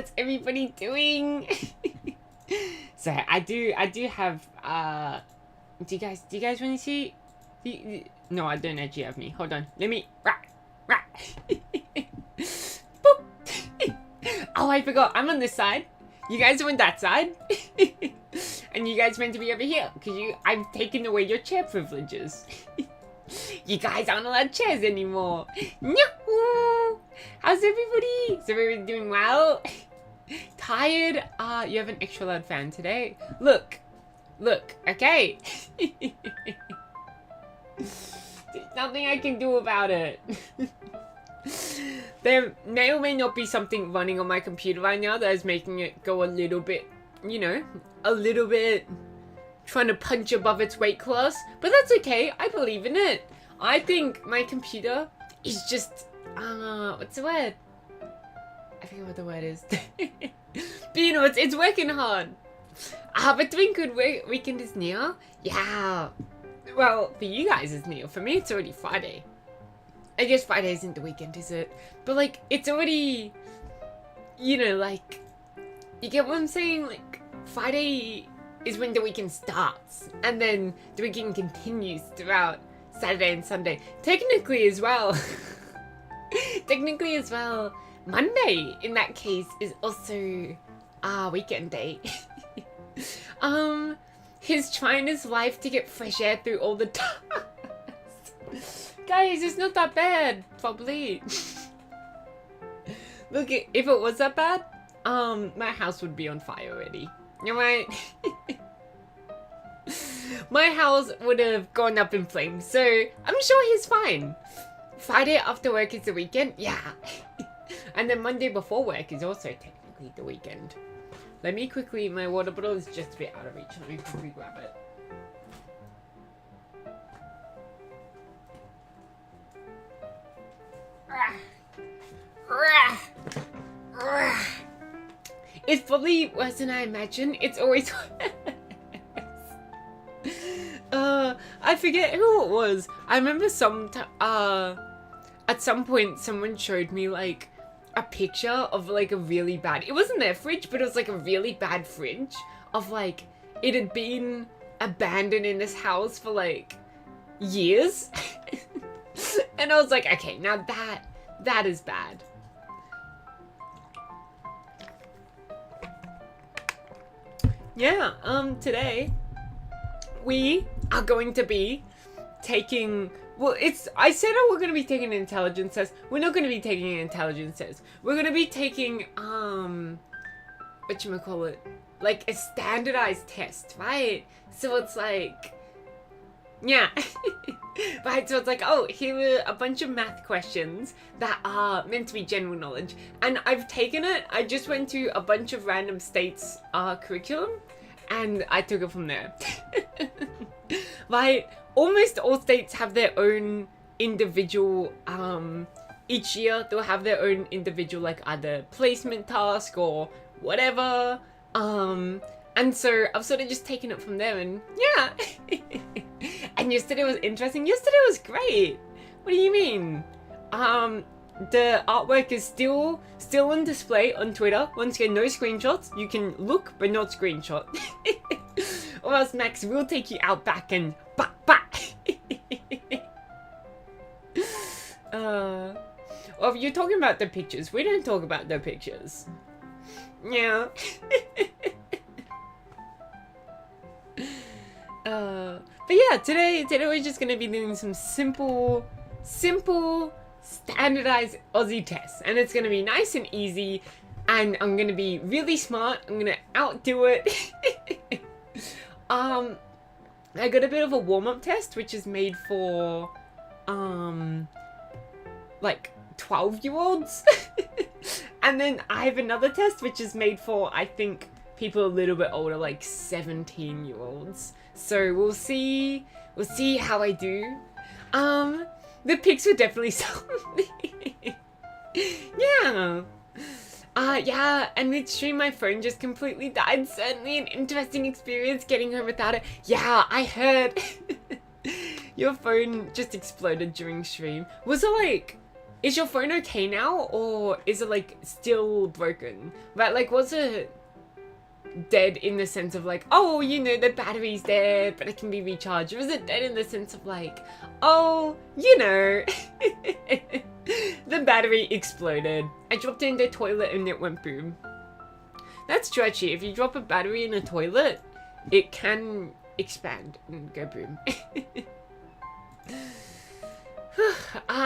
what's everybody doing? So I do have do you guys want to see? No, I don't actually have me. Hold on. Let me Boop. Oh, I forgot. I'm on this side. You guys are on that side. And you guys meant to be over here because I've taken away your chair privileges. You guys aren't allowed chairs anymore. No. How's everybody? Is everybody doing well? Tired? You have an extra loud fan today. Look, okay. There's nothing I can do about it. There may or may not be something running on my computer right now that is making it go a little bit, trying to punch above its weight class. But that's okay. I believe in it. I think my computer is just, what's the word? I forget what the word is. But it's working hard. But doing good. Weekend is near. Yeah. Well, for you guys it's near. For me it's already Friday. I guess Friday isn't the weekend, is it? But it's already, you get what I'm saying? Friday is when the weekend starts. And then the weekend continues throughout Saturday and Sunday. Technically as well, Monday, in that case, is also weekend day. He's trying his life to get fresh air through all the dust. Guys, it's not that bad, probably. Look, if it was that bad, my house would be on fire already. You right? My house would have gone up in flames, so I'm sure he's fine. Friday after work is the weekend? Yeah. And then Monday before work is also technically the weekend. Let me quickly, my water bottle is just a bit out of reach. Let me quickly grab it. It's probably worse than I imagine. It's always I forget who it was. I remember at some point someone showed me a picture of a really bad, it wasn't their fridge, but it was a really bad fridge of it had been abandoned in this house for years. And I was like, okay, now that is bad. Yeah, today we are going to be taking, I said we're going to be taking an intelligence test. We're not going to be taking an intelligence test. We're going to be taking, whatchamacallit, a standardized test, right? So it's yeah. Right, so it's oh, here are a bunch of math questions that are meant to be general knowledge. And I've taken it, I just went to a bunch of random states' curriculum, and I took it from there. Right, almost all states have their own individual, each year they'll have their own individual, either placement task or whatever, and so I've sort of just taken it from there, and yeah. And yesterday was interesting. Yesterday was great. What do you mean? The artwork is still on display on Twitter. Once again, no screenshots. You can look, but not screenshot. Or else Max will take you out back and bah. Well, if you're talking about the pictures, we don't talk about the pictures. Yeah. But yeah, today we're just gonna be doing some simple, standardized Aussie tests, and it's gonna be nice and easy, and I'm gonna be really smart. I'm gonna outdo it. I got a bit of a warm-up test, which is made for 12-year-olds, and then I have another test which is made for, I think, people a little bit older, 17-year-olds. So we'll see how I do. The pics were definitely something. Yeah. Yeah, and midstream my phone just completely died. Certainly an interesting experience getting home without it. Yeah, I heard. Your phone just exploded during stream. Was it Is your phone okay now, or is it like still broken? But like, was it dead in the sense of like, oh, you know, the battery's there, but it can be recharged? Or is it dead in the sense of like, oh, you know, the battery exploded. I dropped it in the toilet and it went boom. That's true, actually. If you drop a battery in a toilet, it can expand and go boom.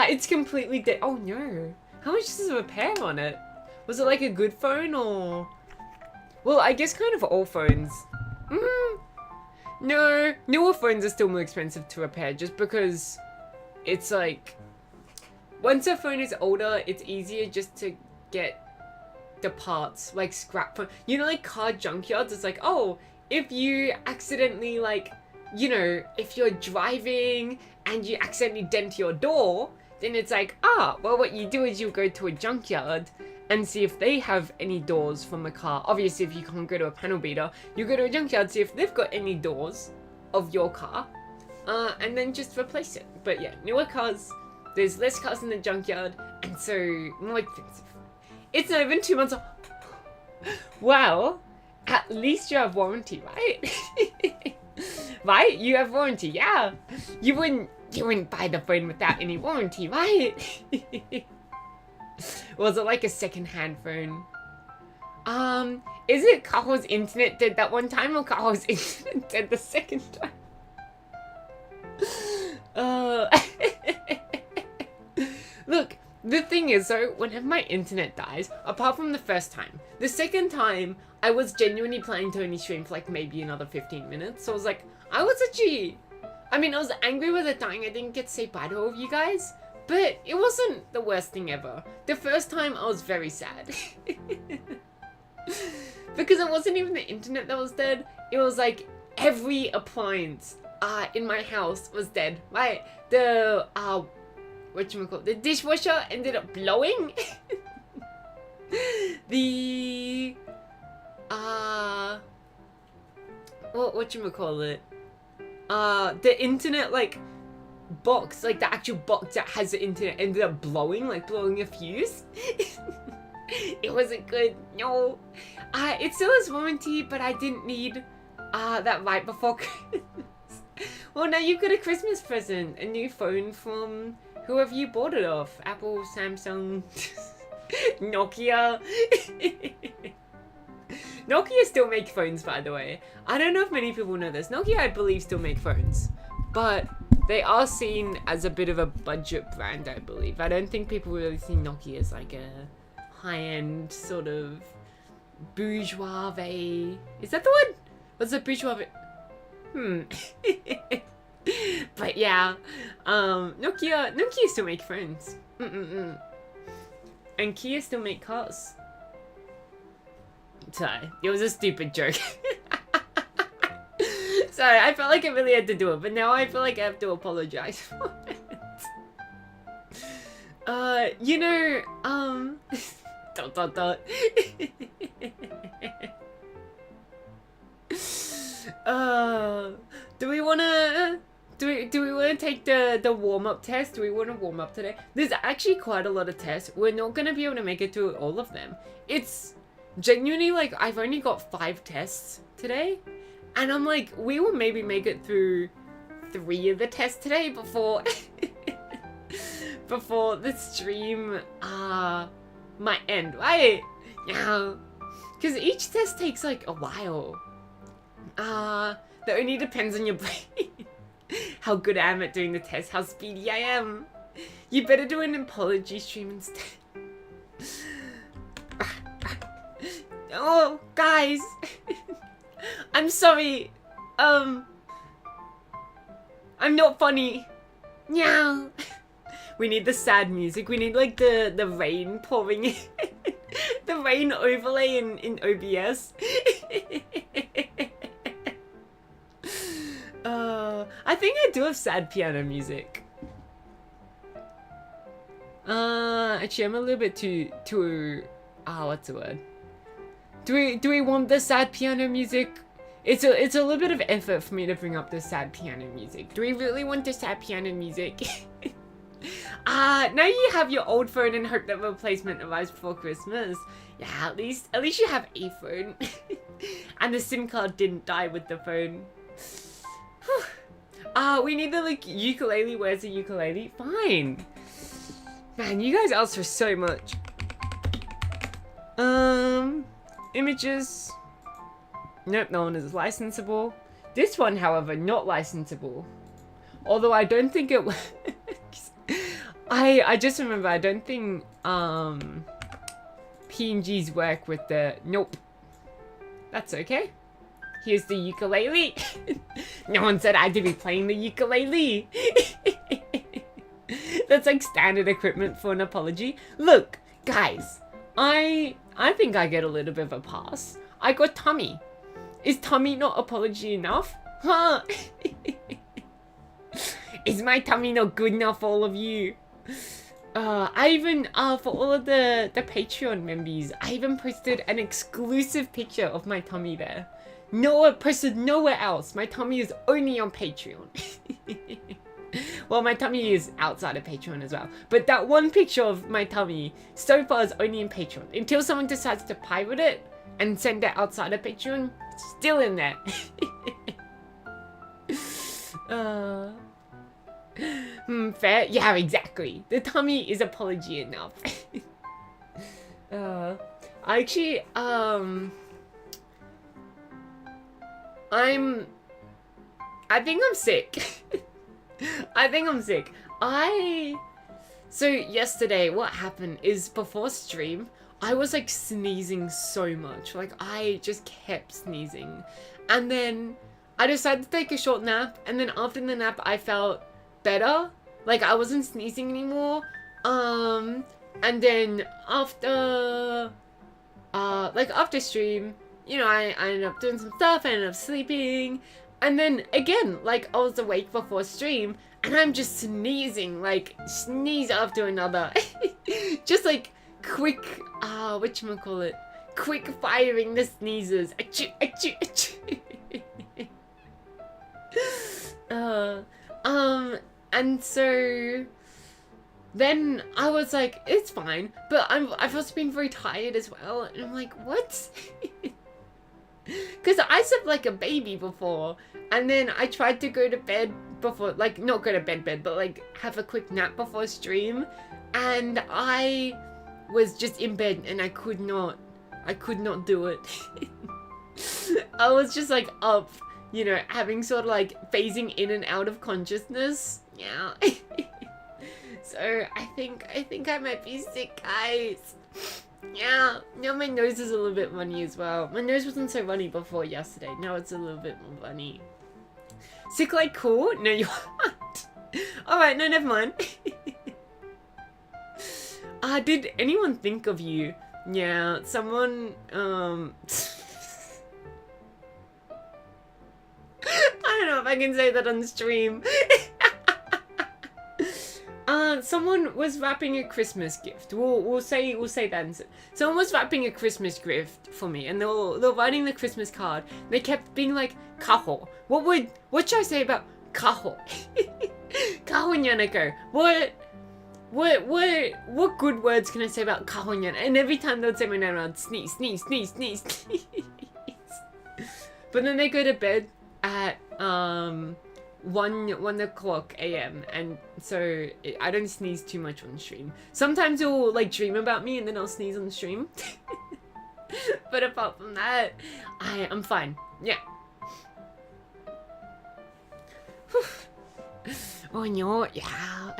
It's completely dead. Oh no. How much is the repair on it? Was it like a good phone or... Well, I guess kind of all phones. No, newer phones are still more expensive to repair just because it's like... Once a phone is older, it's easier just to get the parts, like scrap phone. You know, like car junkyards, it's like, oh, if you accidentally like, you know, if you're driving and you accidentally dent your door, then it's like, well, what you do is you go to a junkyard and see if they have any doors from the car. Obviously, if you can't go to a panel beater, you go to a junkyard, see if they've got any doors of your car, and then just replace it. But yeah, newer cars, there's less cars in the junkyard, and so more expensive. It's not even 2 months old. Well, at least you have warranty, right? Right? You have warranty, yeah. You wouldn't buy the phone without any warranty, right? Was it like a second-hand phone? Is it Kaho's internet dead that one time or Kaho's internet dead the second time? Look, the thing is though, whenever my internet dies, apart from the first time, the second time, I was genuinely planning to only stream for like maybe another 15 minutes. So I was like, I was angry with it dying. I didn't get to say bye to all of you guys, but it wasn't the worst thing ever. The first time I was very sad. Because it wasn't even the internet that was dead. It was like every appliance in my house was dead. Right? The the dishwasher ended up blowing. The the internet like box, like the actual box that has the internet ended up blowing a fuse. It wasn't good. No. It still has warranty, but I didn't need that right before Christmas. Well, now you've got a Christmas present, a new phone from whoever you bought it off. Apple, Samsung, Nokia. Nokia still make phones, by the way. I don't know if many people know this. Nokia, I believe, still make phones. But they are seen as a bit of a budget brand, I believe. I don't think people really see Nokia as like a high-end sort of bourgeois. Is that the one? What's a bourgeois? But yeah, Nokia still make phones. And Kia still make cars. Sorry, it was a stupid joke. Sorry, I felt like I really had to do it, but now I feel like I have to apologize for it. Do we wanna take the warm-up test? Do we wanna warm up today? There's actually quite a lot of tests. We're not gonna be able to make it through all of them. It's genuinely like I've only got 5 tests today, and I'm like, we will maybe make it through 3 of the tests today before before the stream might end, right? Yeah, because each test takes like a while. That only depends on your brain. How good I am at doing the test, how speedy I am. You better do an apology stream instead. Oh, guys. I'm sorry. I'm not funny. Meow. We need the sad music. We need like the rain pouring in. The rain overlay in OBS. I think I do have sad piano music. Actually, I'm a little bit too what's the word? Do we want the sad piano music? It's a little bit of effort for me to bring up the sad piano music. Do we really want the sad piano music? Now you have your old phone and hope that replacement arrives before Christmas. Yeah, at least you have a phone. And the SIM card didn't die with the phone. We need the like ukulele. Where's the ukulele? Fine. Man, you guys asked for so much. Images. Nope, no one is licensable. This one, however, not licensable. Although I don't think it works. I just remember I don't think PNGs work with the nope. That's okay. Here's the ukulele. No one said I had to be playing the ukulele. That's like standard equipment for an apology. Look, guys, I think I get a little bit of a pass. I got tummy. Is tummy not apology enough? Huh? Is my tummy not good enough for all of you? I even, for all of the Patreon members, I even posted an exclusive picture of my tummy there. No, posted nowhere else. My tummy is only on Patreon. Well, my tummy is outside of Patreon as well. But that one picture of my tummy so far is only in Patreon. Until someone decides to pirate it and send it outside of Patreon, it's still in there. Fair? Yeah, exactly. The tummy is apology enough. I actually, I think I'm sick. I think I'm sick. So yesterday, what happened is before stream, I was like sneezing so much. Like I just kept sneezing. And then I decided to take a short nap. And then after the nap, I felt better. Like I wasn't sneezing anymore. And then after, after stream, you know, I ended up doing some stuff. I ended up sleeping. And then again, like I was awake before stream and I'm just sneezing, like sneeze after another. Just like quick, whatchamacallit, quick firing the sneezes. Achoo, achoo, achoo. And so then I was like, it's fine, but I've also been very tired as well. And I'm like, what? Because I slept like a baby before, and then I tried to go to bed before, like, not go to bed, but like have a quick nap before stream, and I was just in bed and I could not do it. I was just like up, you know, having sort of like phasing in and out of consciousness. Yeah. So I think I might be sick, guys. Yeah, now my nose is a little bit runny as well. My nose wasn't so runny before yesterday. Now it's a little bit more runny. Sick like cool? No, you aren't. Alright, no, never mind. Did anyone think of you? Yeah, someone, I don't know if I can say that on stream. Someone was wrapping a Christmas gift. We'll say that. Someone was wrapping a Christmas gift for me, and they were writing the Christmas card. They kept being like, Kaho. What should I say about Kaho? Kaho Nyanako. What good words can I say about Kaho Nyan? And every time they would say my name, I'd sneeze. But then they go to bed at 1 o'clock a.m. and so I don't sneeze too much on stream. Sometimes you'll like dream about me and then I'll sneeze on the stream. But apart from that, I'm fine. Yeah. Oh no, yeah.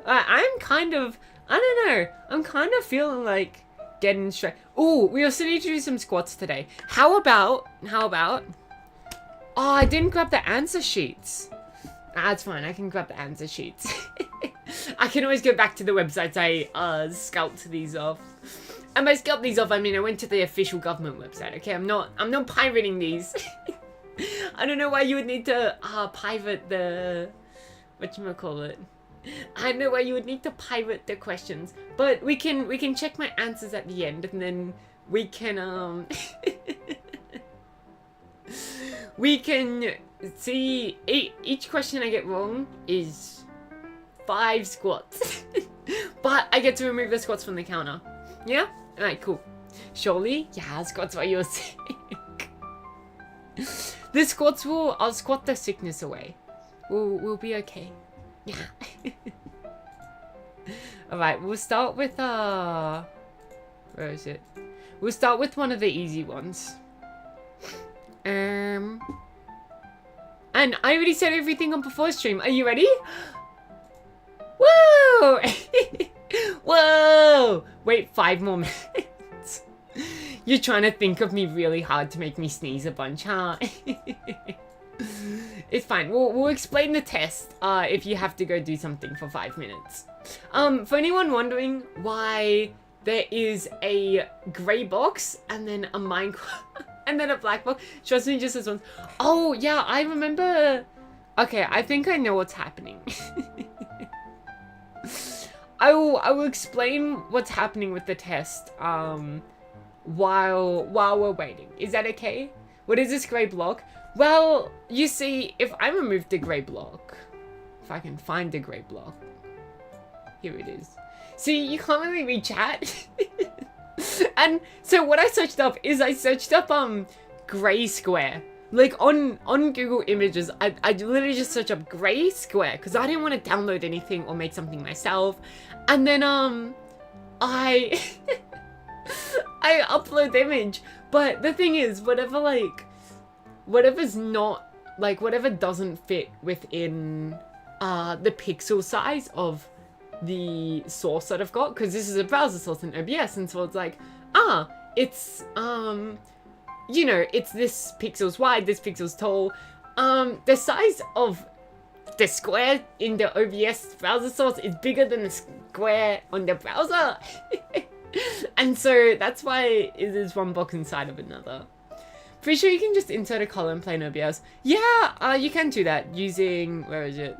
I'm kind of, I don't know, I'm kind of feeling like getting straight. Oh, we also need to do some squats today. How about, oh, I didn't grab the answer sheets. That's fine, I can grab the answer sheets. I can always go back to the websites I scalped these off. And by scalp these off, I mean I went to the official government website, okay? I'm not pirating these. I don't know why you would need to pirate the, whatchamacallit. I don't know why you would need to pirate the questions, but we can check my answers at the end, and then we can we can see, each question I get wrong is 5 squats. But I get to remove the squats from the counter. Yeah? Alright, cool. Surely? Yeah, squats while you're sick. The squats I'll squat the sickness away. We'll be okay. Yeah. Alright, we'll start with, where is it? We'll start with one of the easy ones. And I already said everything on before stream. Are you ready? Whoa! Whoa! Wait 5 more minutes. You're trying to think of me really hard to make me sneeze a bunch, huh? It's fine. We'll explain the test if you have to go do something for 5 minutes. For anyone wondering why there is a grey box and then a Minecraft and then a black box, trust me, just this one. Oh yeah, I remember. Okay, I think I know what's happening. I will explain what's happening with the test while we're waiting. Is that okay? What is this grey block? Well, you see, if I remove the grey block, if I can find the grey block, here it is. See, you can't really read chat. And so what I searched up is I searched up grey square. Like on Google Images, I literally just searched up grey square because I didn't want to download anything or make something myself. And then I I upload the image. But the thing is, whatever's not, like, whatever doesn't fit within the pixel size of the source that I've got, because this is a browser source in OBS, and so it's like, it's, you know, it's this pixel's wide, this pixel's tall. The size of the square in the OBS browser source is bigger than the square on the browser. And so that's why it is one box inside of another. Pretty sure you can just insert a color in plain OBS. Yeah, you can do that using, where is it?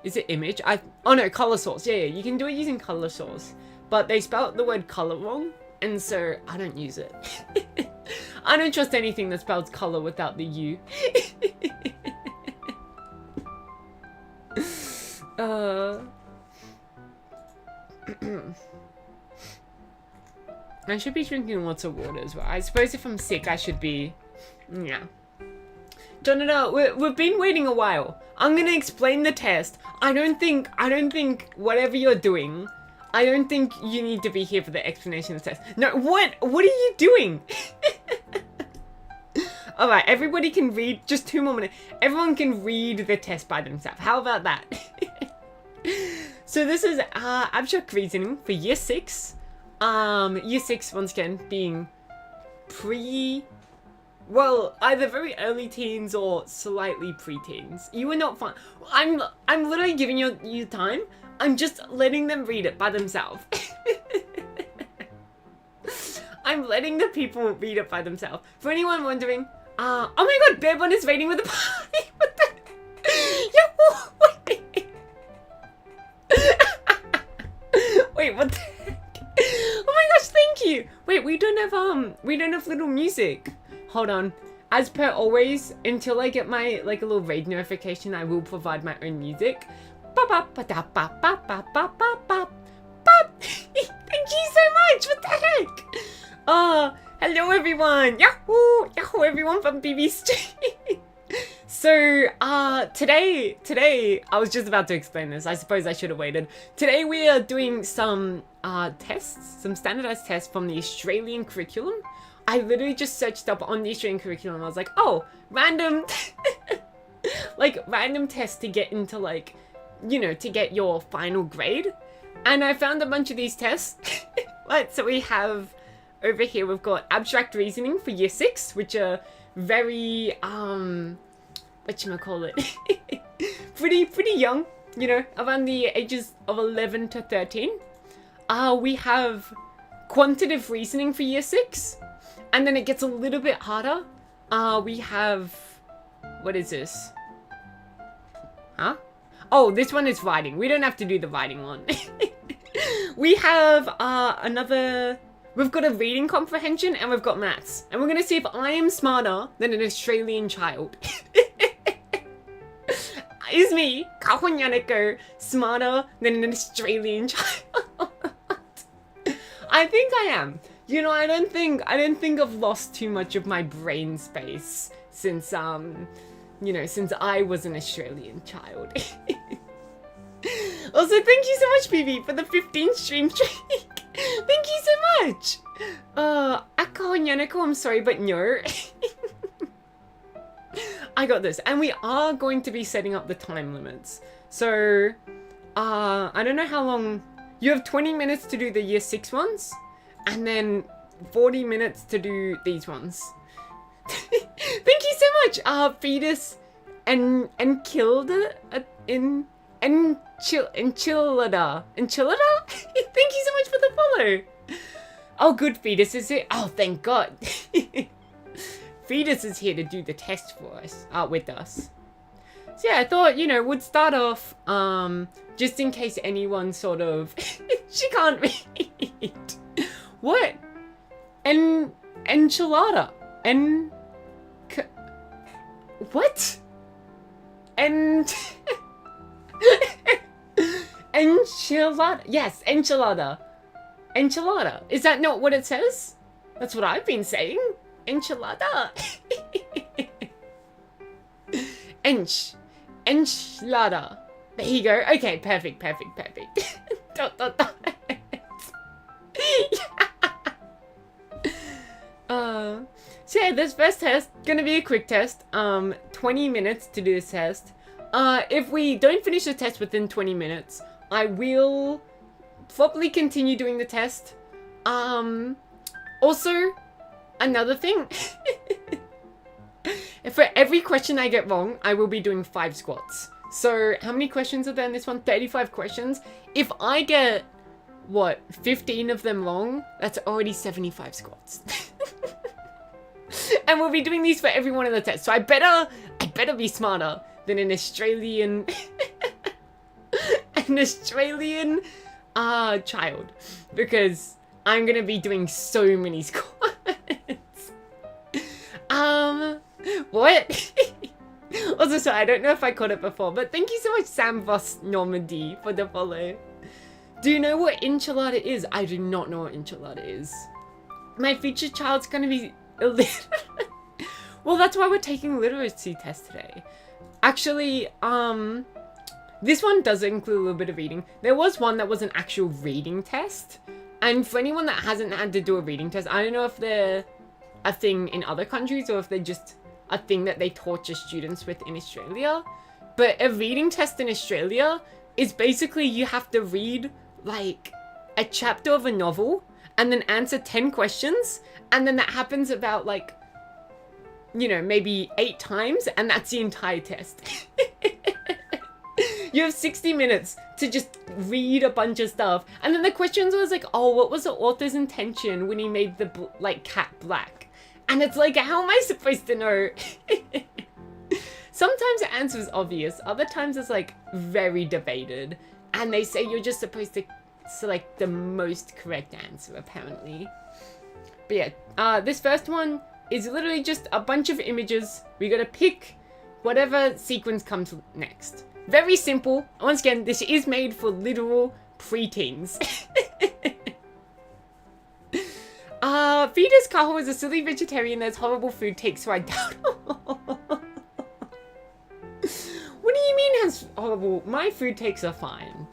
Is it image? Oh no, color source. Yeah, you can do it using color source. But they spelled the word color wrong, and so I don't use it. I don't trust anything that spells color without the U. I should be drinking lots of water as well. I suppose if I'm sick, I should be... Yeah. No, we've been waiting a while. I'm gonna explain the test. I don't think whatever you're doing, I don't think you need to be here for the explanation of the test. No, what are you doing? Alright, everybody can read, just 2 more minutes. Everyone can read the test by themselves. How about that? So this is abstract reasoning for year 6. Year 6, once again, being well, either very early teens or slightly pre-teens. You are not fun. I'm literally giving you time. I'm just letting them read it by themselves. I'm letting the people read it by themselves. For anyone wondering, oh my god, Bearbon is raiding with a party. What the? Yeah, wait, what the heck? Oh my gosh, thank you. Wait, we don't have little music. Hold on. As per always, until I get my, like, a little raid notification, I will provide my own music. Thank you so much. What the heck? Hello everyone. Yahoo! Yahoo everyone from BB Street. So, today, I was just about to explain this. I suppose I should have waited. Today we are doing some, tests, some standardized tests from the Australian curriculum. I literally just searched up on the Australian curriculum. I was like, oh, random, like, random tests to get into, like, you know, to get your final grade. And I found a bunch of these tests. Right, so we have, over here, we've got abstract reasoning for year 6, which are very, whatchamacallit, pretty young, you know, around the ages of 11 to 13. We have quantitative reasoning for year 6. And then it gets a little bit harder. We have... What is this? Huh? Oh, this one is writing. We don't have to do the writing one. We have another... We've got a reading comprehension and we've got maths. And we're going to see if I am smarter than an Australian child. Is me, Kaho, smarter than an Australian child? I think I am. You know, I don't think I've lost too much of my brain space since you know, since I was an Australian child. Also, thank you so much, PB, for the 15th stream streak. Thank you so much. Ako, I'm sorry, but no. I got this. And we are going to be setting up the time limits. So, I don't know how long. You have 20 minutes to do the year 6 ones. And then 40 minutes to do these ones. Thank you so much, Fetus and Kilda in Enchilada. Enchilada? Thank you so much for the follow. Oh, good, Fetus, is it? Oh, thank God. Fetus is here to do the test for us, with us. So yeah, I thought, you know, we'd start off, just in case anyone sort of, she can't read. What? Enchilada. What? Enchilada. Yes, enchilada. Enchilada. Is that not what it says? That's what I've been saying. Enchilada. Enchilada. There you go. Okay, perfect. So yeah, this first test, gonna be a quick test. 20 minutes to do this test. If we don't finish the test within 20 minutes, I will probably continue doing the test. Also, another thing. For every question I get wrong, I will be doing 5 squats. So, how many questions are there in this one? 35 questions. If I get, what, 15 of them wrong, that's already 75 squats. And we'll be doing these for every one of the tests. So I better be smarter than an Australian child, because I'm gonna be doing so many squats. What? Also, sorry, I don't know if I caught it before, but thank you so much, Sam Voss Normandy, for the follow. Do you know what enchilada is? I do not know what enchilada is. My future child's gonna be illiterate. Well, that's why we're taking a literacy test today. Actually, this one does include a little bit of reading. There was one that was an actual reading test. And for anyone that hasn't had to do a reading test, I don't know if they're a thing in other countries or if they're just a thing that they torture students with in Australia. But a reading test in Australia is basically you have to read like a chapter of a novel and then answer 10 questions. And then that happens about like, you know, maybe 8 times, and that's the entire test. You have 60 minutes to just read a bunch of stuff. And then the questions was like, oh, what was the author's intention when he made the cat black? And it's like, how am I supposed to know? Sometimes the answer is obvious. Other times it's like very debated. And they say you're just supposed to select the most correct answer, apparently. But yeah, this first one is literally just a bunch of images. We gotta pick whatever sequence comes next. Very simple. Once again, this is made for literal preteens. Fetus Kaho is a silly vegetarian that has horrible food takes, so I doubt. What do you mean has horrible? My food takes are fine.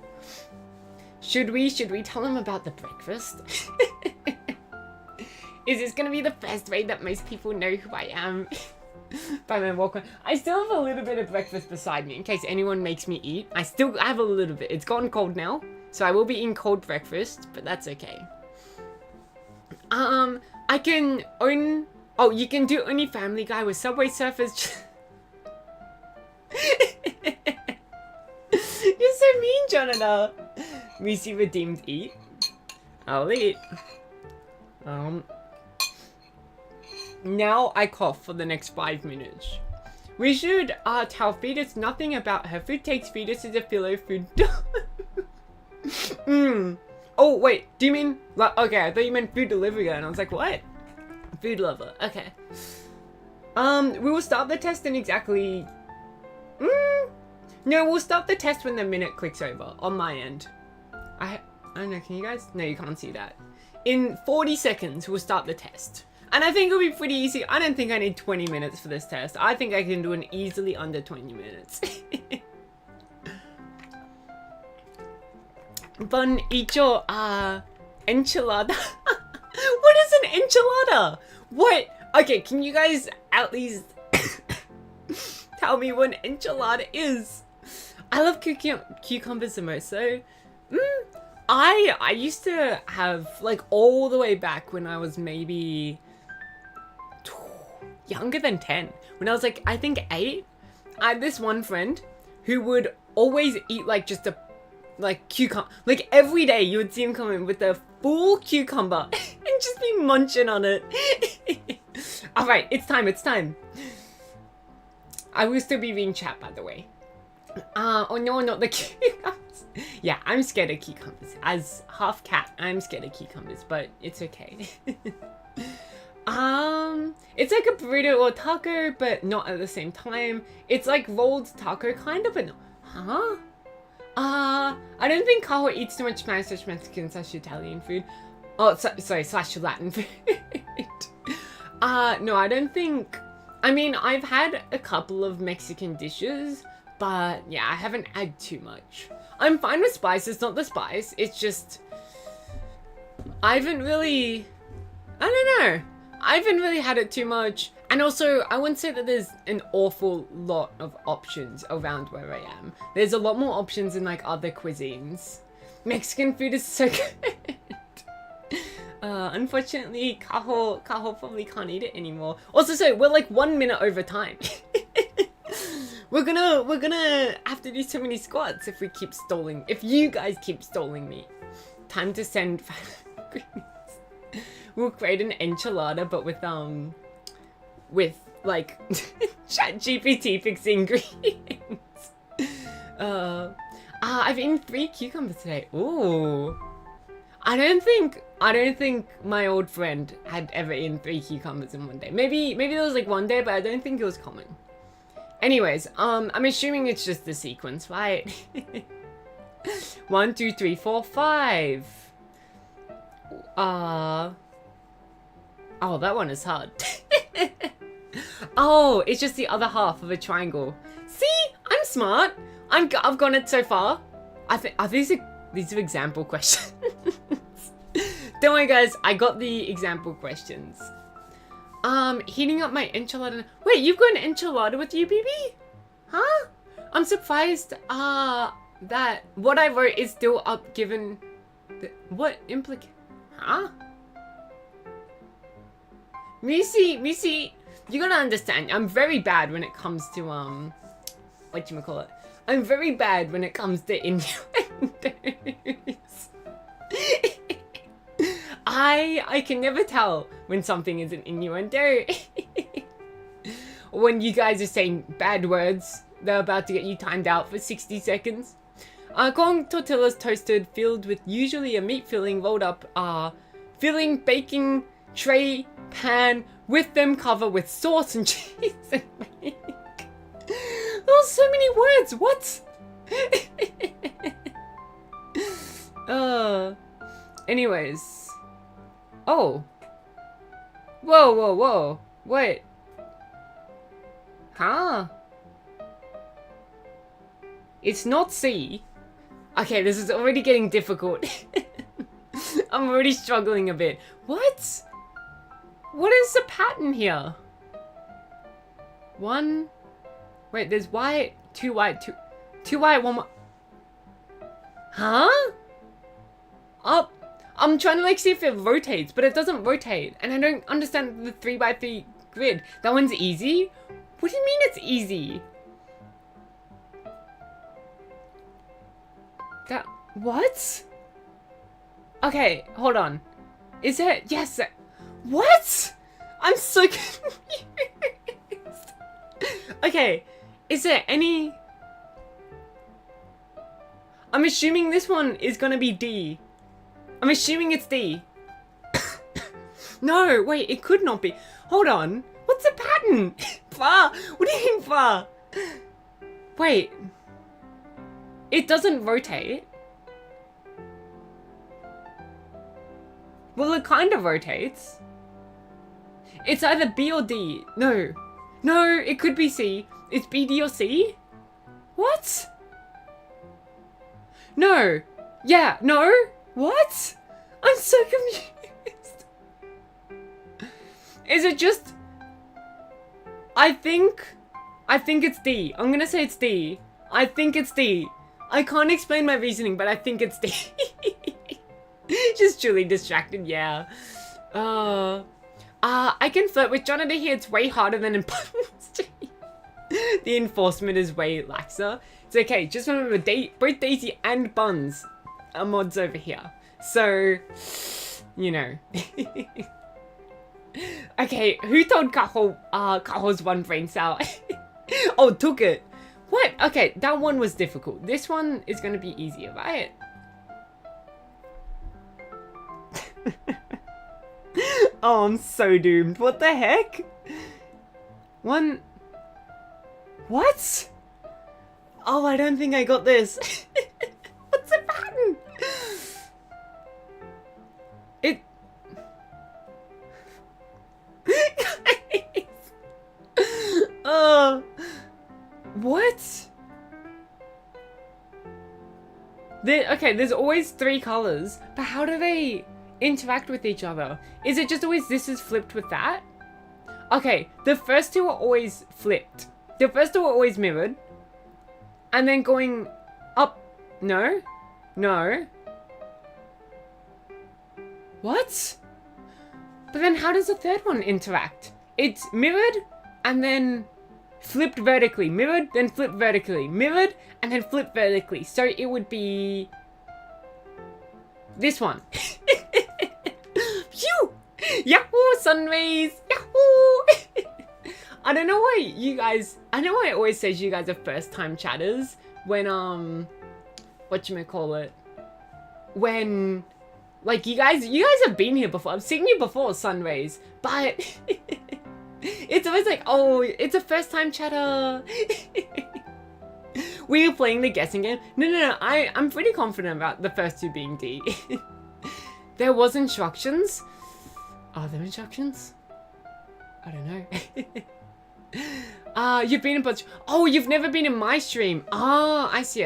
Should we tell him about the breakfast? Is this gonna be the first way that most people know who I am? By my walk on. I still have a little bit of breakfast beside me in case anyone makes me eat. I still have a little bit. It's gotten cold now, so I will be eating cold breakfast, but that's okay. I can own. Oh, you can do only Family Guy with Subway Surfers. You're so mean, Jonathan. Lucy redeemed eat. I'll eat. Now I cough for the next 5 minutes. We should tell Fetus nothing about her food takes. Fetus is a philo food. Oh, Oh, wait, do you mean, like, okay, I thought you meant food delivery guy, and I was like, what? Food lover, okay. We will start the test in exactly, no, we'll start the test when the minute clicks over, on my end. I don't know, can you guys? No, you can't see that. In 40 seconds, we'll start the test. And I think it'll be pretty easy. I don't think I need 20 minutes for this test. I think I can do it easily under 20 minutes. Bun, eat your, enchilada. What is an enchilada? What? Okay, can you guys at least tell me what an enchilada is? I love cucumbers the most, so... I used to have, like, all the way back when I was maybe... younger than 10. When I was, like, I think 8, I had this one friend who would always eat, like, just a... like, cucumber. Like, every day you would see him come in with a full cucumber and just be munching on it. Alright, it's time. I will still be reading chat, by the way. Oh no, not the cucumbers. Yeah, I'm scared of cucumbers. As half cat, I'm scared of cucumbers, but it's okay. It's like a burrito or taco, but not at the same time. It's like rolled taco, kind of, but no. Huh? I don't think Kaho eats too much Spanish, Mexican, / Italian food. Oh, sorry, / Latin food. No, I don't think... I mean, I've had a couple of Mexican dishes, but yeah, I haven't had too much. I'm fine with spice, it's not the spice, it's just... I haven't really... I don't know. I haven't really had it too much. And also, I wouldn't say that there's an awful lot of options around where I am. There's a lot more options in, like, other cuisines. Mexican food is so good. Unfortunately, Kaho probably can't eat it anymore. Also, so we're like 1 minute over time. We're gonna have to do so many squats if we keep stalling. If you guys keep stalling me. Time to send we'll create an enchilada, but with like ChatGPT fixing ingredients. I've eaten 3 cucumbers today. Ooh. I don't think my old friend had ever eaten 3 cucumbers in one day. Maybe there was like one day, but I don't think it was common. Anyways, I'm assuming it's just the sequence, right? 1, 2, 3, 4, 5. Oh, that one is hard. Oh, it's just the other half of a triangle. See, I'm smart. I've gone it so far. These are example questions. Don't worry, guys. I got the example questions. Heating up my enchilada. Wait, you've got an enchilada with you, BB? Huh? I'm surprised. That what I wrote is still up. Given what implica? Huh? Missy, you gotta understand. I'm very bad when it comes to whatchamacallit. I'm very bad when it comes to innuendos. I can never tell when something is an innuendo. When you guys are saying bad words, they're about to get you timed out for 60 seconds. Corn tortillas toasted, filled with usually a meat filling, rolled up, filling, baking, tray, pan, with them cover with sauce and cheese and milk. There's so many words, what? Anyways. Oh. Whoa. Wait. Huh? It's not C. Okay, this is already getting difficult. I'm already struggling a bit. What? What is the pattern here? 1. Wait, there's white, 2 white, 2 white, 1 white. Huh? Up. I'm trying to like see if it rotates, but it doesn't rotate. And I don't understand the 3x3 grid. That one's easy? What do you mean it's easy? That, what? Okay, hold on. Is it? Yes. What? I'm so confused. Okay, is there any... I'm assuming this one is gonna be D. I'm assuming it's D. No, wait, it could not be. Hold on. What's the pattern? Far. What do you mean far? Wait. It doesn't rotate. Well, it kind of rotates. It's either B or D. No. No, it could be C. It's B, D, or C? What? No. Yeah, no. What? I'm so confused. Is it just... I think it's D. I'm gonna say it's D. I think it's D. I can't explain my reasoning, but I think it's D. Just truly distracted, yeah. I can flirt with Jonathan here. It's way harder than in the enforcement is way laxer. It's okay. Just remember, both Daisy and Buns are mods over here. So, you know. Okay, who told Kaho, Kaho's one brain cell? Oh, took it. What? Okay, that one was difficult. This one is going to be easier, right? Oh, I'm so doomed. What the heck? One... What? Oh, I don't think I got this. What's the pattern? It... Oh... What? Okay, there's always 3 colors, but how do they interact with each other? Is it just always this is flipped with that? Okay, the first 2 are always flipped. The first 2 are always mirrored. And then going up... No? No? What? But then how does the third one interact? It's mirrored and then flipped vertically. Mirrored, then flipped vertically. Mirrored, and then flipped vertically. So it would be... this one. Phew! Yahoo! Sun rays! Yahoo! I don't know why you guys... I know why I always says you guys are first time chatters when, whatchamacallit? When, like, you guys have been here before. I've seen you before, Sun rays. But... it's always like, oh, it's a first time chatter. We were playing the guessing game. No. I'm pretty confident about the first 2 being D. There was instructions. Are there instructions? I don't know. You've been in bunch. Oh, you've never been in my stream. Ah, I see.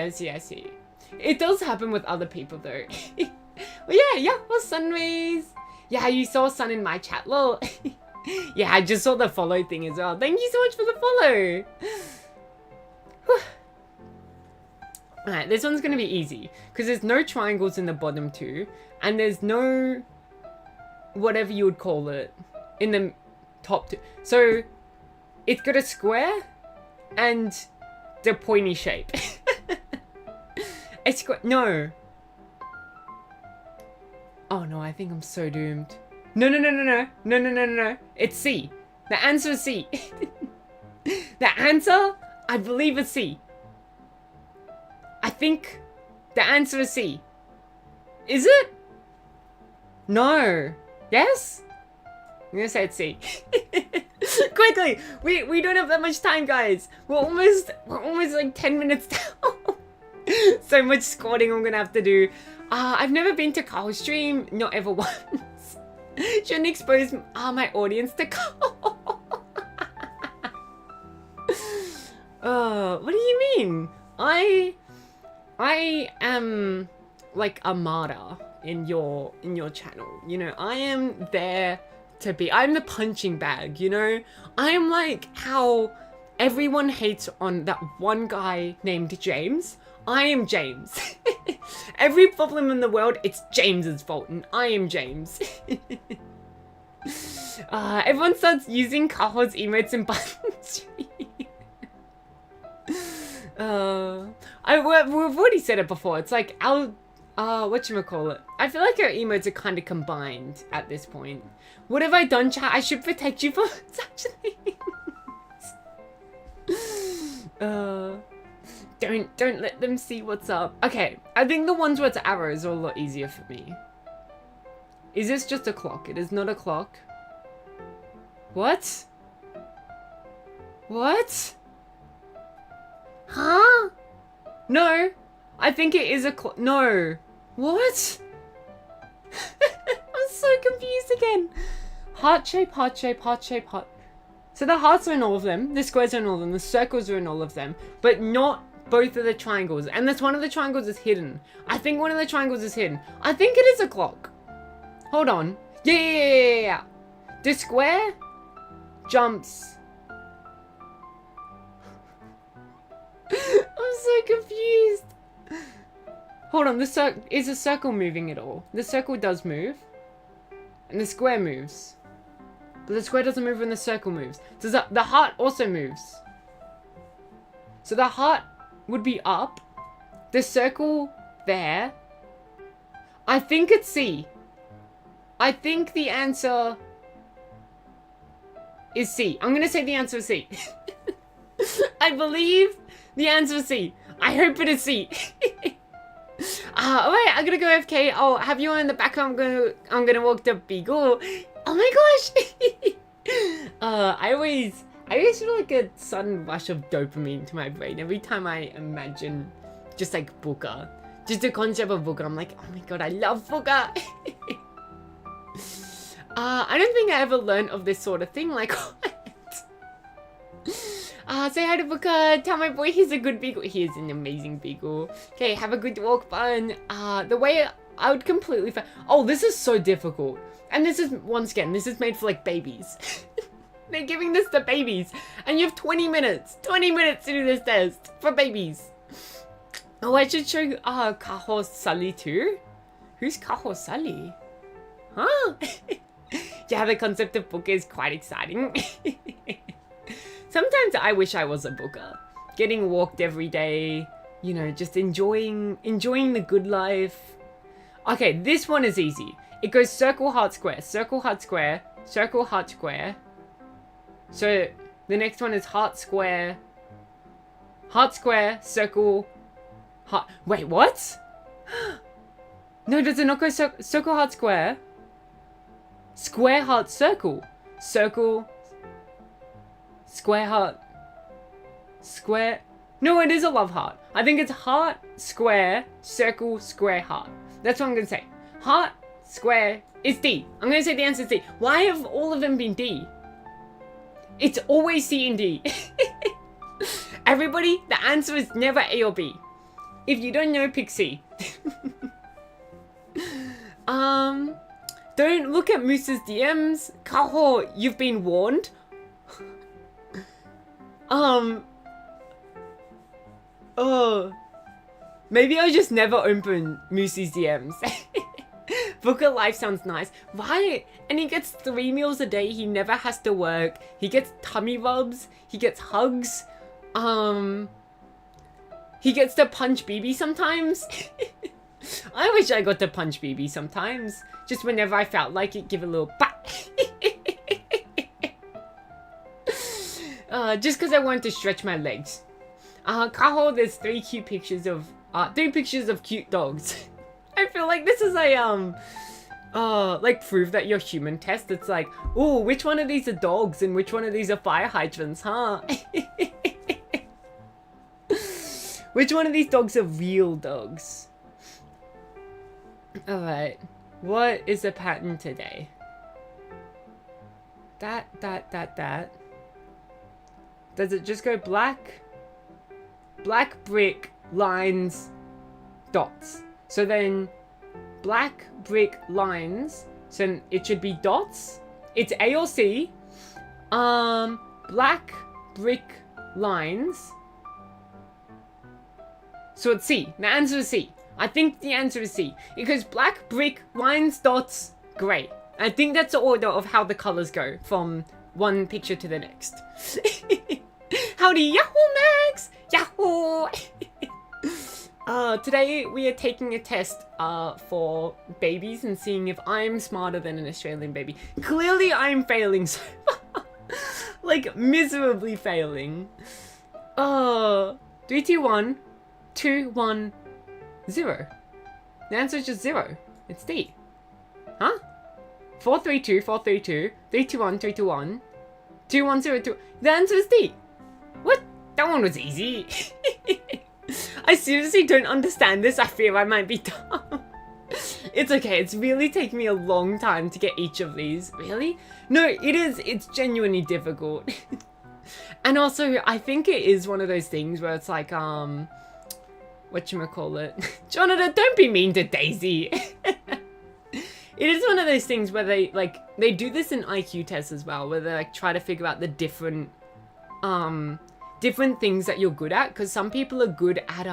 It does happen with other people though. Well, yeah, well, sun rays. Yeah, you saw sun in my chat, lol. Yeah, I just saw the follow thing as well. Thank you so much for the follow. Alright, this one's gonna be easy. Because there's no triangles in the bottom 2. And there's no... whatever you would call it. In the top 2. So, it's got a square. And the pointy shape. A square... No. Oh no, I think I'm so doomed. No. It's C. The answer is C. The answer, I believe, is C. I think the answer is C. Is it? No. Yes? I'm gonna say it's C. Quickly! We don't have that much time, guys. We're almost like 10 minutes down. So much squatting I'm gonna have to do. I've never been to Kaho's stream, not ever once. Shouldn't expose my audience to Kaho. What do you mean? I am like a martyr in your channel. You know, I am there to be. I'm the punching bag, you know? I am like how everyone hates on that one guy named James. I am James. Every problem in the world, it's James's fault, and I am James. Everyone starts using Kaho's emotes and buttons. We've already said it before. It's like our, whatchamacallit? I feel like our emotes are kind of combined at this point. What have I done, chat? I should protect you from such things. Don't let them see what's up. Okay, I think the ones where it's arrows are a lot easier for me. Is this just a clock? It is not a clock. What? What? Huh? No. I think it is a clock. No. What? I'm so confused again. Heart shape, heart shape, heart shape, heart. So the hearts are in all of them. The squares are in all of them. The circles are in all of them. But not both of the triangles. And this one of the triangles is hidden. I think one of the triangles is hidden. I think it is a clock. Hold on. Yeah. The square jumps. I'm so confused. Hold on. Is the circle moving at all? The circle does move. And the square moves. But the square doesn't move when the circle moves. So the heart also moves. So the heart would be up. The circle there. I think it's C. I think the answer is C. I'm going to say the answer is C. I believe the answer is C. I hope it is C. Alright, I'm gonna go AFK. I'll have you on in the background. I'm gonna walk the Beagle. Oh my gosh! I always feel like a sudden rush of dopamine to my brain every time I imagine just like Booker. Just the concept of Booker. I'm like, oh my god, I love Booker! I don't think I ever learned of this sort of thing. Like, what? Say hi to Booker. Tell my boy he's a good beagle. He is an amazing beagle. Okay, have a good walk, bun. The way I would completely... Oh, this is so difficult. And this is, once again, this is made for, like, babies. They're giving this to babies. And you have 20 minutes. 20 minutes to do this test. For babies. Oh, I should show you, Kaho Sully too? Who's Kaho Sully? Huh? Yeah, the concept of Booker is quite exciting. Sometimes I wish I was a Booker. Getting walked every day. You know, just enjoying the good life. Okay, this one is easy. It goes circle, heart, square. Circle, heart, square. Circle, heart, square. So, the next one is heart, square. Heart, square, circle, heart. Wait, what? No, does it not go circle, heart, square? Square, heart, circle. Circle, square, heart, square. No, it is a love heart. I think it's heart, square, circle, square, heart. That's what I'm going to say. Heart, square, is D. I'm going to say the answer is D. Why have all of them been D? It's always C and D. Everybody, the answer is never A or B. If you don't know, pick C. Don't look at Moose's DMs. Kaho, you've been warned. Maybe I just never open Moose's DMs. Booker life sounds nice. Right? And he gets 3 meals a day. He never has to work. He gets tummy rubs. He gets hugs. He gets to punch BB sometimes. I wish I got to punch BB sometimes. Just whenever I felt like it, give a little pat. Just because I wanted to stretch my legs. Kaho, there's 3 cute pictures of 3 pictures of cute dogs. I feel like this is a like prove that you're human test. It's like, oh, which one of these are dogs and which one of these are fire hydrants, huh? Which one of these dogs are real dogs? Alright, what is the pattern today? That. Does it just go black? Black, brick, lines, dots. So then, black, brick, lines. So it should be dots. It's A or C. Black, brick, lines. So it's C. The answer is C. I think the answer is C. Because black, brick, lines, dots, grey. I think that's the order of how the colours go from one picture to the next. Howdy, Yahoo Max! Yahoo! Today we are taking a test for babies and seeing if I'm smarter than an Australian baby. Clearly I'm failing so far. Like, miserably failing. 3, 2, 1. 2, 1, 0. The answer is just 0. It's D. Huh? 432, 432, 321, 321, 2102. The answer is D. What? That one was easy. I seriously don't understand this. I fear I might be dumb. It's okay. It's really taken me a long time to get each of these. Really? No, it is. It's genuinely difficult. And also, I think it is one of those things where it's like, whatchamacallit? Jonathan, don't be mean to Daisy. It is one of those things where they do this in IQ tests as well, where they like try to figure out the different things that you're good at. Because some people are good at,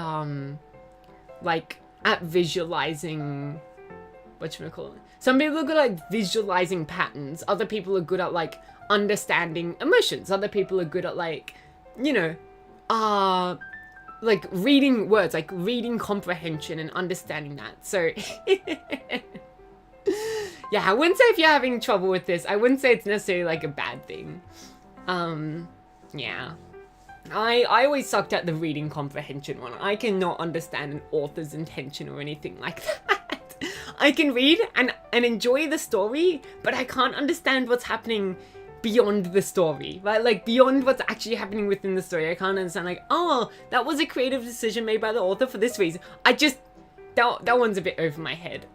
at visualizing, whatchamacallit? Some people are good at like, visualizing patterns. Other people are good at like understanding emotions. Other people are good at like, you know, like reading words, like reading comprehension and understanding that. So yeah, I wouldn't say if you're having trouble with this, I wouldn't say it's necessarily like a bad thing. Yeah. I always sucked at the reading comprehension one. I cannot understand an author's intention or anything like that. I can read and enjoy the story, but I can't understand what's happening beyond the story, right? Like beyond what's actually happening within the story. I can't understand like, oh, that was a creative decision made by the author for this reason. That one's a bit over my head.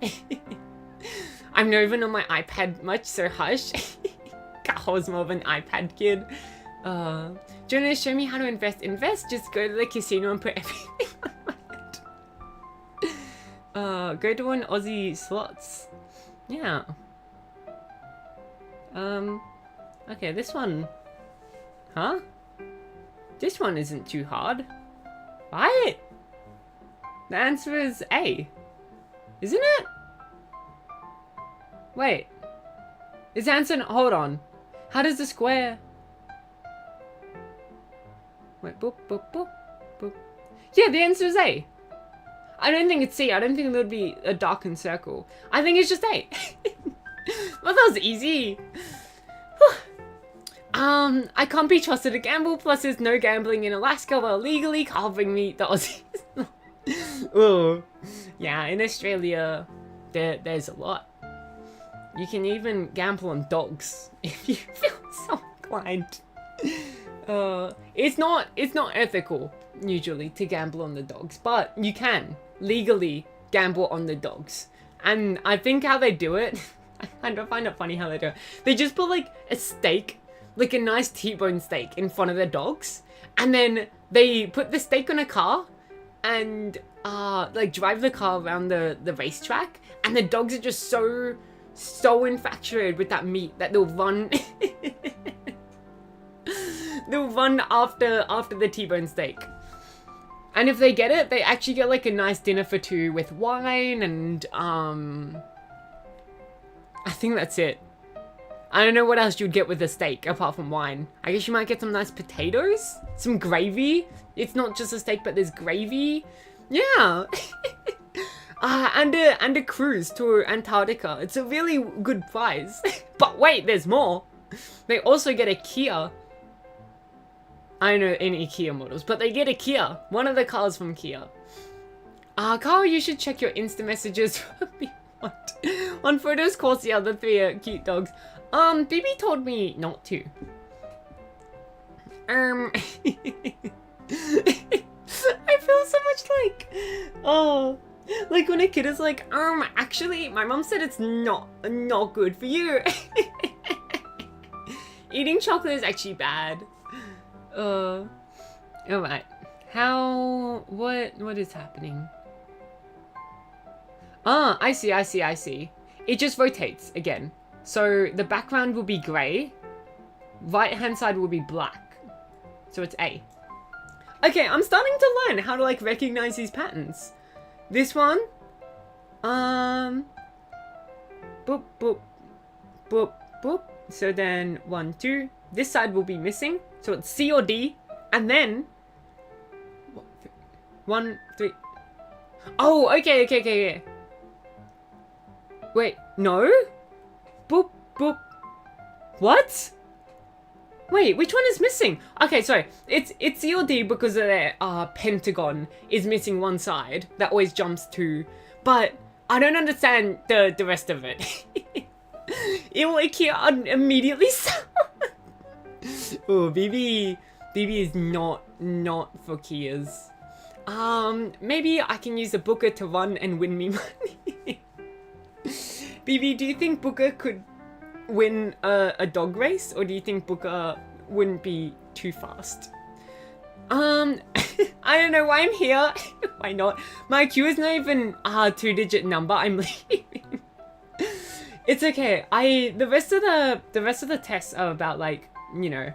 I'm not even on my iPad much, so hush. Kaho's more of an iPad kid. Do you want to show me how to invest? Invest? Just go to the casino and put everything on my head. Go to an Aussie slots. Yeah. Okay, this one. Huh? This one isn't too hard. What? The answer is A. Isn't it? Wait. Is the answer... Hold on. How does the square... Wait, boop, boop, boop, boop. Yeah, the answer is A. I don't think it's C. I don't think there would be a darkened circle. I think it's just A. Well, that was easy. I can't be trusted to gamble, plus there's no gambling in Alaska while legally carving me the Aussies. Oh, yeah, in Australia, there's a lot. You can even gamble on dogs if you feel so inclined. It's not ethical usually to gamble on the dogs, but you can legally gamble on the dogs. And I think how they do it, I find it funny how they do it. They just put like a steak, like a nice T-bone steak in front of their dogs, and then they put the steak on a car and like drive the car around the racetrack, and the dogs are just so infatuated with that meat that they'll run they'll run after the T-bone steak. And if they get it, they actually get like a nice dinner for two with wine and I think that's it. I don't know what else you'd get with a steak apart from wine. I guess you might get some nice potatoes, some gravy. It's not just a steak, but there's gravy. Yeah. And a cruise to Antarctica. It's a really good prize. But wait, there's more. They also get a Kia. I don't know any Kia models, but they get a Kia. One of the cars from Kia. Carl, you should check your Insta messages. On photos, of course, the other three are cute dogs. Bibi told me not to. I feel so much like, oh, like when a kid is like, actually, my mom said it's not good for you. Eating chocolate is actually bad. Alright. What is happening? I see. It just rotates again. So the background will be grey. Right hand side will be black. So it's A. Okay, I'm starting to learn how to like recognize these patterns. This one. Boop, boop. Boop, boop. So then 1, 2. This side will be missing. So it's C or D. And then 1, 3. Oh, okay. Wait, no? Boop, boop. What? Wait, which one is missing? Okay, sorry. It's C or D because the pentagon is missing one side. That always jumps to. But I don't understand the rest of it. It will IKEA immediately sound. Oh, BB is not for Kias. Maybe I can use a Booker to run and win me money. BB, do you think Booker could win a dog race, or do you think Booker wouldn't be too fast? I don't know why I'm here. Why not? My IQ is not even a 2-digit number. I'm leaving. It's okay. The rest of the tests are about, like, you know,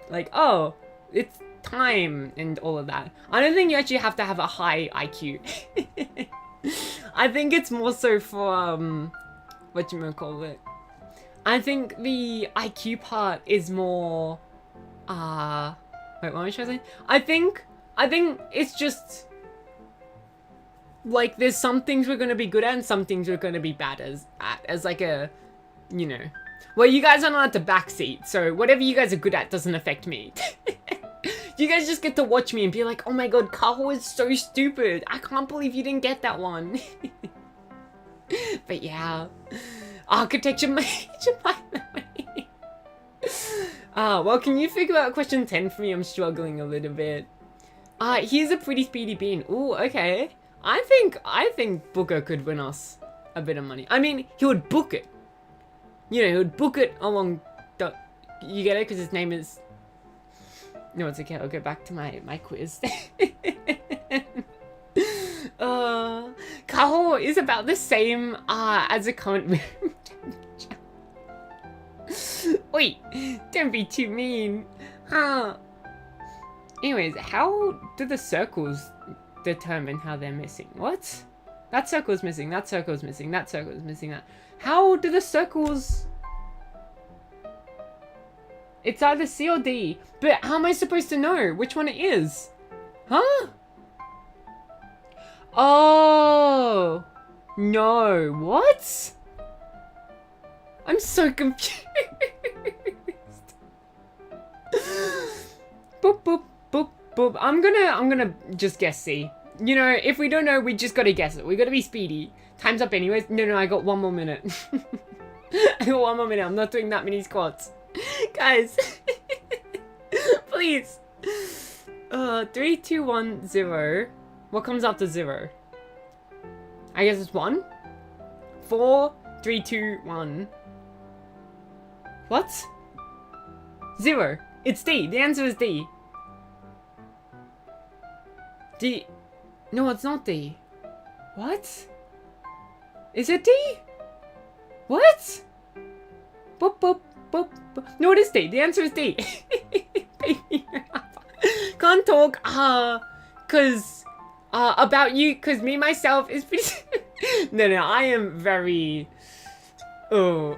like, oh, it's time and all of that. I don't think you actually have to have a high IQ. I think it's more so for whatchamacallit. I think the IQ part is more wait, what am I trying to say? I think it's just like there's some things we're gonna be good at and some things we're gonna be bad as like a, you know. Well, you guys are not at the backseat, so whatever you guys are good at doesn't affect me. You guys just get to watch me and be like, oh my god, Kaho is so stupid. I can't believe you didn't get that one. But yeah. Architecture major, by the way. Well, can you figure out question 10 for me? I'm struggling a little bit. Here's a pretty speedy bean. Ooh, okay. I think Booker could win us a bit of money. I mean, he would book it. You know, he would book it along the... You get it? Because his name is... No, it's okay. I'll go back to my quiz. Kaho is about the same as a current room temperature. Wait, don't be too mean. Anyways, how do the circles determine how they're missing? What? That circle's missing, that circle's missing, that circle's missing, that. How do the circles... It's either C or D, but how am I supposed to know which one it is? Huh? Oh, no, what? I'm so confused. Boop, boop, boop, boop. I'm gonna just guess C. You know, if we don't know, we just gotta guess it. We gotta be speedy. Time's up anyways. No, I got 1 more minute. I got 1 more minute. I'm not doing that many squats. Guys, please. 3, 2, 1, 0. What comes after 0? I guess it's 1. 4, 3, 2, 1. What? 0. It's D. The answer is D. D. No, it's not D. What? Is it D? What? Boop, boop. Boop, boop. No, it is D. The answer is D. Can't talk, cause, about you, cause me, myself, is pretty... No, I am very... Oh.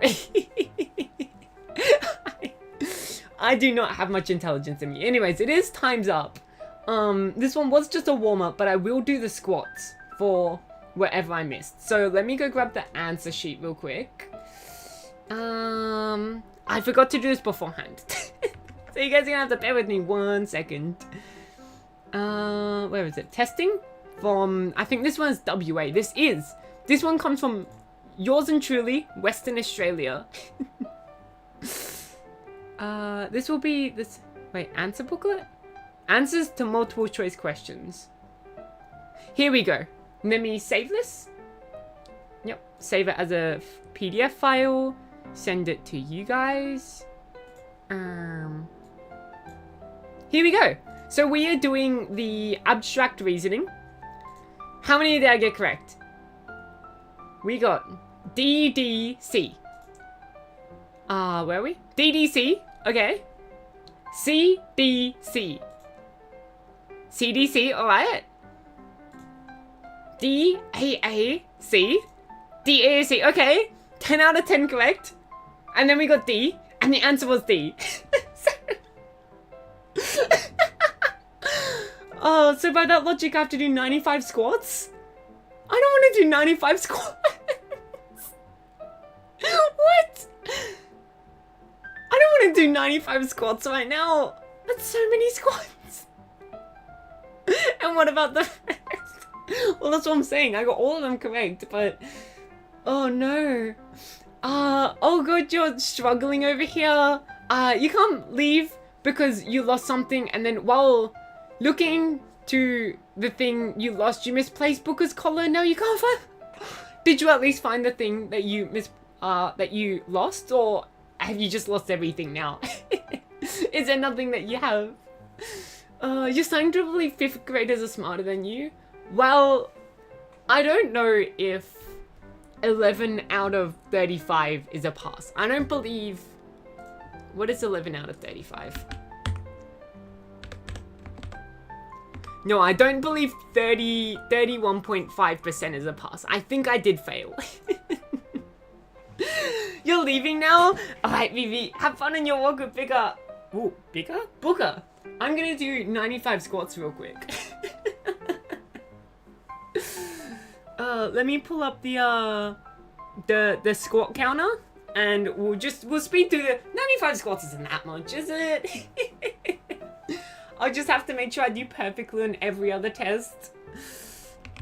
I do not have much intelligence in me. Anyways, it is time's up. This one was just a warm-up, but I will do the squats for whatever I missed. So let me go grab the answer sheet real quick. I forgot to do this beforehand. So you guys are gonna have to bear with me 1 second. Where is it? Testing from, I think this one's WA. This one comes from yours and truly, Western Australia. This will be this, wait, answer booklet? Answers to multiple choice questions. Here we go. Let me save this. Yep, save it as a PDF file. Send it to you guys. Here we go. So we are doing the abstract reasoning. How many did I get correct? We got DDC. Where are we? DDC. Okay. CDC. CDC, alright. DAAC. DAAC, okay. 10 out of 10 correct. And then we got D, and the answer was D. Oh, so by that logic I have to do 95 squats? I don't want to do 95 squats. What? I don't want to do 95 squats right now. That's so many squats. And what about the rest? Well, that's what I'm saying. I got all of them correct, but... Oh, no. Oh good, you're struggling over here. You can't leave because you lost something, and then while looking to the thing you lost, you misplaced Booker's collar. No, you can't find. Did you at least find the thing that you that you lost, or have you just lost everything now? Is there nothing that you have? You're starting to believe 5th graders are smarter than you. Well, I don't know if 11 out of 35 is a pass. I don't believe... What is 11 out of 35? No, I don't believe 31.5% is a pass. I think I did fail. You're leaving now? Alright, Vivi, have fun on your walk with Bigger. Ooh, Bigger? Booker. I'm gonna do 95 squats real quick. Let me pull up the squat counter, and we'll speed through the 95 squats. Isn't that much, is it? I'll just have to make sure I do perfectly on every other test.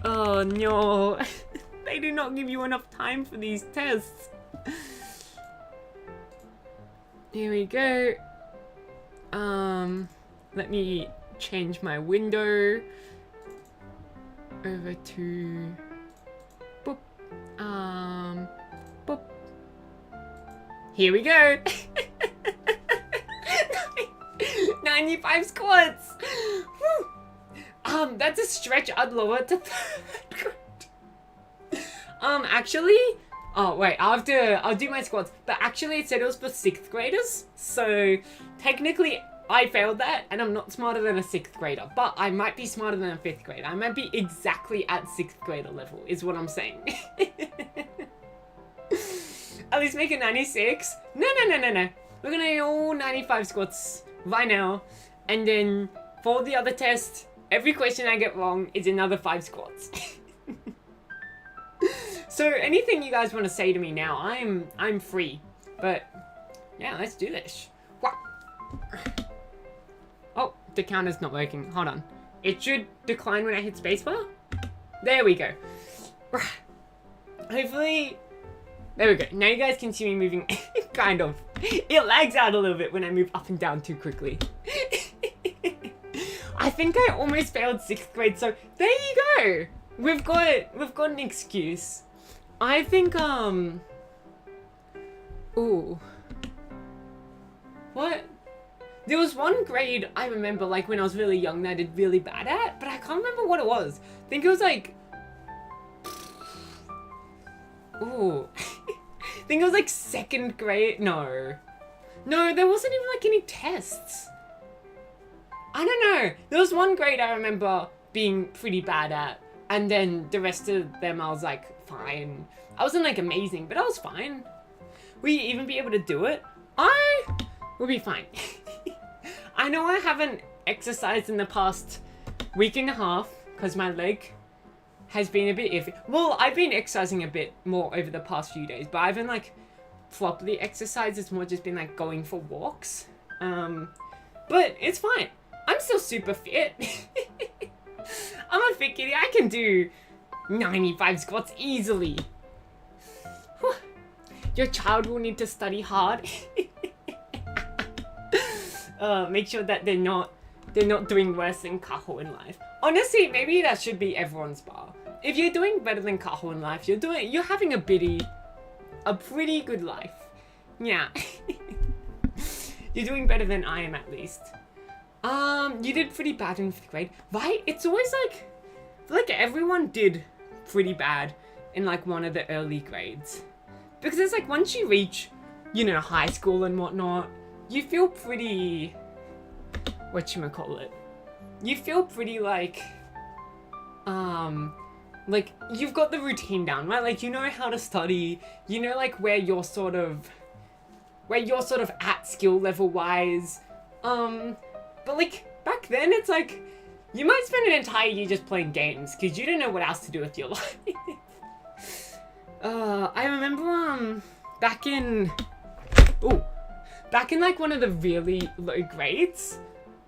Oh no. They do not give you enough time for these tests. Here we go. Let me change my window over to boop. Boop. Here we go. 95 squats. Whew. That's a stretch I'd lower to 3rd grade. Actually, oh wait, I'll do my squats, but actually it said it was for 6th graders, so technically I failed that, and I'm not smarter than a 6th grader, but I might be smarter than a 5th grader. I might be exactly at 6th grader level, is what I'm saying. At least make it 96. No. We're gonna do all 95 squats right now, and then for the other test, every question I get wrong is another 5 squats. So anything you guys want to say to me now, I'm free. But yeah, let's do this. What? Oh, the counter's not working. Hold on. It should decline when I hit spacebar. There we go. Hopefully, there we go. Now you guys can see me moving. Kind of. It lags out a little bit when I move up and down too quickly. I think I almost failed 6th grade, so there you go. We've got an excuse. I think ooh. What? There was one grade I remember, like when I was really young, that I did really bad at, but I can't remember what it was. I think it was like, ooh. I think it was like 2nd grade. No, there wasn't even like any tests. I don't know. There was one grade I remember being pretty bad at, and then the rest of them I was like fine. I wasn't like amazing, but I was fine. Will you even be able to do it? I will be fine. I know I haven't exercised in the past week and a half because my leg has been a bit iffy. Well, I've been exercising a bit more over the past few days, but I haven't like properly exercised. It's more just been like going for walks. But it's fine. I'm still super fit. I'm a fit kitty. I can do 95 squats easily. Whew. Your child will need to study hard. Make sure that they're not doing worse than Kaho in life. Honestly, maybe that should be everyone's bar. If you're doing better than Kaho in life, you're having a pretty good life. Yeah. You're doing better than I am, at least. You did pretty bad in 5th grade, right? It's always like everyone did pretty bad in like one of the early grades. Because it's like once you reach, high school and whatnot, you feel pretty, whatchamacallit? You feel pretty like you've got the routine down, right? Like you know how to study, like where you're sort of at skill level wise. But like back then it's like you might spend an entire year just playing games because you don't know what else to do with your life. I remember back in like one of the really low grades,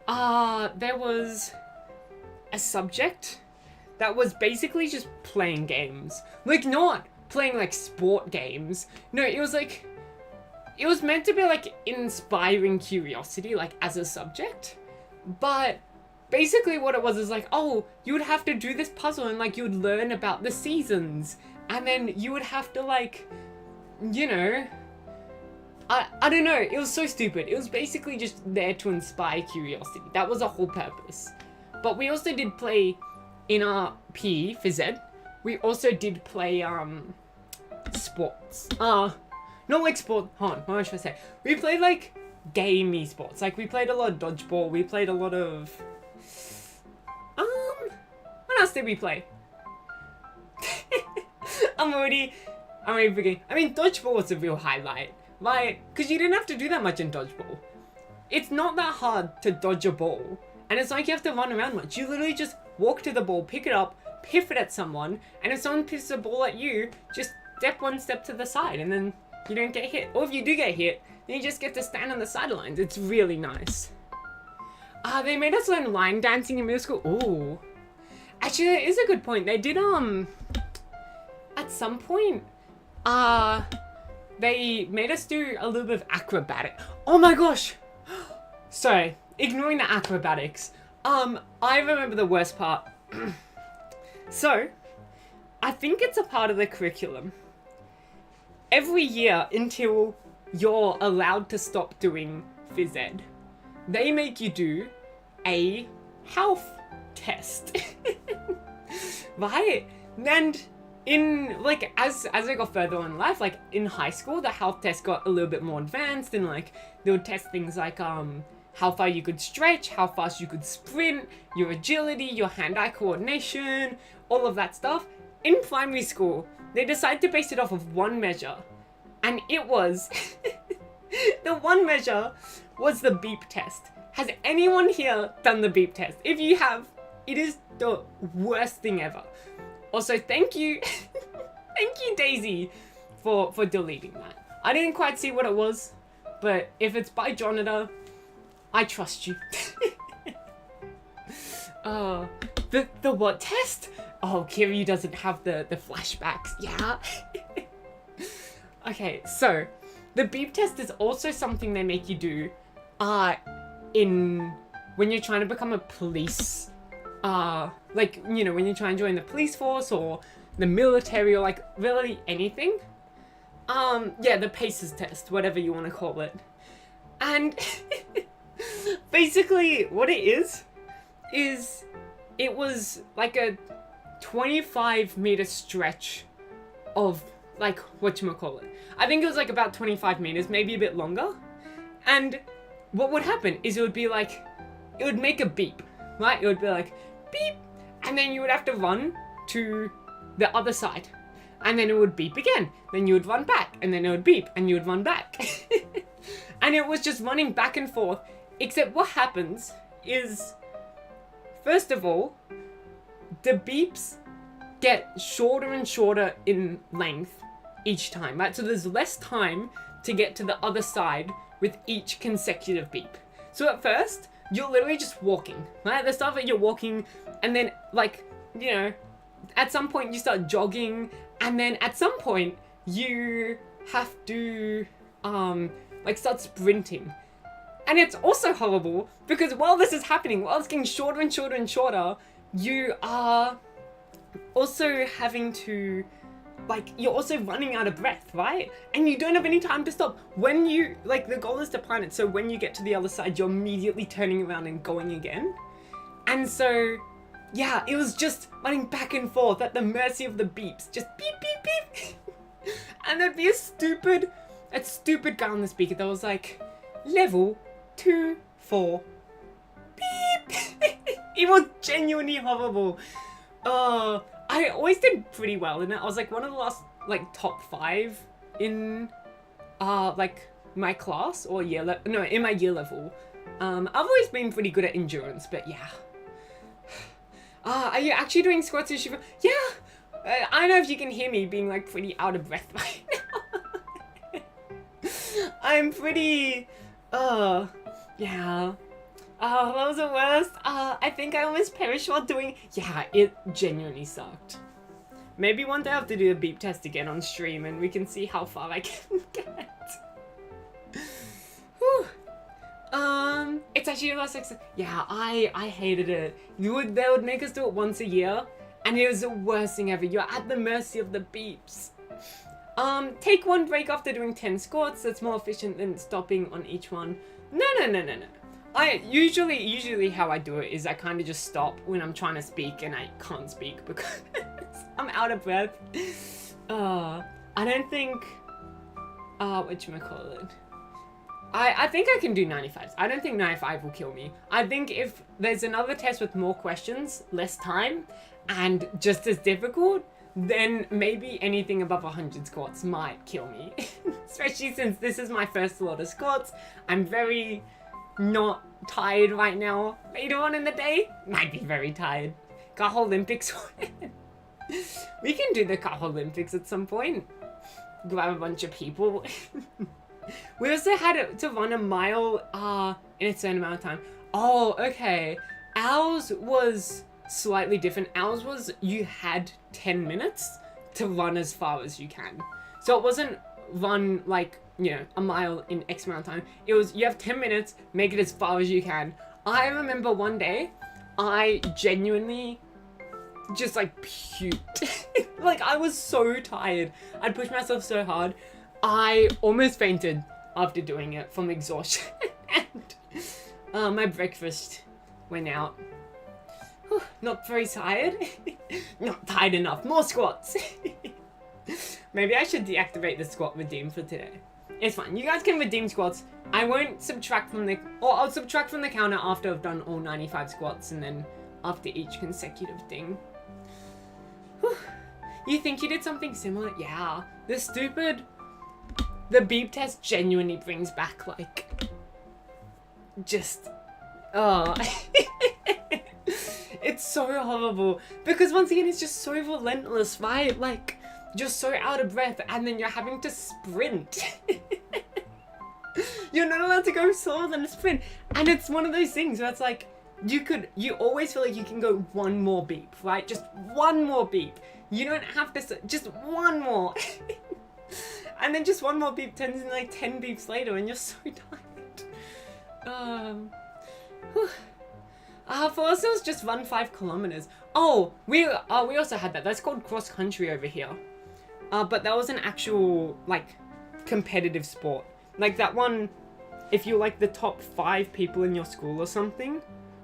there was a subject that was basically just playing games. Like not playing like sport games. No, it was like it was meant to be like inspiring curiosity, like as a subject, but basically what it was is like, oh, you would have to do this puzzle and like you would learn about the seasons, and then you would have to like, you know, I don't know, it was so stupid. It was basically just there to inspire curiosity. That was the whole purpose. But we also did play in our PE, phys ed, we also did play sports. Not like sport, hold on, what should I say? We played like gamey sports. Like we played a lot of dodgeball, we played a lot of what else did we play? I'm already forgetting. I mean, dodgeball was a real highlight. Like, because you didn't have to do that much in dodgeball. It's not that hard to dodge a ball. And it's like you have to run around much. You literally just walk to the ball, pick it up, piff it at someone, and if someone piffs a ball at you, just step one step to the side, and then you don't get hit. Or if you do get hit, then you just get to stand on the sidelines. It's really nice. They made us learn line dancing in middle school. Ooh. Actually, that is a good point. They did, at some point, they made us do a little bit of acrobatic. Oh my gosh! Sorry, ignoring the acrobatics. I remember the worst part. So, I think it's a part of the curriculum. Every year until you're allowed to stop doing phys ed, they make you do a health test. Right? And in like as I got further on in life, like in high school, the health test got a little bit more advanced, and like they would test things like how far you could stretch, how fast you could sprint, your agility, your hand-eye coordination, all of that stuff. In primary school, they decided to base it off of one measure, and it was the one measure was the beep test. Has anyone here done the beep test? If you have, it is the worst thing ever. Also, thank you, thank you, Daisy, for deleting that. I didn't quite see what it was, but if it's by Jonathan, I trust you. The what test? Oh, Kiryu doesn't have the flashbacks. Yeah. Okay, so the beep test is also something they make you do, when you're trying to become a police. Like, you know, when you're trying to join the police force or the military or like really anything. Yeah, the PACES test, whatever you want to call it. And basically what it is it was like a 25-meter stretch of like, whatchamacallit. I think it was like about 25 meters, maybe a bit longer. And what would happen is it would be like, it would make a beep, right? It would be like, beep, and then you would have to run to the other side, and then it would beep again, then you would run back, and then it would beep, and you would run back. And it was just running back and forth, except what happens is, first of all, the beeps get shorter and shorter in length each time, right? So there's less time to get to the other side with each consecutive beep. So at first, you're literally just walking, right? At the start of it, you're walking, and then, like, you know, at some point you start jogging, and then at some point you have to, like, start sprinting. And it's also horrible, because while this is happening, while it's getting shorter and shorter and shorter, you are also having to, like, you're also running out of breath, right? And you don't have any time to stop. When you, like, the goal is to plan it, so when you get to the other side, you're immediately turning around and going again. And so, yeah, it was just running back and forth at the mercy of the beeps. Just beep, beep, beep. And there'd be a stupid guy on the speaker that was like, level 2, 4. Beep. It was genuinely horrible. I always did pretty well in it. I was like one of the last, like, top 5 in, like, my class or in my year level. I've always been pretty good at endurance, but yeah. Are you actually doing squats and shit? Yeah. I don't know if you can hear me being, like, pretty out of breath right now. I'm pretty, yeah. Oh, that was the worst. I think I almost perished while doing... Yeah, it genuinely sucked. Maybe one day I'll have to do the beep test again on stream and we can see how far I can get. It's actually less yeah, I hated it. They would make us do it once a year, and it was the worst thing ever. You're at the mercy of the beeps. Take one break after doing 10 squats. That's more efficient than stopping on each one. No. I usually how I do it is I kind of just stop when I'm trying to speak and I can't speak because I'm out of breath. I don't think, whatchamacallit. I think I can do 95s. I don't think 95 will kill me. I think if there's another test with more questions, less time, and just as difficult, then maybe anything above 100 squats might kill me. Especially since this is my first lot of squats. I'm very not tired right now. Later on in the day, might be very tired. Kaho Olympics. We can do the Kaho Olympics at some point. Grab a bunch of people. We also had to run a mile in a certain amount of time. Oh, okay. Ours was slightly different. Ours was you had 10 minutes to run as far as you can. So it wasn't run like, you know, a mile in X amount of time. It was you have 10 minutes, make it as far as you can. I remember one day, I genuinely just like puked. Like I was so tired. I'd pushed myself so hard. I almost fainted after doing it from exhaustion. And my breakfast went out. Whew, not very tired. Not tired enough. More squats. Maybe I should deactivate the squat redeem for today. It's fine. You guys can redeem squats. I won't subtract from the... Or I'll subtract from the counter after I've done all 95 squats and then after each consecutive thing. Whew. You think you did something similar? Yeah. The beep test genuinely brings back, like, just, it's so horrible, because once again, it's just so relentless, right? Like, you're so out of breath, and then you're having to sprint. You're not allowed to go slower than a sprint, and it's one of those things where it's like, you always feel like you can go one more beep, right? Just one more beep. You don't have to, just one more. And then just one more beep turns into like 10 beeps later and you're so tired. For us it was just run 5 kilometers. Oh, we also had that. That's called cross country over here. But that was an actual like competitive sport. Like that one, if you're like the top 5 people in your school or something,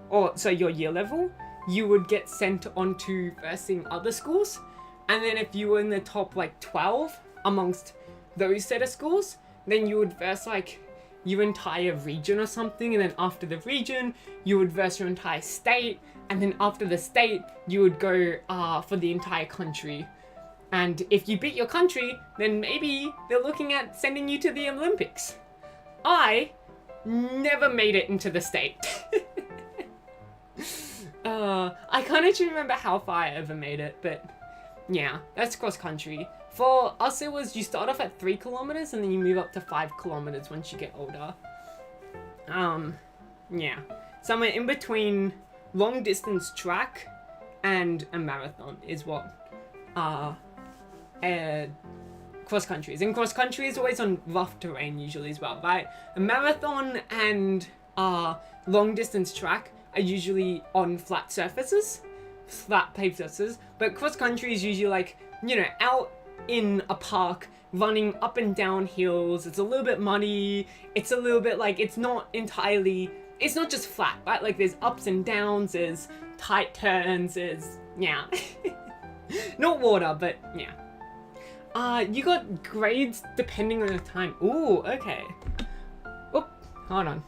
or so your year level, you would get sent onto versing other schools. And then if you were in the top like 12 amongst those set of schools, then you would verse like your entire region or something, and then after the region you would verse your entire state, and then after the state you would go for the entire country. And if you beat your country, then maybe they're looking at sending you to the Olympics. I never made it into the state. I can't actually remember how far I ever made it, but yeah, that's cross country. For us, it was you start off at 3 kilometers and then you move up to 5 kilometers once you get older. Yeah. Somewhere in between long distance track and a marathon is what cross country is. And cross country is always on rough terrain usually as well, right? A marathon and long distance track are usually on flat surfaces, flat paved surfaces, but cross country is usually like, you know, out in a park running up and down hills. It's a little bit muddy. It's a little bit like, it's not just flat, right? Like there's ups and downs, there's tight turns, there's, yeah. Not water, but yeah. You got grades depending on the time. Ooh, okay. Oop, hold on.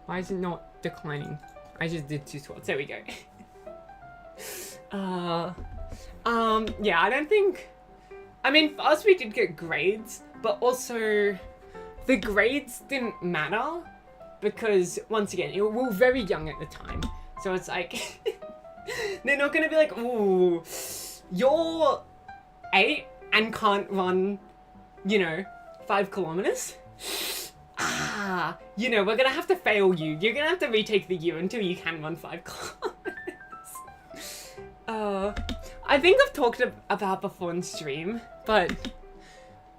Why is it not declining? I just did 2 squats. There we go. Yeah, I don't think... I mean, for us, we did get grades, but also the grades didn't matter because, once again, we were very young at the time. So it's like, they're not going to be like, ooh, you're 8 and can't run, 5 kilometers. We're going to have to fail you. You're going to have to retake the year until you can run 5 kilometers. I think I've talked about before on stream, but,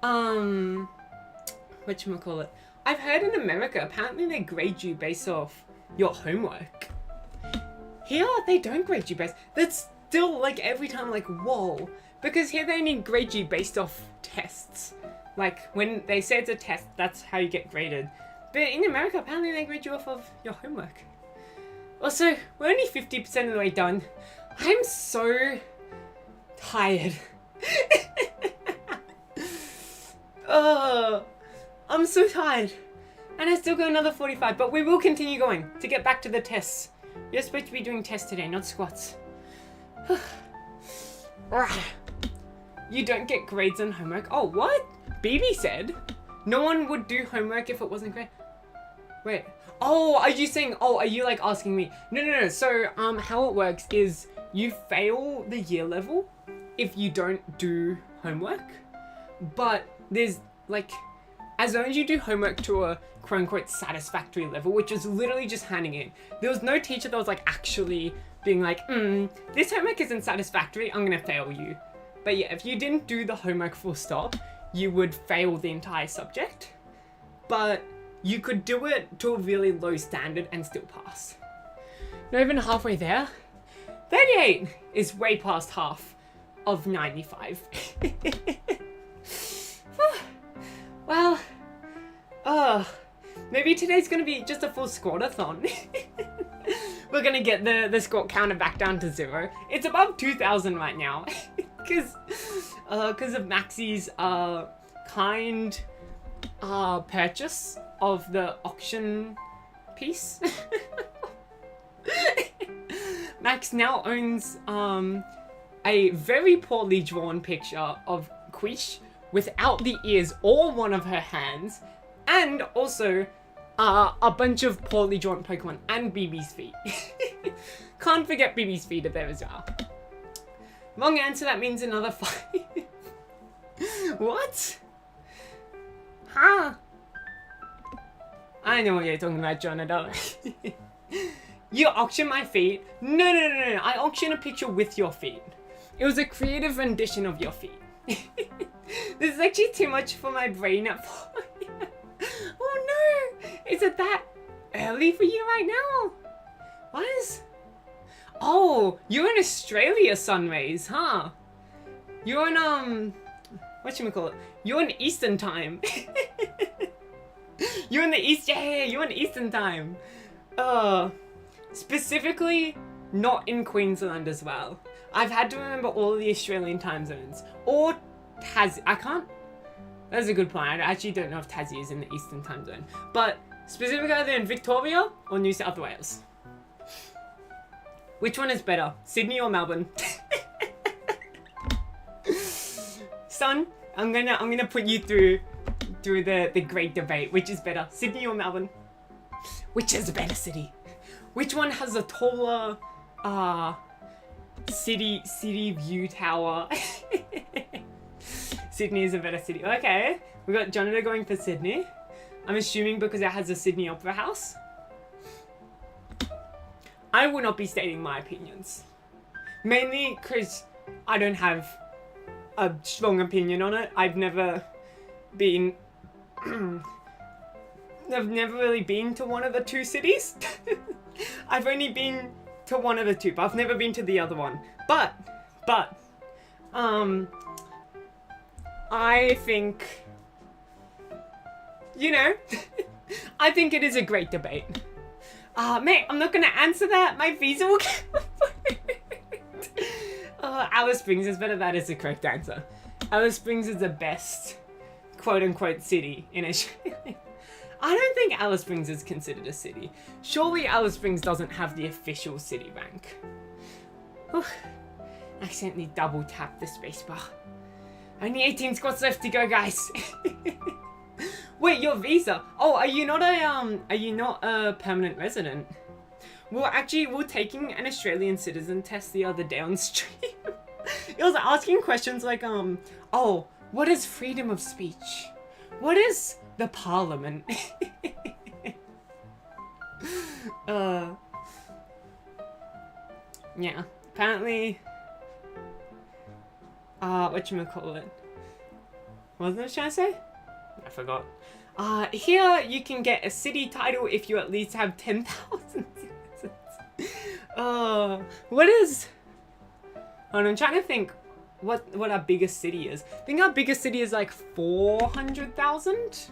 whatchamacallit, I've heard in America, apparently they grade you based off your homework. Here, they don't grade you based. That's still like every time like, whoa. Because here they only grade you based off tests. Like when they say it's a test, that's how you get graded. But in America, apparently they grade you off of your homework. Also, we're only 50% of the way done. I'm so tired. Oh, I'm so tired. And I still got another 45, but we will continue going to get back to the tests. You're supposed to be doing tests today, not squats. You don't get grades on homework. Oh, what? BB said no one would do homework if it wasn't great. Wait. Oh, are you saying, are you like asking me? No. So, how it works is you fail the year level if you don't do homework. But there's like, as long as you do homework to a quote unquote satisfactory level, which is literally just handing in. There was no teacher that was like actually being like, this homework isn't satisfactory, I'm gonna fail you. But yeah, if you didn't do the homework full stop, you would fail the entire subject. But you could do it to a really low standard and still pass. Not even halfway there. 38 is way past half of 95. Well, maybe today's gonna be just a full squat-a-thon. We're gonna get the squat counter back down to 0. It's above 2,000 right now. Because of Maxie's kind purchase of the auction piece. Max now owns a very poorly drawn picture of Quiche without the ears or one of her hands, and also a bunch of poorly drawn Pokemon and BB's feet. Can't forget BB's feet are there as well. Wrong answer, that means another 5. What? Huh? I know what you're talking about, Jonathan. You auction my feet? No. I auction a picture with your feet. It was a creative rendition of your feet. This is actually too much for my brain at 4. Oh no! Is it that early for you right now? What is... Oh, you're in Australia, Sunrays, huh? You're in, whatchamacallit? You're in Eastern time. You're in the East, yeah, you're in Eastern time. Specifically, not in Queensland as well. I've had to remember all of the Australian time zones. Or I can't, that's a good point. I actually don't know if Tassie is in the Eastern time zone. But specifically either in Victoria or New South Wales. Which one is better, Sydney or Melbourne? Son, I'm gonna put you through the great debate. Which is better, Sydney or Melbourne? Which is a better city? Which one has a taller city view tower? Sydney is a better city. Okay, we got Jonathan going for Sydney. I'm assuming because it has a Sydney Opera House. I will not be stating my opinions. Mainly because I don't have a strong opinion on it. I've never been... I've never really been to one of the two cities. I've only been to one of the two, but I've never been to the other one. But, I think, you know, I think it is a great debate. Mate, I'm not gonna answer that. My visa will get Alice Springs is better. That is the correct answer. Alice Springs is the best quote-unquote city in Australia. I don't think Alice Springs is considered a city. Surely Alice Springs doesn't have the official city rank. Whew. Accidentally double tapped the spacebar. Only 18 squats left to go, guys. Wait, your visa? Oh, are you not a permanent resident? We're taking an Australian citizen test the other day on stream. It was asking questions like, oh, what is freedom of speech? What is the parliament? Yeah, apparently, whatchamacallit? What was I trying to say? I forgot. Here you can get a city title if you at least have 10,000 citizens. What is... And I'm trying to think what our biggest city is. I think our biggest city is like 400,000?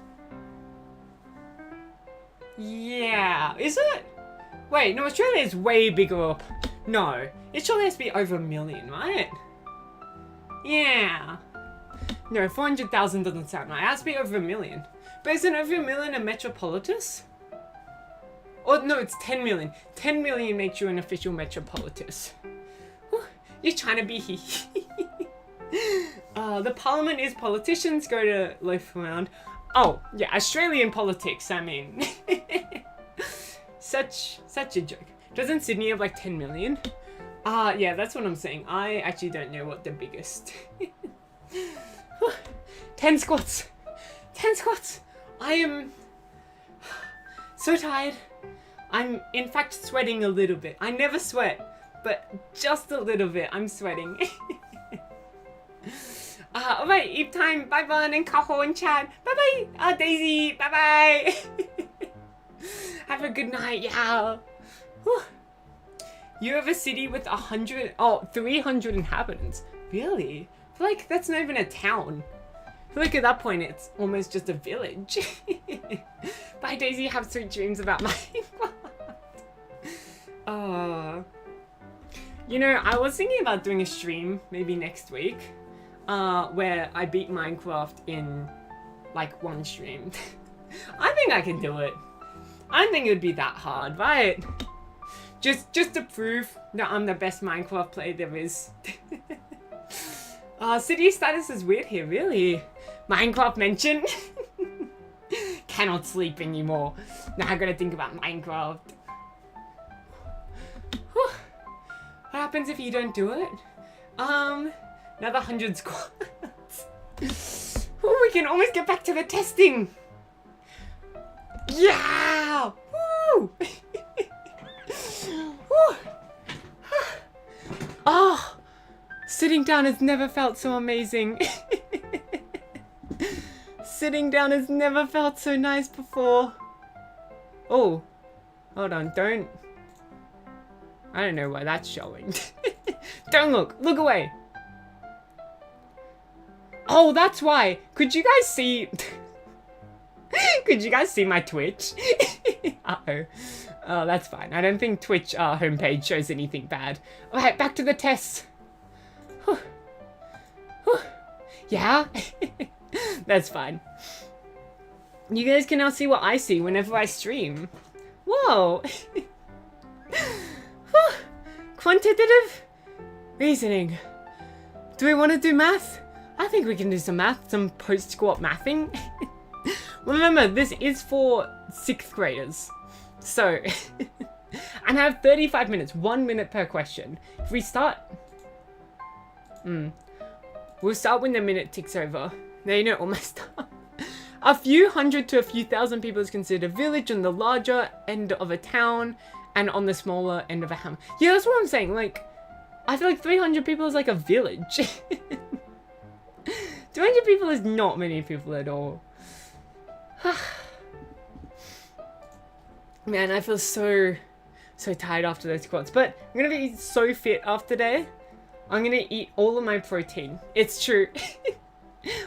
Yeah, is it? Wait, no, Australia is way bigger up. No, it surely has to be over 1 million, right? Yeah. No, 400,000 doesn't sound right. It has to be over 1 million. But isn't over 1 million a metropolitan? Oh, no, it's 10 million. 10 million makes you an official metropolitan. You're trying to be the parliament is politicians go to loaf around. Oh, yeah, Australian politics, I mean. Such a joke. Doesn't Sydney have like 10 million? Yeah, that's what I'm saying. I actually don't know what the biggest... 10 squats. 10 squats. I am so tired. I'm in fact sweating a little bit. I never sweat, but just a little bit. I'm sweating. Alright, Eve time. Bye, Vaughn and Kaho and Chad. Bye bye. Daisy. Bye bye. Have a good night, yeah. Whew. You have a city with 300 inhabitants. Really? I feel like that's not even a town. I feel like at that point it's almost just a village. Bye, Daisy. Have sweet dreams about Minecraft. You know, I was thinking about doing a stream maybe next week, where I beat Minecraft in like one stream. I think I can do it. I don't think it would be that hard, right? Just to prove that I'm the best Minecraft player there is. City status is weird here, really. Minecraft mention. Cannot sleep anymore. Now I gotta think about Minecraft. Whew. What happens if you don't do it? Another 100 squats. Oh, we can almost get back to the testing. Yeah! Woo! Woo! Oh, sitting down has never felt so amazing. Sitting down has never felt so nice before. Oh, hold on, don't. I don't know why that's showing. Don't look, look away. Oh, that's why. Could you guys see? Could you guys see my Twitch? Uh-oh. Oh, that's fine. I don't think Twitch homepage shows anything bad. Alright, back to the test. Whew. Whew. Yeah? That's fine. You guys can now see what I see whenever I stream. Whoa! Quantitative reasoning. Do we want to do math? I think we can do some math, some post-squat mathing. Remember, this is for 6th graders. So, and I have 35 minutes, 1 minute per question. If we start, we'll start when the minute ticks over. There you know, almost up. A few hundred to a few thousand people is considered a village on the larger end of a town and on the smaller end of a hamlet. Yeah, that's what I'm saying. Like, I feel like 300 people is like a village. 200 people is not many people at all. Man, I feel so tired after those squats. But I'm gonna be so fit after today. I'm gonna eat all of my protein. It's true.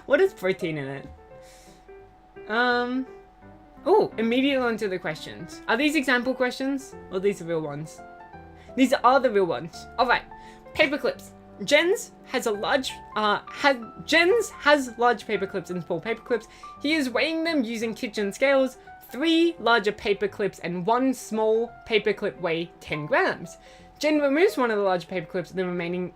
What is protein in it? Oh, immediately onto the questions. Are these example questions? Or these are real ones? These are the real ones. Alright. Paper clips. Jens has large paper clips and small paper clips. He is weighing them using kitchen scales. 3 larger paper clips and 1 small paper clip weigh 10 grams. Jen removes one of the large paper clips and the remaining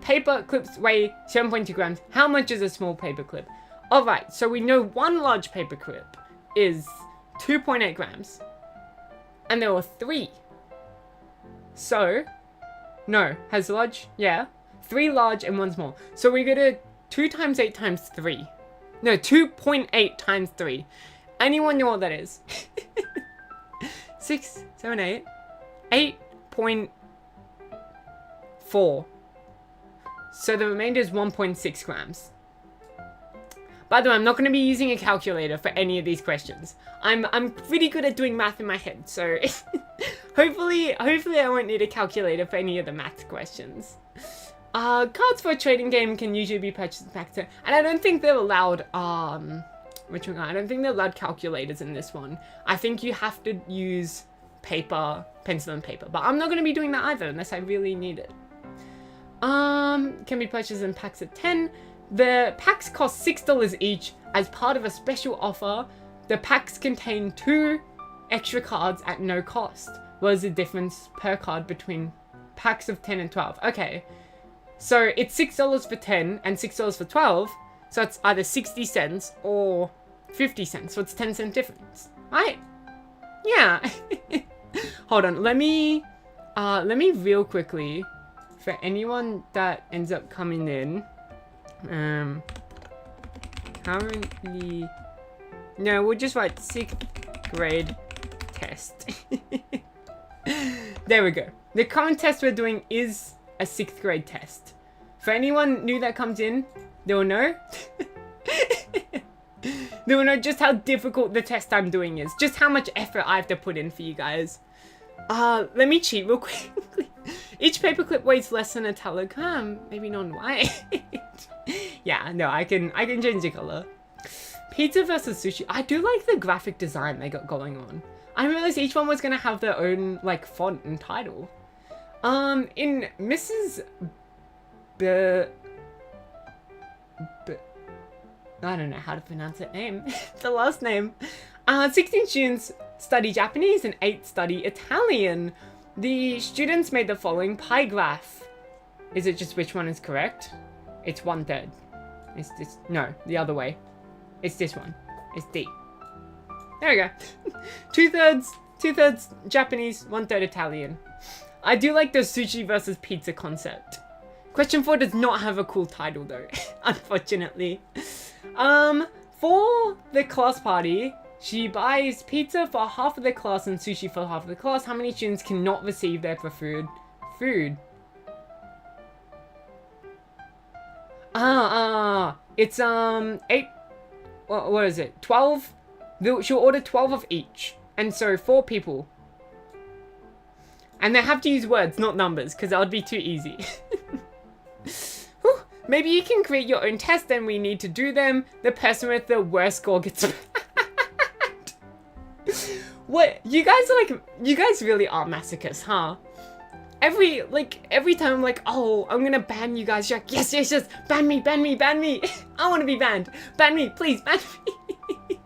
paper clips weigh 7.2 grams. How much is a small paper clip? Alright, so we know 1 large paper clip is 2.8 grams. And there were 3. So, no, has large? Yeah. 3 large and 1 small. So we go to 2 times 8 times 3. No, 2.8 times 3. Anyone know what that is? 6, 7, 8. 8.4. So the remainder is 1.6 grams. By the way, I'm not going to be using a calculator for any of these questions. I'm pretty good at doing math in my head, so hopefully I won't need a calculator for any of the math questions. Cards for a trading game can usually be purchased back to, and I don't think they're allowed, I don't think they're allowed calculators in this one. I think you have to use paper, pencil and paper, but I'm not going to be doing that either unless I really need it. Can be purchased in packs of 10. The packs cost $6 each as part of a special offer. The packs contain 2 extra cards at no cost. What is the difference per card between packs of 10 and 12? Okay, so it's $6 for 10 and $6 for 12. So it's either 60 cents or 50 cents. So it's 10-cent difference, right? Yeah. Hold on. Let me real quickly, for anyone that ends up coming in, currently, no, we'll just write 6th grade test. There we go. The current test we're doing is a 6th grade test. For anyone new that comes in, they will know. They will know just how difficult the test I'm doing is. Just how much effort I have to put in for you guys. Let me cheat real quickly. Each paperclip weighs less than a telegram. Maybe non-white. Yeah, no, I can change the color. Pizza versus sushi. I do like the graphic design they got going on. I realized each one was gonna have their own like font and title. In Mrs. I don't know how to pronounce that name. The last name. 16 students study Japanese and 8 study Italian. The students made the following pie graph. Is it just which one is correct? It's 1/3. It's this. No, the other way. It's this one. It's D. There we go. 2/3 Japanese, 1/3 Italian. I do like the sushi versus pizza concept. Question 4 does not have a cool title though, unfortunately. For the class party, she buys pizza for half of the class and sushi for half of the class. How many students cannot receive their preferred food? It's 8. What is it? 12. She'll order 12 of each, and so 4 people. And they have to use words, not numbers, because that would be too easy. Whew. Maybe you can create your own test, and we need to do them. The person with the worst score gets banned. What? You guys really are masochists, huh? Every time I'm like, oh, I'm gonna ban you guys. You're like, yes, ban me. I want to be banned. Ban me, please, ban me.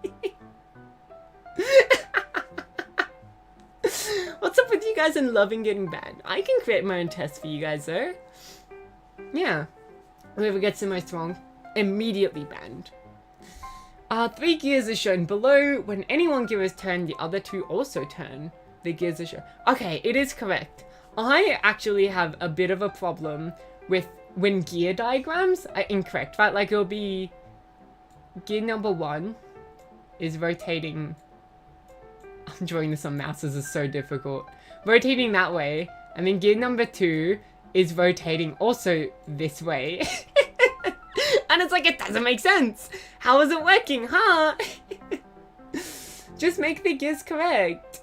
What's up with you guys and loving getting banned? I can create my own test for you guys, though. Yeah. Whoever gets the most wrong, immediately banned. 3 gears are shown below. When any one gear is turned, the other 2 also turn. The gears are shown. Okay, it is correct. I actually have a bit of a problem with when gear diagrams are incorrect, right? Like it'll be gear number 1 is rotating. I'm drawing this on mouse. This is so difficult. Rotating that way, and then gear number 2 is rotating also this way. And it's like, it doesn't make sense. How is it working, huh? Just make the gears correct.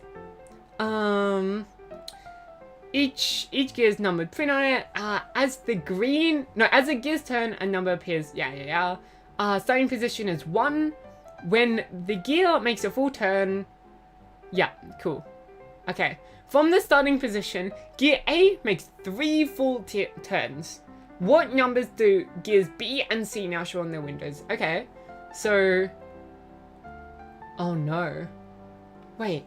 Each gear is numbered. Print on it. As the gears turn, a number appears. Yeah. Starting position is 1. When the gear makes a full turn. Yeah, cool. Okay. From the starting position, gear A makes 3 full turns. What numbers do gears B and C now show on their windows? Okay, so... Oh no. Wait.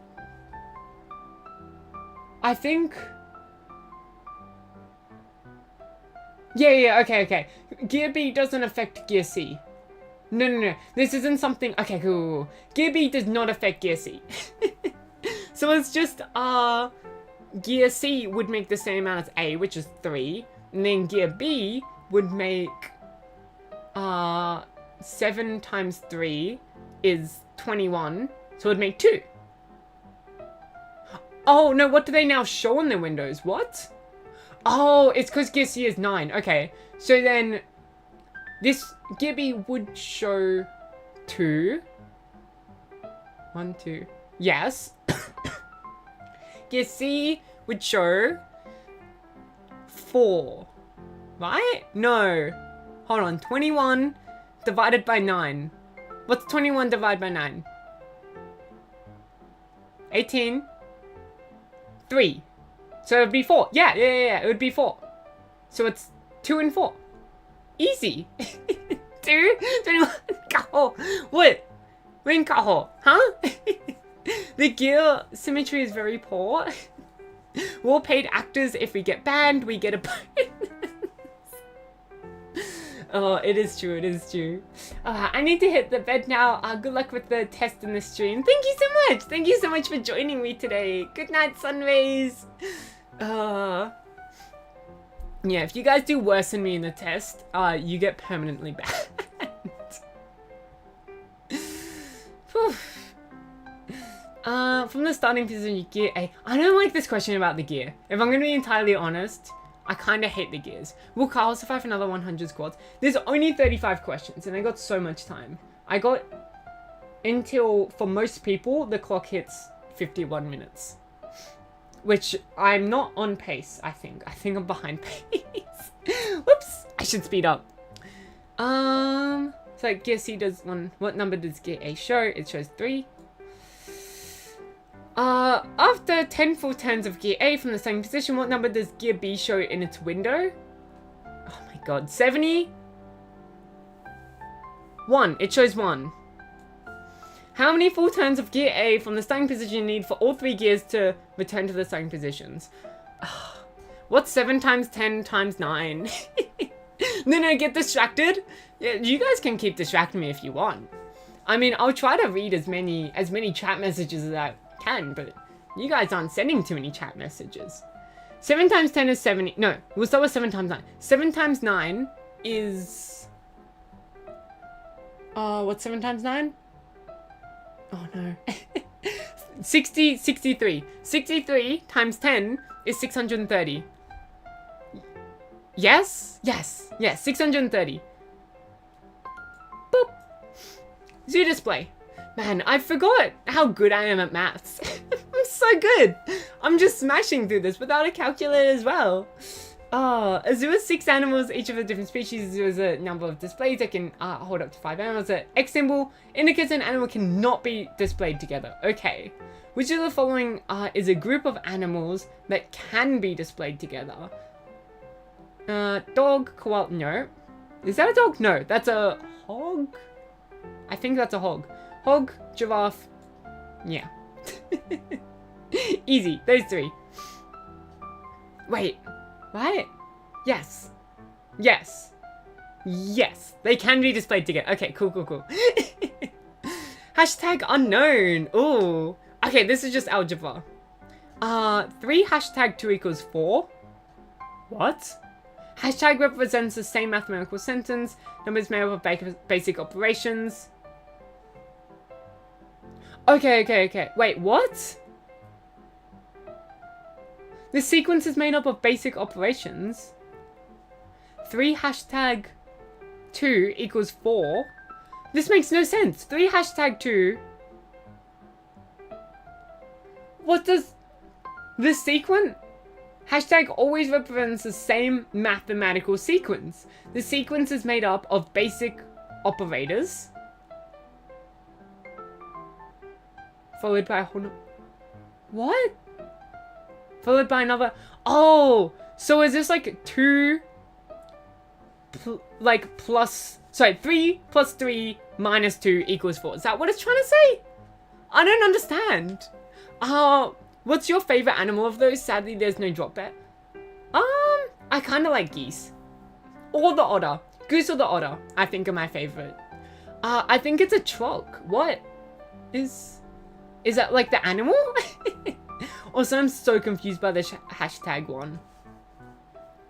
I think... Yeah, okay. Gear B doesn't affect gear C. No. This isn't something... Okay, cool. Gear B does not affect gear C. So it's just, gear C would make the same amount as A, which is 3. And then gear B would make, 7 times 3 is 21. So it would make 2. Oh, no, what do they now show on their windows? What? Oh, it's because gear C is 9. Okay, so then this gear B would show 2. 1, 2. Yes. Gear C would show 4. Right? No. Hold on. 21 divided by 9. What's 21 divided by 9? 18. 3. So it would be 4. Yeah. It would be 4. So it's 2 and 4. Easy. 2, 21. Kaho. What? We're in Kaho. Huh? The gear symmetry is very poor. We're all paid actors. If we get banned, we get a bonus. Oh, it is true. It is true. I need to hit the bed now. Good luck with the test in the stream. Thank you so much. Thank you so much for joining me today. Good night, sunrays. Yeah, if you guys do worse than me in the test, you get permanently banned. From the starting position, gear A. I don't like this question about the gear. If I'm going to be entirely honest, I kind of hate the gears. Will Kaho survive another 100 squads? There's only 35 questions, and I got so much time. I got until, for most people, the clock hits 51 minutes. Which, I'm not on pace, I think. I think I'm behind pace. Whoops! I should speed up. So gear C does one. What number does gear A show? It shows 3. After 10 full turns of gear A from the same position, what number does gear B show in its window? Oh my god, 70? 1. It shows 1. How many full turns of gear A from the starting position you need for all 3 gears to return to the starting positions? What's 7 times 10 times 9? No, get distracted. Yeah, you guys can keep distracting me if you want. I mean, I'll try to read as many chat messages as I can, but you guys aren't sending too many chat messages. 7 times 10 is 70. No, we'll start with 7 times 9. 7 times 9 is... what's 7 times 9? Oh no. 63. 63 times 10 is 630. Yes? Yes, 630. Boop. Zoo display. Man, I forgot how good I am at maths. I'm so good. I'm just smashing through this without a calculator as well. A zoo has 6 animals, each of a different species. A zoo has a number of displays that can hold up to 5 animals. The X symbol indicates an animal cannot be displayed together. Okay. Which of the following is a group of animals that can be displayed together? Dog, koala, no. Is that a dog? No, that's a hog? I think that's a hog. Hog, giraffe, yeah. Easy, those 3. Wait, what? Yes. Yes. Yes, they can be displayed together. Okay, cool. Hashtag unknown. Ooh. Okay, this is just algebra. 3 hashtag 2 equals 4. What? Hashtag represents the same mathematical sentence. Numbers made up of basic operations. Okay. Wait, what? The sequence is made up of basic operations. 3 hashtag 2 equals 4. This makes no sense. 3 hashtag 2. What does the sequence? Hashtag always represents the same mathematical sequence. The sequence is made up of basic operators. Followed by a whole... What? Followed by another... Oh! So is this like 2... Sorry, 3 plus 3 minus 2 equals 4. Is that what it's trying to say? I don't understand. What's your favorite animal of those? Sadly, there's no drop bet. I kind of like geese. Or the otter. Goose or the otter, I think are my favorite. I think it's a truck. What? Is that like the animal? Also, I'm so confused by the hashtag one.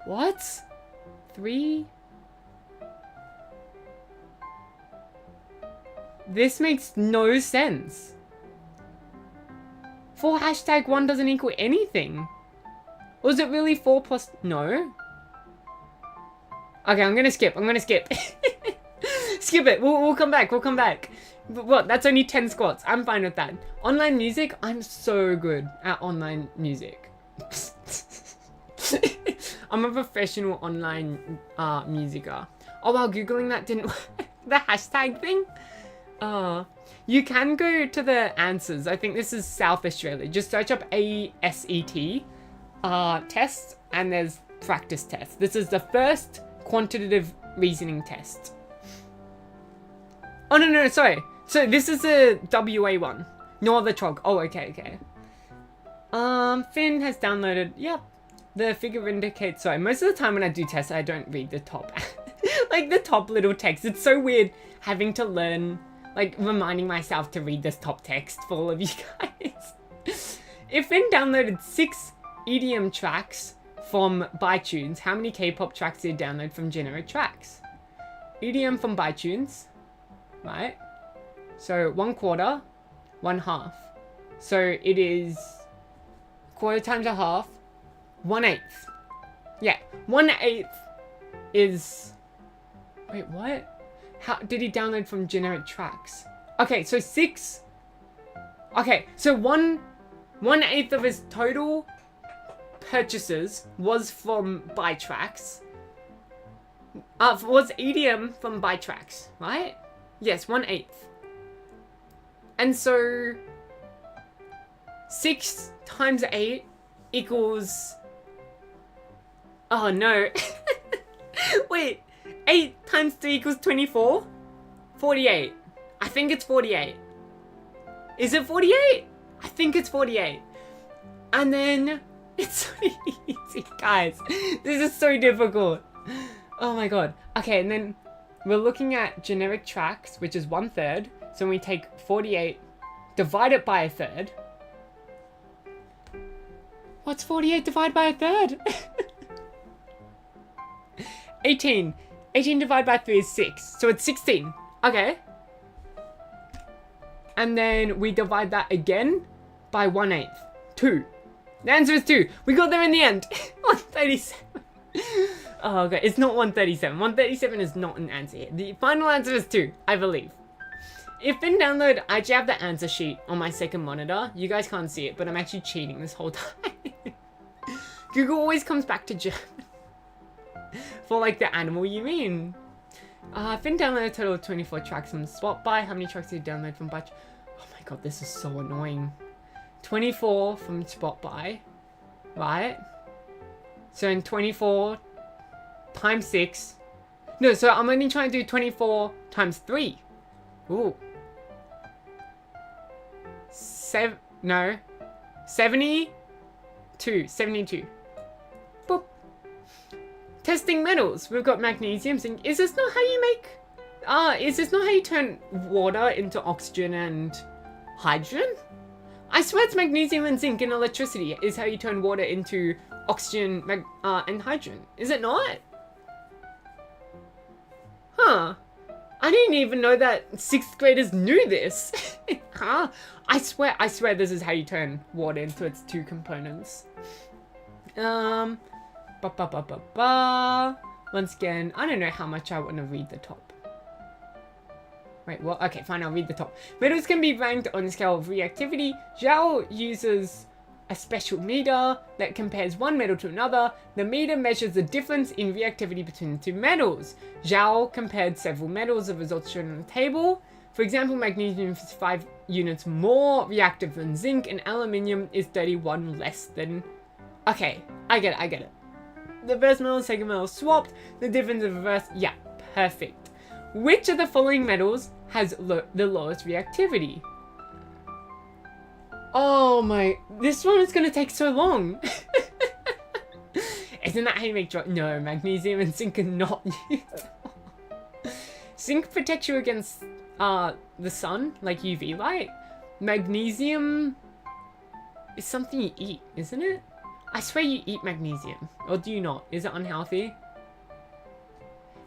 What? 3? This makes no sense. 4 hashtag 1 doesn't equal anything. Was it really 4 plus... No. Okay, I'm gonna skip. Skip it. We'll come back. But what? That's only 10 squats. I'm fine with that. Online music? I'm so good at online music. I'm a professional online musicer. Oh wow, Googling that didn't work. The hashtag thing? You can go to the answers. I think this is South Australia. Just search up ASET test, and there's practice test. This is the first quantitative reasoning test. Oh no, sorry. So this is a WA one. No the Trog. Oh, okay. Finn has downloaded. Yep. The figure indicates. Sorry, most of the time when I do tests, I don't read the top, like the top little text. It's so weird having to learn, like reminding myself to read this top text for all of you guys. If Finn downloaded 6 EDM tracks from iTunes, how many K-pop tracks did he download from generic tracks? EDM from iTunes, right? So 1/4, 1/2. So it is quarter times a half, 1/8. Yeah, 1/8 is... Wait, what? How did he download from generic tracks? Okay, so 6... Okay, so 1/8 of his total purchases was from buy tracks. Was EDM from buy tracks, right? Yes, 1/8. And so 6 times 8 equals... Oh no. Wait, 8 times 3 equals 24? 48. I think it's 48. Is it 48? I think it's 48. And then it's so easy, guys. This is so difficult. Oh my god. Okay, and then we're looking at generic tracks, which is 1/3. So when we take 48, divide it by 1/3. What's 48 divided by 1/3? 18. 18 divided by 3 is 6. So it's 16. Okay. And then we divide that again by 1/8. 2. The answer is 2. We got there in the end. 137. Oh, okay. It's not 137. 137 is not an answer here. The final answer is 2, I believe. If in download, I actually have the answer sheet on my second monitor. You guys can't see it, but I'm actually cheating this whole time. Google always comes back to German. For like the animal you mean. Finn downloaded a total of 24 tracks from Spotify. How many tracks did he download from Batch? Oh my god, this is so annoying. 24 from Spotify, right? So in 24 times 6. No, so I'm only trying to do 24 times 3. Ooh. 72. 72. Boop. Testing metals. We've got magnesium, zinc. Is this not how you make... is this not how you turn water into oxygen and hydrogen? I swear it's magnesium and zinc and electricity is how you turn water into oxygen and hydrogen. Is it not? Huh. I didn't even know that 6th graders knew this. Huh? I swear this is how you turn water into its 2 components. Once again, I don't know how much I want to read the top. Wait, what? Okay, fine, I'll read the top. Metals can be ranked on a scale of reactivity. Zhao uses a special meter that compares one metal to another. The meter measures the difference in reactivity between the 2 metals. Zhao compared several metals, the results shown on the table. For example, magnesium is 5 units more reactive than zinc, and aluminium is 31 less than... Okay, I get it. The first metal and second metal swapped. The difference of reverse... Yeah, perfect. Which of the following metals has the lowest reactivity? Oh my... This one is going to take so long. Isn't that how you make... No, magnesium and zinc are not used. Zinc protects you against the sun, like UV light. Magnesium is something you eat, isn't it? I swear you eat magnesium. Or do you not? Is it unhealthy?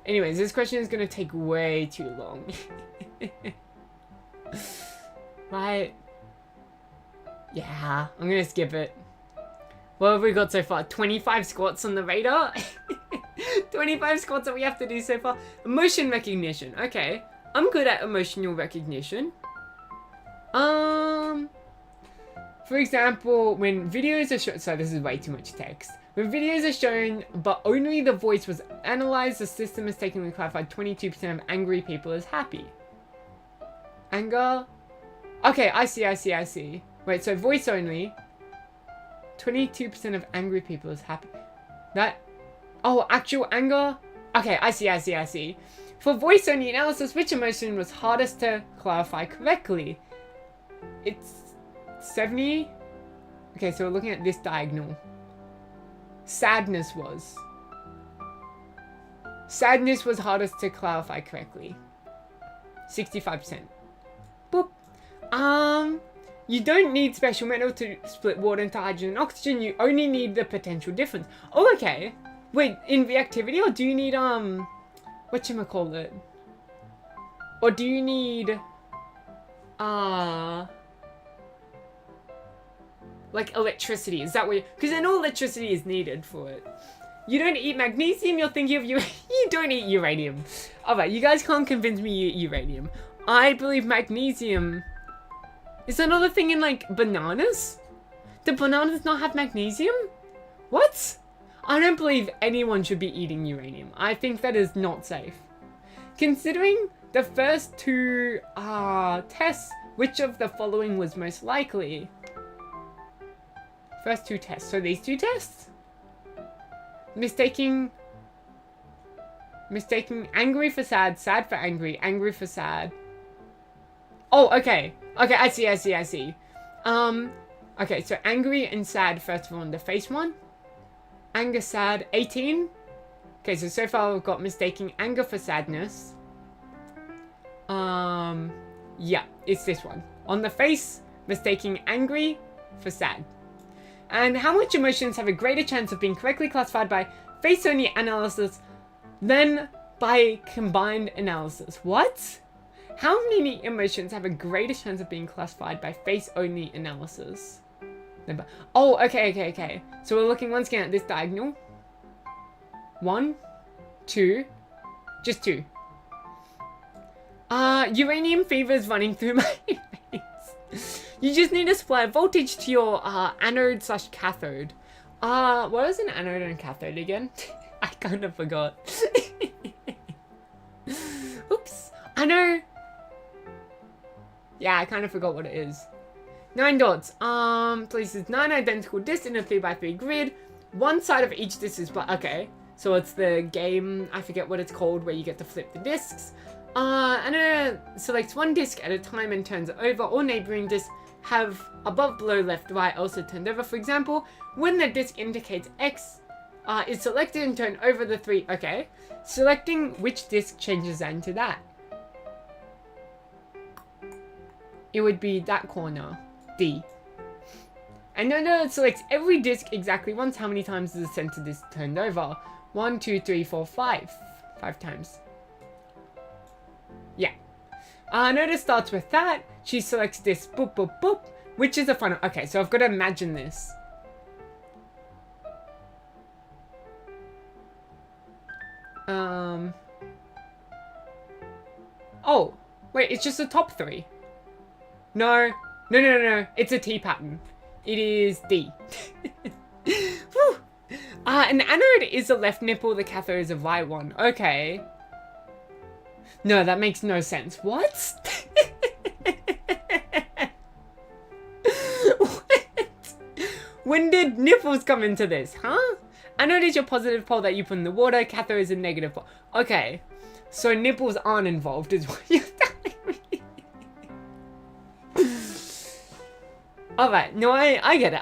Anyways, this question is going to take way too long. Right. Yeah, I'm going to skip it. What have we got so far? 25 squats on the radar? 25 squats that we have to do so far. Emotion recognition. Okay. I'm good at emotional recognition. For example, when videos are shown, so this is way too much text. When videos are shown, but only the voice was analyzed, the system mistakenly classified 22% of angry people as happy. Anger. Okay, I see. Wait, so voice only. 22% of angry people is happy. That. Oh, actual anger? Okay, I see. For voice only analysis, which emotion was hardest to clarify correctly? It's 70. Okay, so we're looking at this diagonal. Sadness was hardest to clarify correctly. 65%. Boop. You don't need special metal to split water into hydrogen and oxygen. You only need the potential difference. Oh, okay. Wait, in reactivity, or do you need whatchamacallit? Or do you need like electricity? Is that what? Because I know electricity is needed for it. You don't eat magnesium, you're thinking of you don't eat uranium. Alright, you guys can't convince me you eat uranium. I believe magnesium. Is that another thing in like bananas? Do bananas not have magnesium? What? I don't believe anyone should be eating uranium. I think that is not safe. Considering the first two tests, which of the following was most likely? First two tests. So these two tests? Mistaking angry for sad, sad for angry, angry for sad. Oh, okay. Okay, I see. Okay, so angry and sad first of all on the face one. Anger, sad, 18. Okay, so far we've got mistaking anger for sadness. Yeah, it's this one. On the face, mistaking angry for sad. And how much emotions have a greater chance of being correctly classified by face-only analysis than by combined analysis? What? How many emotions have a greater chance of being classified by face-only analysis? Oh, okay. So we're looking once again at this diagonal. 1, 2, just 2. Uranium fever is running through my veins. You just need to supply voltage to your anode/cathode. What is an anode and cathode again? I kind of forgot. Oops. I know. Yeah, I kind of forgot what it is. 9 dots. Places 9 identical discs in a 3x3 grid. One side of each disc is okay. So it's the game, I forget what it's called, where you get to flip the discs. And it selects one disc at a time and turns it over. All neighboring discs have above, below, left, right also turned over. For example, when the disc indicates X is selected and turned over the 3. Okay. Selecting which disc changes that into that. It would be that corner. D. And then it selects every disc exactly once. How many times is the center disc turned over? 1, 2, 3, 4, 5. 5 times. Yeah. Notice starts with that. She selects this boop, boop, boop, which is a final. Okay, so I've got to imagine this. Oh, wait, it's just the top 3. No. It's a T pattern. It is D. An anode is the left nipple, the cathode is the right one. Okay. No, that makes no sense. What? What? When did nipples come into this, huh? Anode is your positive pole that you put in the water, cathode is a negative pole. Okay. So nipples aren't involved is what you're telling me. Alright, no, I get it.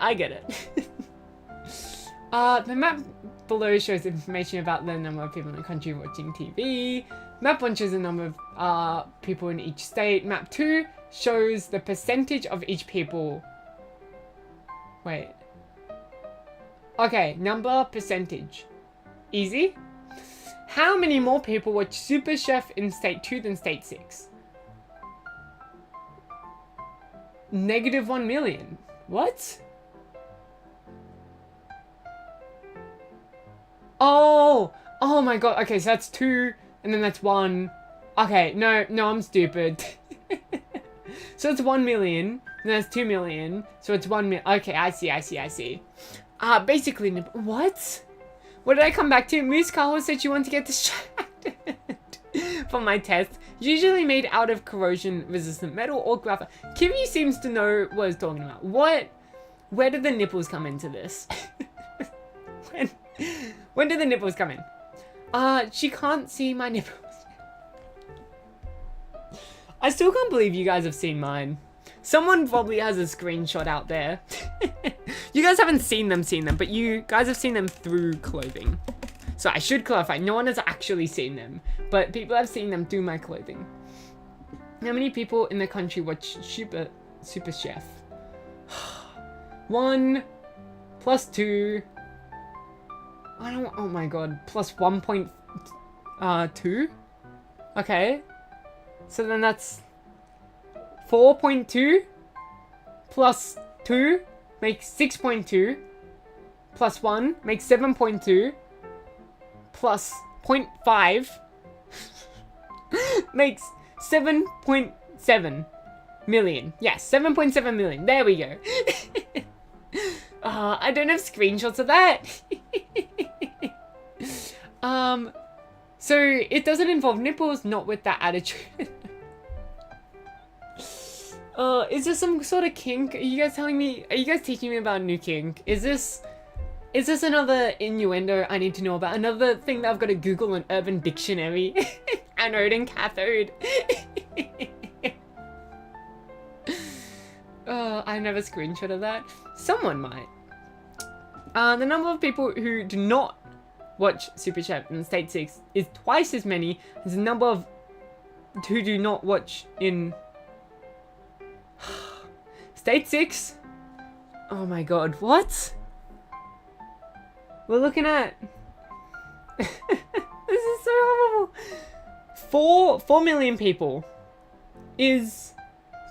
The map below shows information about the number of people in the country watching TV. Map 1 shows the number of people in each state. Map 2 shows the percentage of each people. Wait. Okay, number, percentage. Easy. How many more people watch Super Chef in state 2 than state 6? -1 million. What? Oh my god. Okay, so that's 2, and then that's 1. Okay, no, I'm stupid. So it's 1 million, then that's 2 million, so it's 1 million. Okay, I see. Basically, what? What did I come back to? Moose Kaho said she wanted to get distracted from my test. Usually made out of corrosion-resistant metal or graphite. Kiwi seems to know what he's talking about. What? Where did the nipples come into this? When did the nipples come in? She can't see my nipples. I still can't believe you guys have seen mine. Someone probably has a screenshot out there. You guys haven't seen them, but you guys have seen them through clothing. So I should clarify, no one has actually seen them, but people have seen them through my clothing. How many people in the country watch Super Chef? 1 plus 2. Oh my god, plus 1.2. Okay. So then that's 4.2 plus 2 makes 6.2 plus 1 makes 7.2 plus 0.5 makes 7.7 million. Yes, 7.7 million. There we go. I don't have screenshots of that. So it doesn't involve nipples, not with that attitude. Is this some sort of kink? Are you guys teaching me about a new kink? Is this another innuendo I need to know about? Another thing that I've got to Google an Urban Dictionary? Anode and cathode. I have a screenshot of that. Someone might. The number of people who do not watch Super Chef in State 6 is twice as many as the number of who do not watch in State 6? Oh my god, what? We're looking at... This is so horrible. 4 million people is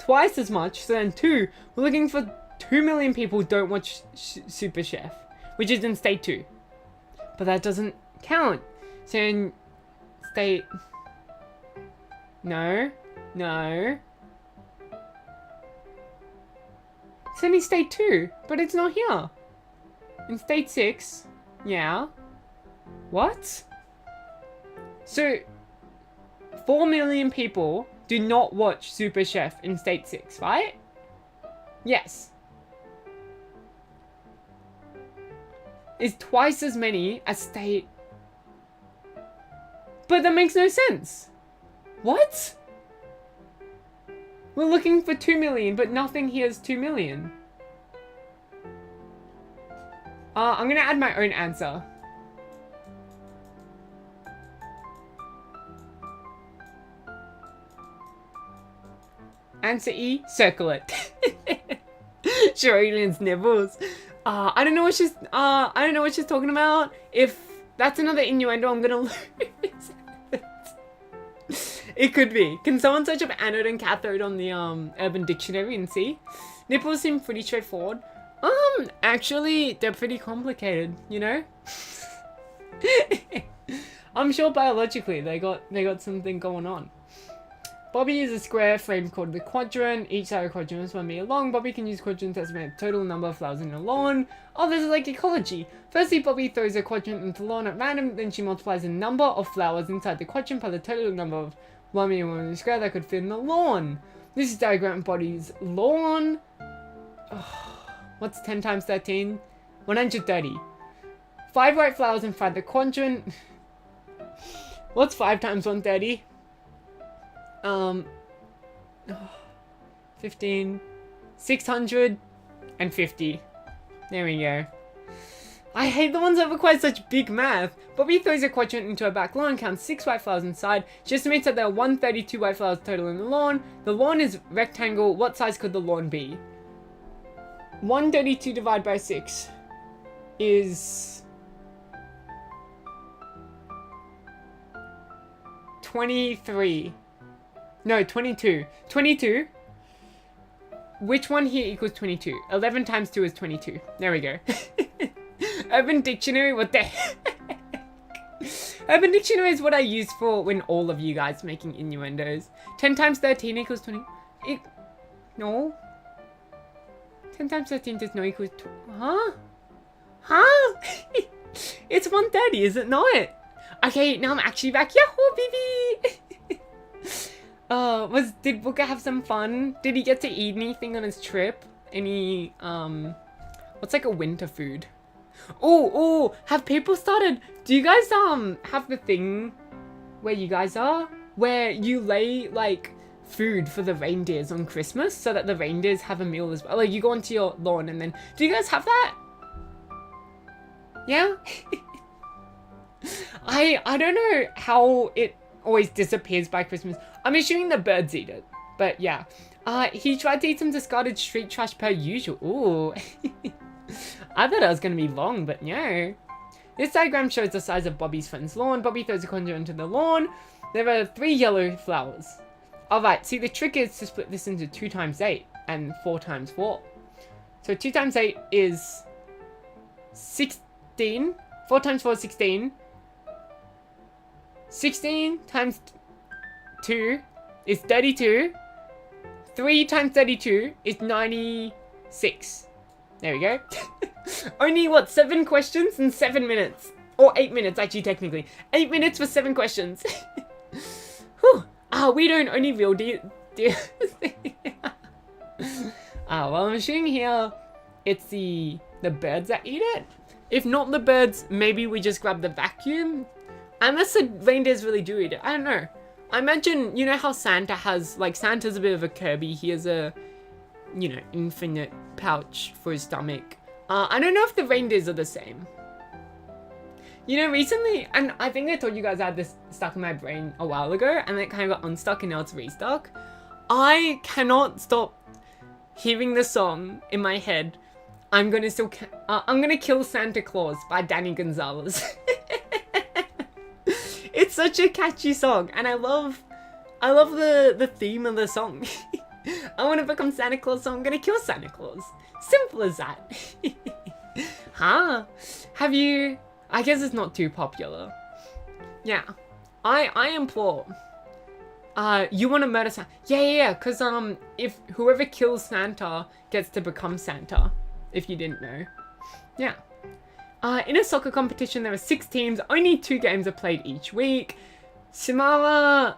twice as much, so then 2. We're looking for 2 million people don't watch Super Chef, which is in State 2. But that doesn't count. So in State... No. It's only State 2, but it's not here. In State 6, yeah. What? So, 4 million people do not watch Super Chef in State 6, right? Yes. Is twice as many as State... But that makes no sense. What? We're looking for 2 million, but nothing here is 2 million. I'm gonna add my own answer. Answer E, circle it. Shirley's nipples. I don't know what she's talking about. If that's another innuendo, I'm gonna lose. It could be. Can someone search up anode and cathode on the Urban Dictionary and see? Nipples seem pretty straightforward. Actually, they're pretty complicated, you know? I'm sure biologically they got something going on. Bobby is a square frame called the quadrant. Each side of the quadrant is 1 meter long. Bobby can use quadrant to estimate the total number of flowers in the lawn. Oh, this is like ecology. Firstly, Bobby throws a quadrant into the lawn at random, then she multiplies the number of flowers inside the quadrant by the total number of 1 meter 1 meter square that could fit in the lawn. This diagram embodies lawn. What's 10 times 13? 130. 5 white flowers inside the quadrant. What's 5 times 130? 15. 650. There we go. I hate the ones that require such big math. Bobby throws a quadrant into her back lawn, counts 6 white flowers inside. She estimates that there are 132 white flowers total in the lawn. The lawn is rectangle. What size could the lawn be? 132 divided by 6 is 23. No, 22. 22. Which one here equals 22? 11 times 2 is 22. There we go. Urban Dictionary, what the heck? Urban Dictionary is what I use for when all of you guys making innuendos. 10 times 13 equals 20. No. 10 times 13 does not equal huh? Huh? It's 1:30, is it not? Okay, now I'm actually back. Yahoo, baby! Did Booker have some fun? Did he get to eat anything on his trip? Any, what's like a winter food? Oh, have people started, do you guys, have the thing where you guys are? Where you lay, like, food for the reindeers on Christmas so that the reindeers have a meal as well? Like, you go onto your lawn and then, do you guys have that? Yeah? I don't know how it always disappears by Christmas. I'm assuming the birds eat it, but yeah. He tried to eat some discarded street trash per usual. Ooh. I thought it was going to be long, but no. This diagram shows the size of Bobby's friend's lawn. Bobby throws a conjure into the lawn. There are 3 yellow flowers. Alright, see the trick is to split this into 2 times 8 and 4 times 4. So 2 times 8 is 16. 4 times 4 is 16. 16 times 2 is 32. 3 times 32 is 96. There we go. Only, what, 7 questions in 7 minutes? Or 8 minutes, actually, technically. 8 minutes for 7 questions. Whew. We don't only real deer. Well, I'm assuming here it's the birds that eat it. If not the birds, maybe we just grab the vacuum. Unless the reindeers really do eat it. I don't know. I imagine, you know how Santa has, like, Santa's a bit of a Kirby. He has a, you know, infinite pouch for his stomach. I don't know if the reindeers are the same. You know, recently, and I think I told you guys I had this stuck in my brain a while ago, and it kind of got unstuck and now it's restuck. I cannot stop hearing the song in my head. I'm gonna kill Santa Claus by Danny Gonzalez. It's such a catchy song, and I love the theme of the song. I want to become Santa Claus, so I'm gonna kill Santa Claus. Simple as that. Huh? Have you? I guess it's not too popular. Yeah. I implore. You want to murder Santa? Yeah. Cause if whoever kills Santa gets to become Santa, if you didn't know. Yeah. In a soccer competition, there are 6 teams. Only 2 games are played each week. Simara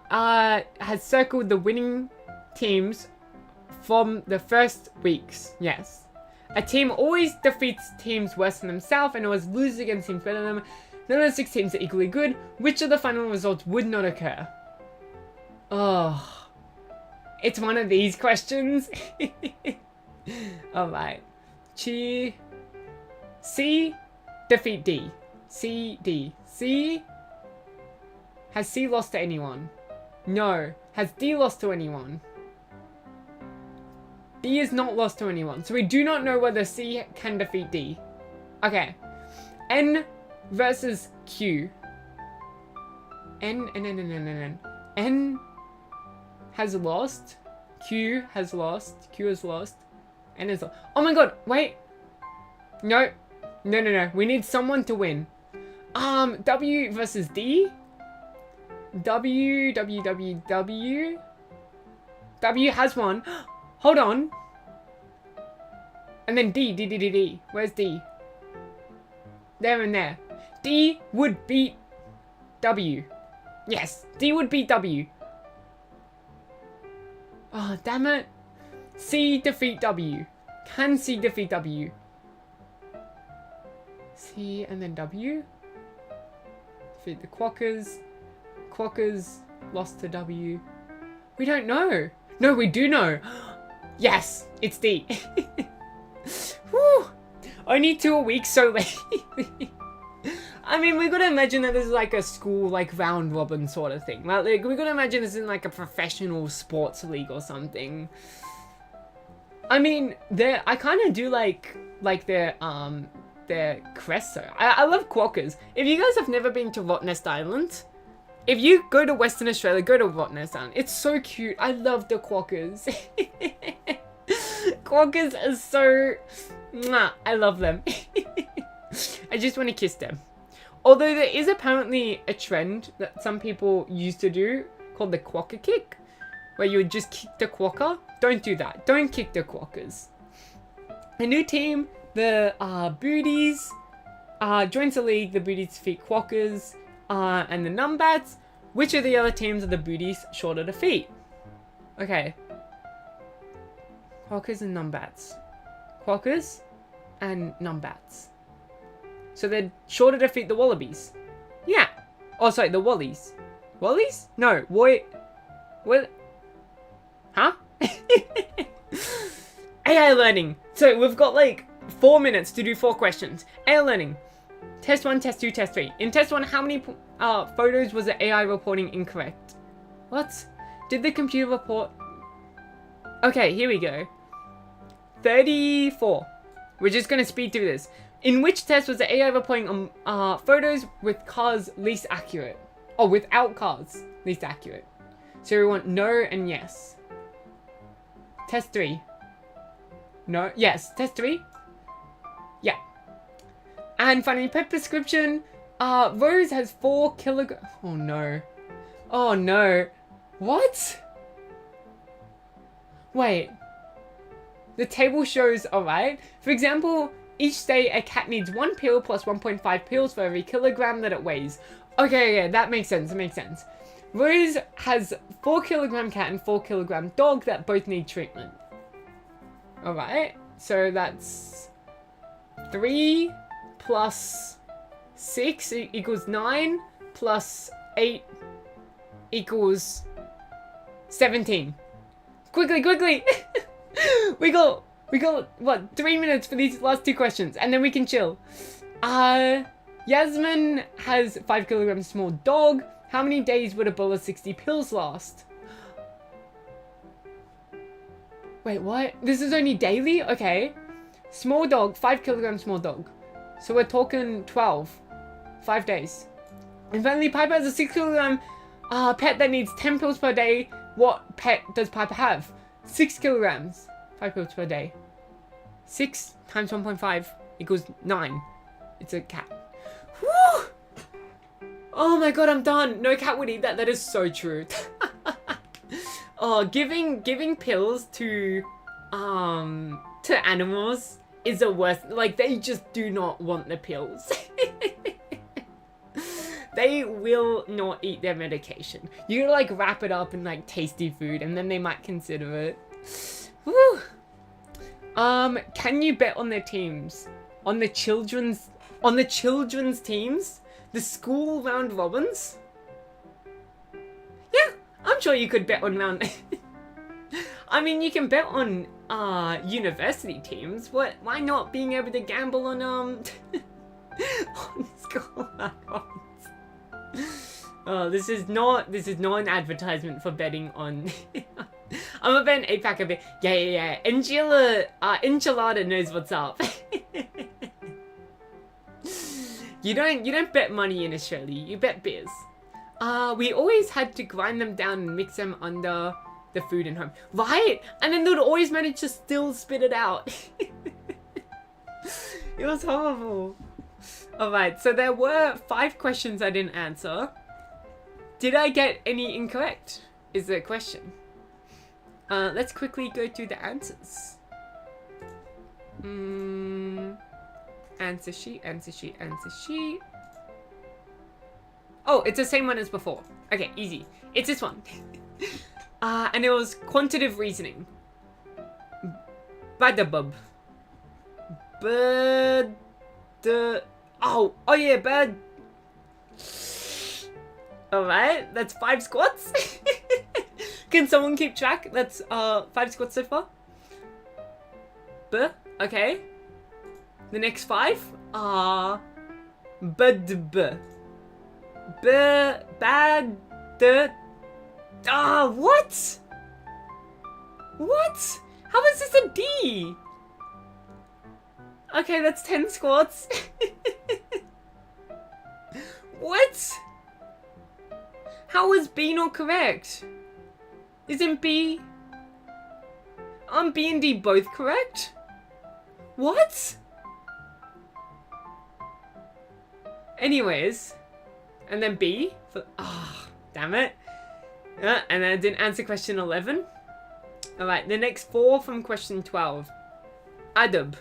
has circled the winning teams from the first weeks. Yes. A team always defeats teams worse than themselves and always loses against teams better than them. None of the 6 teams are equally good. Which of the final results would not occur? Oh. It's one of these questions. Alright. C. Defeat D. D. C. Has C lost to anyone? No. Has D lost to anyone? D is not lost to anyone. So we do not know whether C can defeat D. Okay. N versus Q. N has lost. Q has lost. Q has lost. N is lost. Oh my god. Wait. No. No. We need someone to win. W versus D. W has one. Hold on. And then D. Where's D? There and there. D would beat W. Yes, D would beat W. Oh, damn it. C defeat W. Can C defeat W? C and then W. Defeat the Quackers. Quackers lost to W. We don't know. No, we do know. Yes, it's D. Whew. Only 2 a week, so late. I mean, we gotta imagine that this is like a school, like, round robin sort of thing. Like we gotta imagine this is like a professional sports league or something. I mean, I kind of do like their crest. So I love Quackers. If you guys have never been to Rottnest Island, if you go to Western Australia, go to Rottnest Island. It's so cute. I love the Quackers. Quackers are so... Mwah, I love them. I just want to kiss them. Although there is apparently a trend that some people used to do called the quokka kick, where you would just kick the quokka. Don't do that. Don't kick the quokkas. A new team, the Booties, joins the league. The Booties defeat Quokkas and the Numbats. Which of the other teams are the Booties sure to defeat? Okay. Quokkas and Numbats. Quokkas and Numbats. So they're sure to defeat the Wallabies. Yeah. Oh, sorry, the Wallies. Wallies? No. What? Huh? AI learning. So we've got like 4 minutes to do 4 questions. AI learning. Test 1, test 2, test 3. In test 1, how many photos was the AI reporting incorrect? What? Did the computer report? Okay, here we go. 34. We're just going to speed through this. In which test was the AI reporting on photos with cars least accurate? Oh, without cars least accurate. So we want no and yes. Test 3. No. Yes. Test 3. Yeah. And finally, pet prescription. Rose has 4 kilograms. Oh no. Oh no. What? Wait. The table shows, alright. For example, each day a cat needs 1 pill plus 1.5 pills for every kilogram that it weighs. Okay, yeah, that makes sense. That makes sense. Rose has 4 kilogram cat and 4 kilogram dog that both need treatment. Alright, so that's 3 plus 6 equals 9 plus 8 equals 17. Quickly! we got what, 3 minutes for these last 2 questions and then we can chill. Yasmin has 5 kilograms small dog. How many days would a bowl of 60 pills last? Wait, what? This is only daily? Okay. Small dog, 5 kilograms small dog. So we're talking 12. 5 days. And finally, Piper has a 6 kilogram pet that needs 10 pills per day. What pet does Piper have? 6 kilograms. 5 pills per day. 6 times 1.5 equals 9. It's a cat. Woo! Oh my god, I'm done. No cat would eat that. That is so true. Oh, giving pills to animals is the worst. Like, they just do not want the pills. They will not eat their medication. You gotta like wrap it up in like tasty food and then they might consider it. Woo! Can you bet on their teams? On the children's teams? The school round robins? Yeah, I'm sure you could bet on round... I mean, you can bet on university teams. What? Why not being able to gamble on on school round robins? Oh, this is not an advertisement for betting on... I'm a bet an 8-pack of it. Yeah. Enchilada knows what's up. You don't bet money in Australia, you bet beers. We always had to grind them down and mix them under the food in home. Right? And then they'd always manage to still spit it out. It was horrible. Alright, so there were 5 questions I didn't answer. Did I get any incorrect? Is the question. Let's quickly go through the answers. Answer sheet. Oh, it's the same one as before. Okay, easy. It's this one. And it was quantitative reasoning. Badabub. Oh yeah, bad. Alright, that's 5 squats. Can someone keep track? That's 5 squats so far. Okay. The next 5 are bad. What? What? How is this a D? Okay, that's 10 squats. What? How is B not correct? Isn't B... Aren't B and D both correct? What? Anyways, and then B for damn it. And then I didn't answer question 11. All right, the next 4 from question 12. Adab,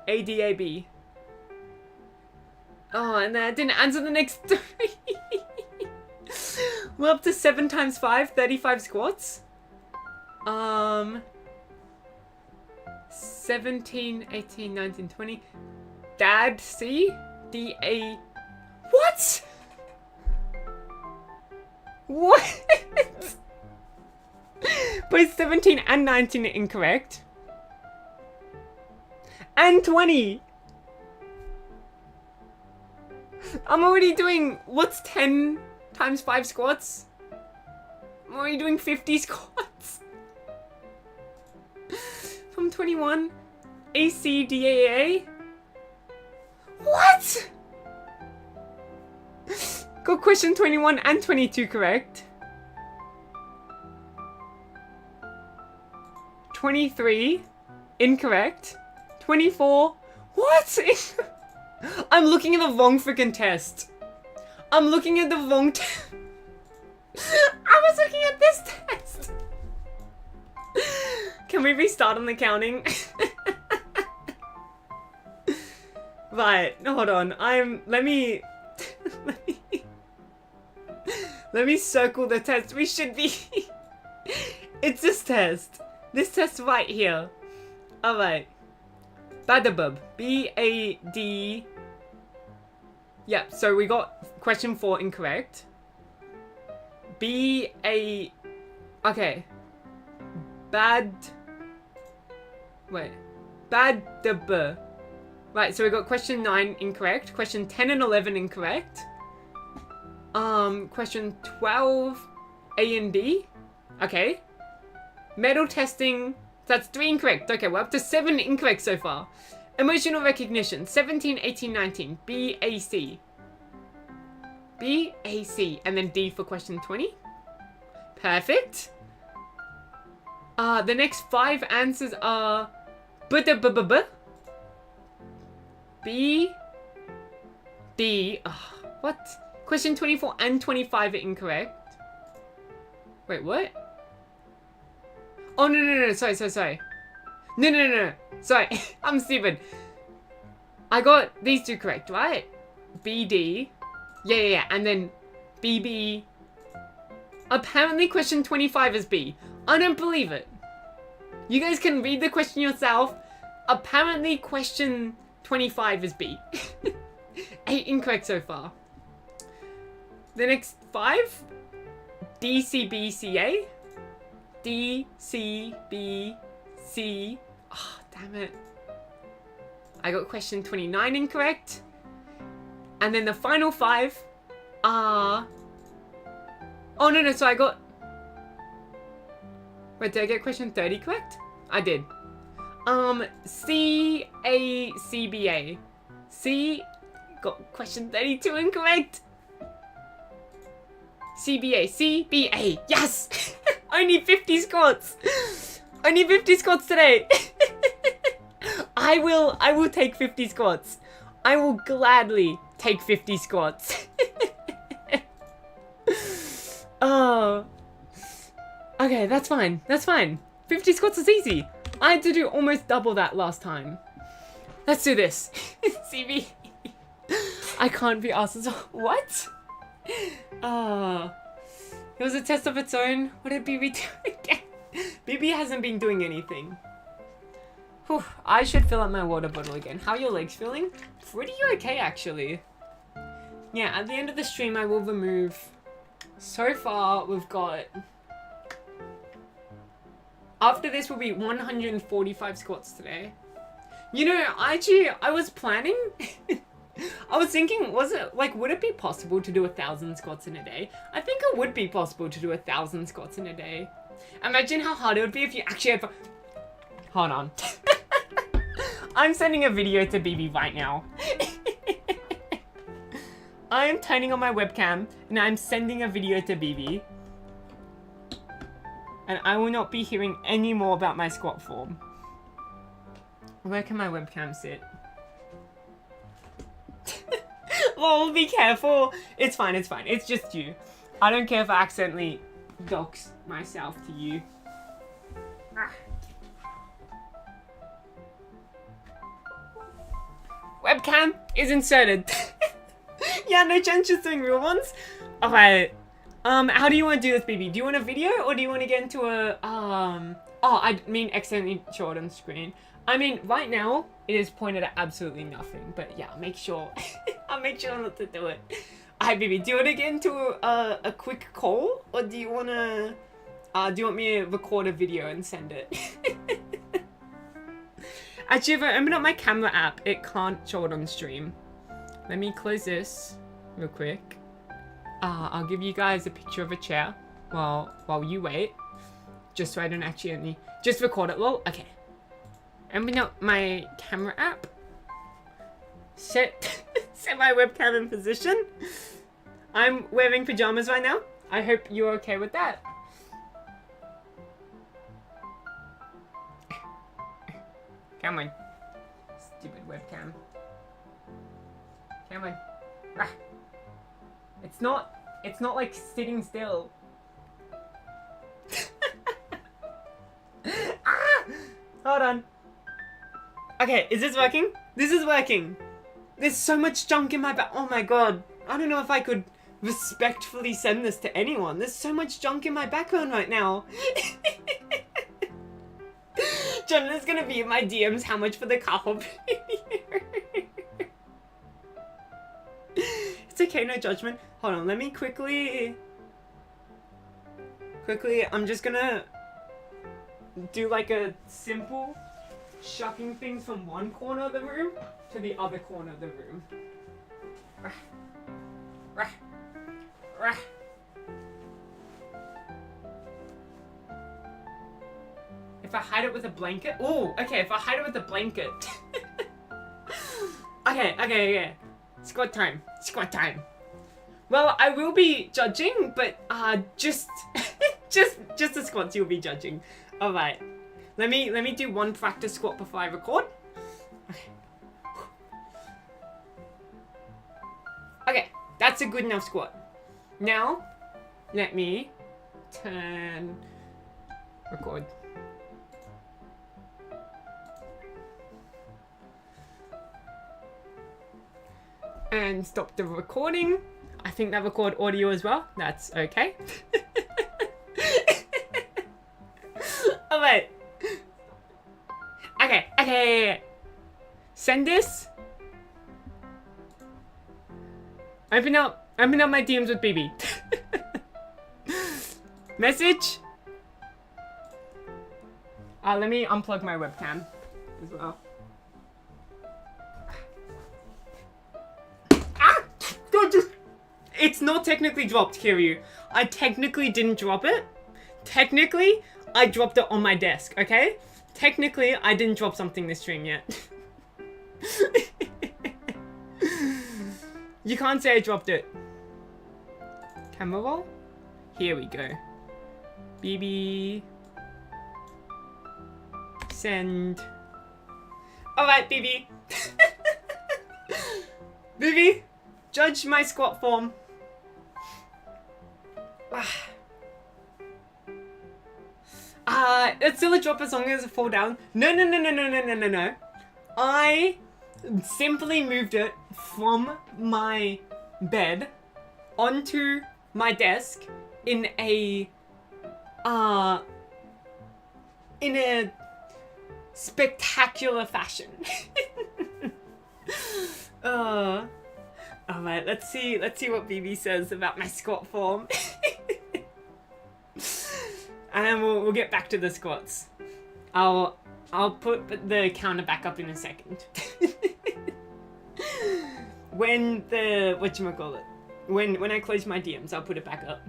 A-D-A-B. Oh, and then I didn't answer the next 3. We're up to 7 times 5, 35 squats. 17, 18, 19, 20. Dad, C, D-A. What? What? Both 17 and 19 are incorrect. And 20. I'm already doing, what's 10 times 5 squats? I'm already doing 50 squats. From 21. A-C-D-A-A. What? Got question 21 and 22 correct. 23. Incorrect. 24. What? I'm looking at the wrong freaking test. I'm looking at the wrong test. I was looking at this test. Can we restart on the counting? Right, hold on. Let me circle the test. We should be. It's this test. This test right here. Alright. Badabub. B-A-D. Yep, so we got question 4 incorrect. B-A... Okay. Badabub. Right, so we got question 9 incorrect. Question 10 and 11 incorrect. Question 12, A and B. Okay. Metal testing. That's 3 incorrect. Okay, we're up to 7 incorrect so far. Emotional recognition. 17, 18, 19. B, A, C. B, A, C. And then D for question 20. Perfect. The next 5 answers are B-D-B-B-B. B. B. What? Question 24 and 25 are incorrect. Wait, what? Oh, no. Sorry. No. Sorry. I'm stupid. I got these 2 correct, right? BD. Yeah. And then BB. Apparently question 25 is B. I don't believe it. You guys can read the question yourself. Apparently question 25 is B. 8 incorrect so far. The next 5. DCBCA. DCBC. Oh, damn it. I got question 29 incorrect. And then the final 5 are... Oh, no. So I got... Wait, did I get question 30 correct? I did. C-A-C-B-A. C... Got question 32 incorrect. C-B-A. C-B-A. Yes! Only 50 squats. Only 50 squats today. I will take 50 squats. I will gladly take 50 squats. Oh. Okay, that's fine. 50 squats is easy. I had to do almost double that last time. Let's do this. CB. I can't be asked as well. What? Oh. It was a test of its own. Would it be redoing again? BB hasn't been doing anything. Whew, I should fill up my water bottle again. How are your legs feeling? Pretty okay, actually. Yeah, at the end of the stream, I will remove... So far, we've got... After this will be 145 squats today. You know, actually, I was planning... I was thinking, would it be possible to do 1,000 squats in a day? I think it would be possible to do 1,000 squats in a day. Imagine how hard it would be if you actually had... Hold on. I'm sending a video to BB right now. I am turning on my webcam and I'm sending a video to BB. And I will not be hearing any more about my squat form. Where can my webcam sit? Well, be careful. It's fine, it's fine. It's just you. I don't care if I accidentally dox myself to you. Webcam is inserted. Yeah, no chance just doing real ones. Okay. How do you want to do this, BB? Do you want a video or do you want to get into a Oh, I mean accidentally showed on screen. I mean, right now it is pointed at absolutely nothing, but yeah, make sure. I'll make sure not to do it. Alright, BB, do you want to get into a quick call or do you want to? Do you want me to record a video and send it? Actually, if I open up my camera app, it can't show it on stream. Let me close this real quick. I'll give you guys a picture of a chair while you wait. Just so I don't accidentally... Just record it, lol. Okay. Open up my camera app. Set my webcam in position. I'm wearing pajamas right now. I hope you're okay with that. Come on. Stupid webcam. Come on. Ah. It's not like sitting still. Ah! Hold on. Okay, is this working? This is working. There's so much junk in my back. Oh my god. I don't know if I could respectfully send this to anyone. There's so much junk in my background right now. John, there's gonna be in my DMs how much for the Kaho video. It's okay, no judgment. Hold on, let me quickly, I'm just gonna do like a simple shucking things from one corner of the room to the other corner of the room. If I hide it with a blanket? Ooh, okay, if I hide it with a blanket. Okay. Squat time. Well, I will be judging, but just the squats you'll be judging. Alright. Let me do one practice squat before I record. Okay, that's a good enough squat. Now, let me turn record. And stop the recording. I think that record audio as well. That's okay. Oh wait. Okay. Send this. Open up my DMs with BB. Message. Let me unplug my webcam as well. It's not technically dropped, Kiryu. I technically didn't drop it. Technically, I dropped it on my desk, okay? Technically, I didn't drop something this stream yet. You can't say I dropped it. Camera roll? Here we go. BB. Send. Alright, BB. BB, judge my squat form. It's still a drop as long as it fall down. No. I simply moved it from my bed onto my desk in a spectacular fashion. Alright, let's see what BB says about my squat form. And then we'll get back to the squats. I'll put the counter back up in a second. When I close my DMs, I'll put it back up.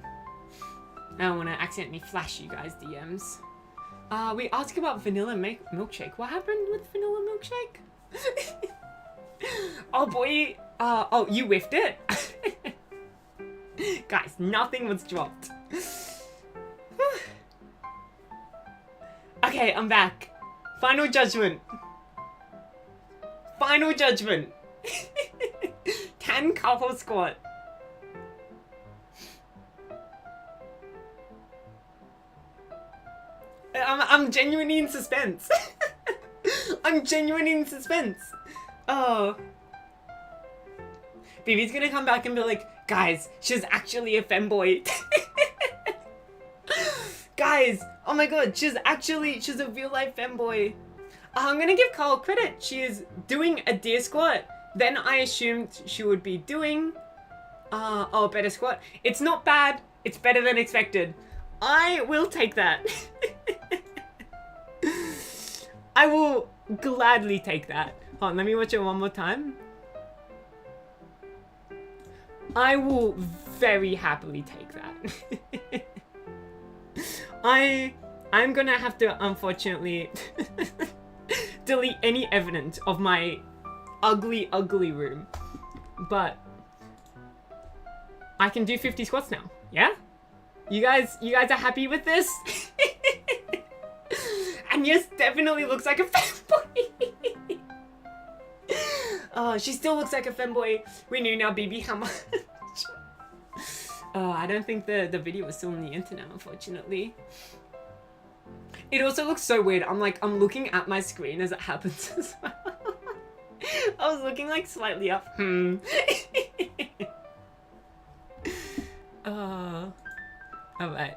I don't want to accidentally flash you guys DMs. We asked about vanilla milkshake. What happened with vanilla milkshake? Oh boy. Oh, you whiffed it? Guys, nothing was dropped. Okay, I'm back. Final judgment. Can Kaho squat? I'm genuinely in suspense. I'm genuinely in suspense. Oh. BB's gonna come back and be like, guys, she's actually a femboy. Guys, oh my god, she's a real life femboy. I'm gonna give Kaho credit. She is doing a deer squat. Then I assumed she would be doing a better squat. It's not bad. It's better than expected. I will take that. I will gladly take that. Hold on, let me watch it one more time. I will very happily take that. I'm gonna have to, unfortunately, delete any evidence of my ugly, ugly room. But I can do 50 squats now. Yeah? You guys are happy with this? And yes, definitely looks like a femboy. Oh, she still looks like a femboy. We knew now, BB, how much. Oh, I don't think the video is still on the internet, unfortunately. It also looks so weird. I'm looking at my screen as it happens as well. I was looking like slightly up. Alright.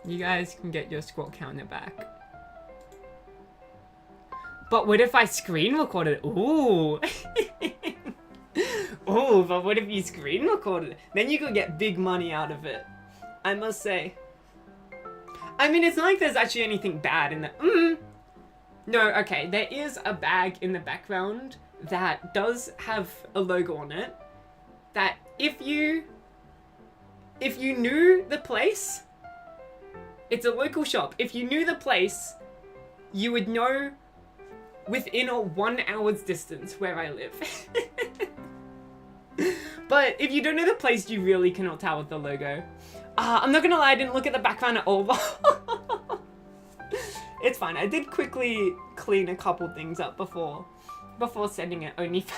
You guys can get your squat counter back. But what if I screen recorded? Ooh. Ooh, but what if you screen recorded it? Then you could get big money out of it. I must say. I mean, it's not like there's actually anything bad in the... No, okay, there is a bag in the background that does have a logo on it. That if you knew the place, it's a local shop. If you knew the place, you would know within a 1 hour's distance where I live. But if you don't know the place, you really cannot tell with the logo. I'm not gonna lie, I didn't look at the background at all. It's fine. I did quickly clean a couple things up before sending it OnlyFans.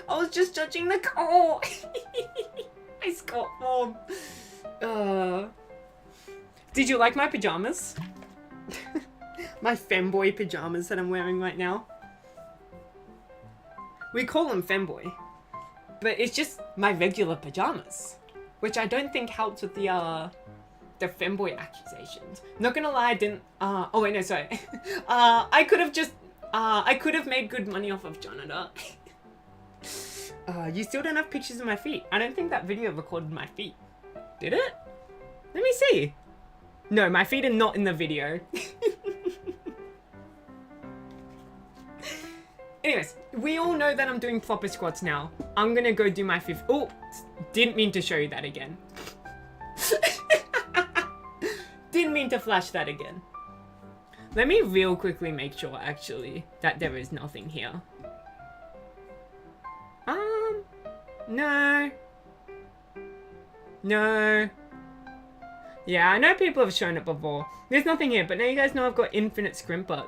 I was just judging the core. I squat form. Did you like my pajamas? My femboy pajamas that I'm wearing right now. We call them femboy, but it's just my regular pajamas, which I don't think helps with the femboy accusations. Not gonna lie, I didn't. Oh wait, no, sorry. I could have made good money off of Jonathan. You still don't have pictures of my feet. I don't think that video recorded my feet. Did it? Let me see. No, my feet are not in the video. Anyways, we all know that I'm doing proper squats now. I'm gonna go do my fifth. Oh, didn't mean to show you that again. Didn't mean to flash that again. Let me real quickly make sure, actually, that there is nothing here. No. No. Yeah, I know people have shown it before. There's nothing here, but now you guys know I've got infinite scrimp butt.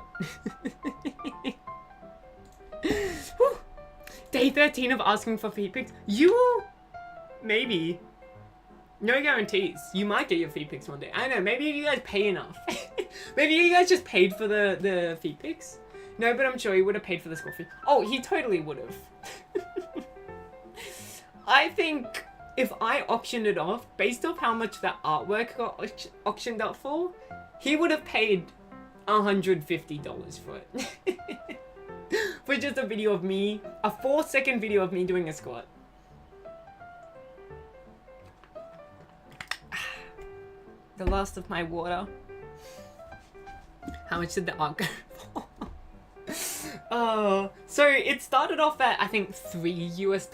Day 13 of asking for feet pics. You will... Maybe. No guarantees. You might get your feet pics one day. I don't know, maybe you guys pay enough. Maybe you guys just paid for the feet pics. No, but I'm sure he would have paid for the school fee. Oh, he totally would have. I think if I auctioned it off, based off how much that artwork got auctioned up for, he would have paid $150 for it. For just a video of me, a 4-second video of me doing a squat. The last of my water. How much did the art go for? Oh, so it started off at, I think, $3 US.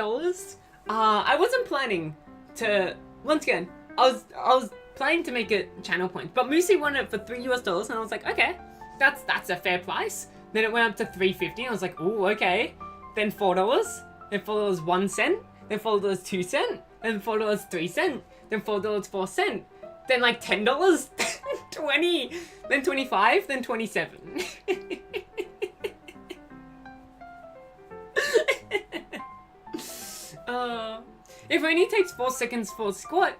I wasn't planning to, once again, I was planning to make it channel points, but Moosey wanted it for $3 US, and I was like, okay, that's a fair price. Then it went up to $3.50, and I was like, ooh, okay. Then $4, then $4 1 cent, then $4 2 cent, then $4 3 cent, then $4 4 cent, then like $10, 20, then 25, then 27. If it only takes 4 seconds for a squat,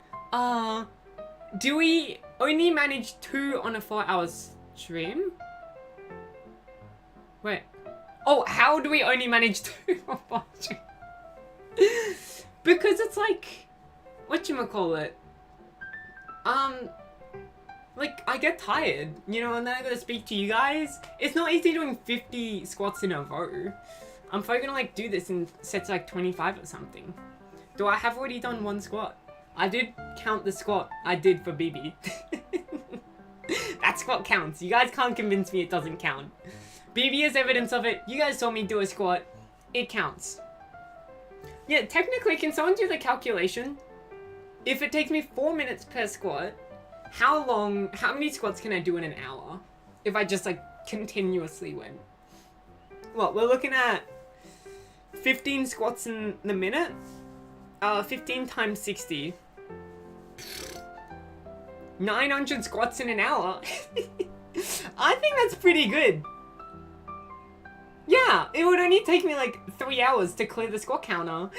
do we only manage 2 on a 4-hour stream? Wait. Oh, how do we only manage 2 on 4 stream? Because it's like, whatchamacallit? Like, I get tired, you know, and then I gotta speak to you guys. It's not easy doing 50 squats in a row. I'm probably gonna, like, do this in sets like 25 or something. Do I have already done 1 squat? I did count the squat I did for BB. That squat counts. You guys can't convince me it doesn't count. BB is evidence of it. You guys saw me do a squat. It counts. Yeah, technically, can someone do the calculation? If it takes me 4 minutes per squat, how many squats can I do in an hour? If I just, like, continuously went. Well, we're looking at 15 squats in the minute. 15 times 60. 900 squats in an hour. I think that's pretty good. Yeah, it would only take me like 3 hours to clear the squat counter.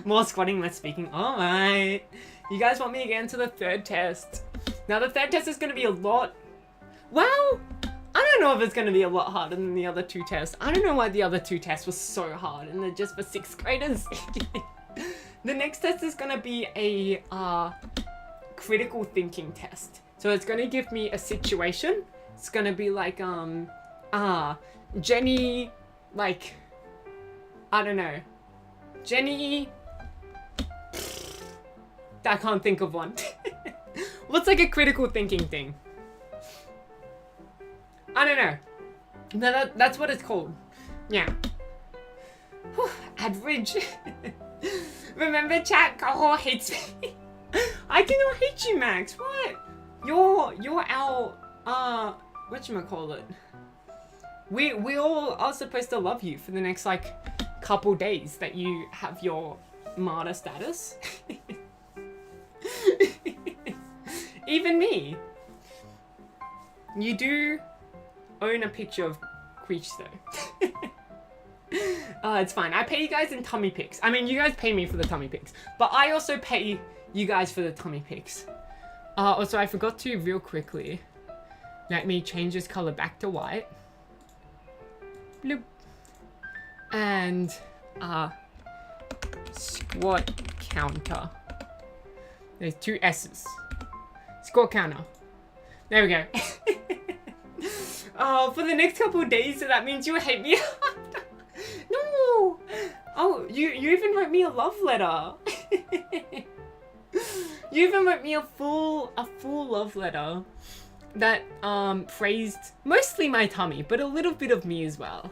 More squatting, less speaking. Alright. You guys want me to get into the 3rd test? Now the 3rd test is going to be a lot... Well, I don't know if it's going to be a lot harder than the other 2 tests. I don't know why the other 2 tests were so hard and they're just for 6th graders. The next test is going to be a critical thinking test. So it's going to give me a situation. It's going to be like, Jenny, like, I don't know. Jenny, I can't think of one. What's like a critical thinking thing? I don't know. No, that's what it's called. Yeah. Whew, average. Remember chat, Kaho hates me. I do not hate you, Max. What? You're our, whatchamacallit? We all are supposed to love you for the next, like, couple days that you have your martyr status. Even me. You do own a picture of Queech, though. It's fine. I pay you guys in tummy pics. I mean, you guys pay me for the tummy pics. But I also pay you guys for the tummy pics. Also, I forgot to, real quickly, let me change this color back to white. Bloop. And, squat counter. There's 2 S's. Squat counter. There we go. For the next couple of days, so that means you hate me. No! Oh, you even wrote me a love letter. You even wrote me a full love letter that praised mostly my tummy, but a little bit of me as well.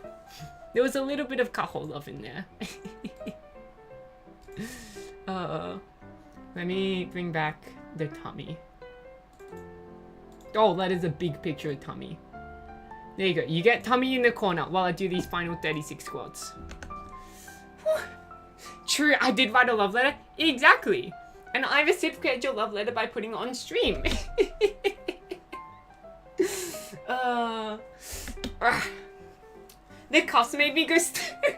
There was a little bit of Kaho love in there. Let me bring back the tummy. Oh, that is a big picture of tummy. There you go. You get tummy in the corner while I do these final 36 squats. Whew. True, I did write a love letter. Exactly. And I reciprocated your love letter by putting it on stream. The cuffs made me go stupid.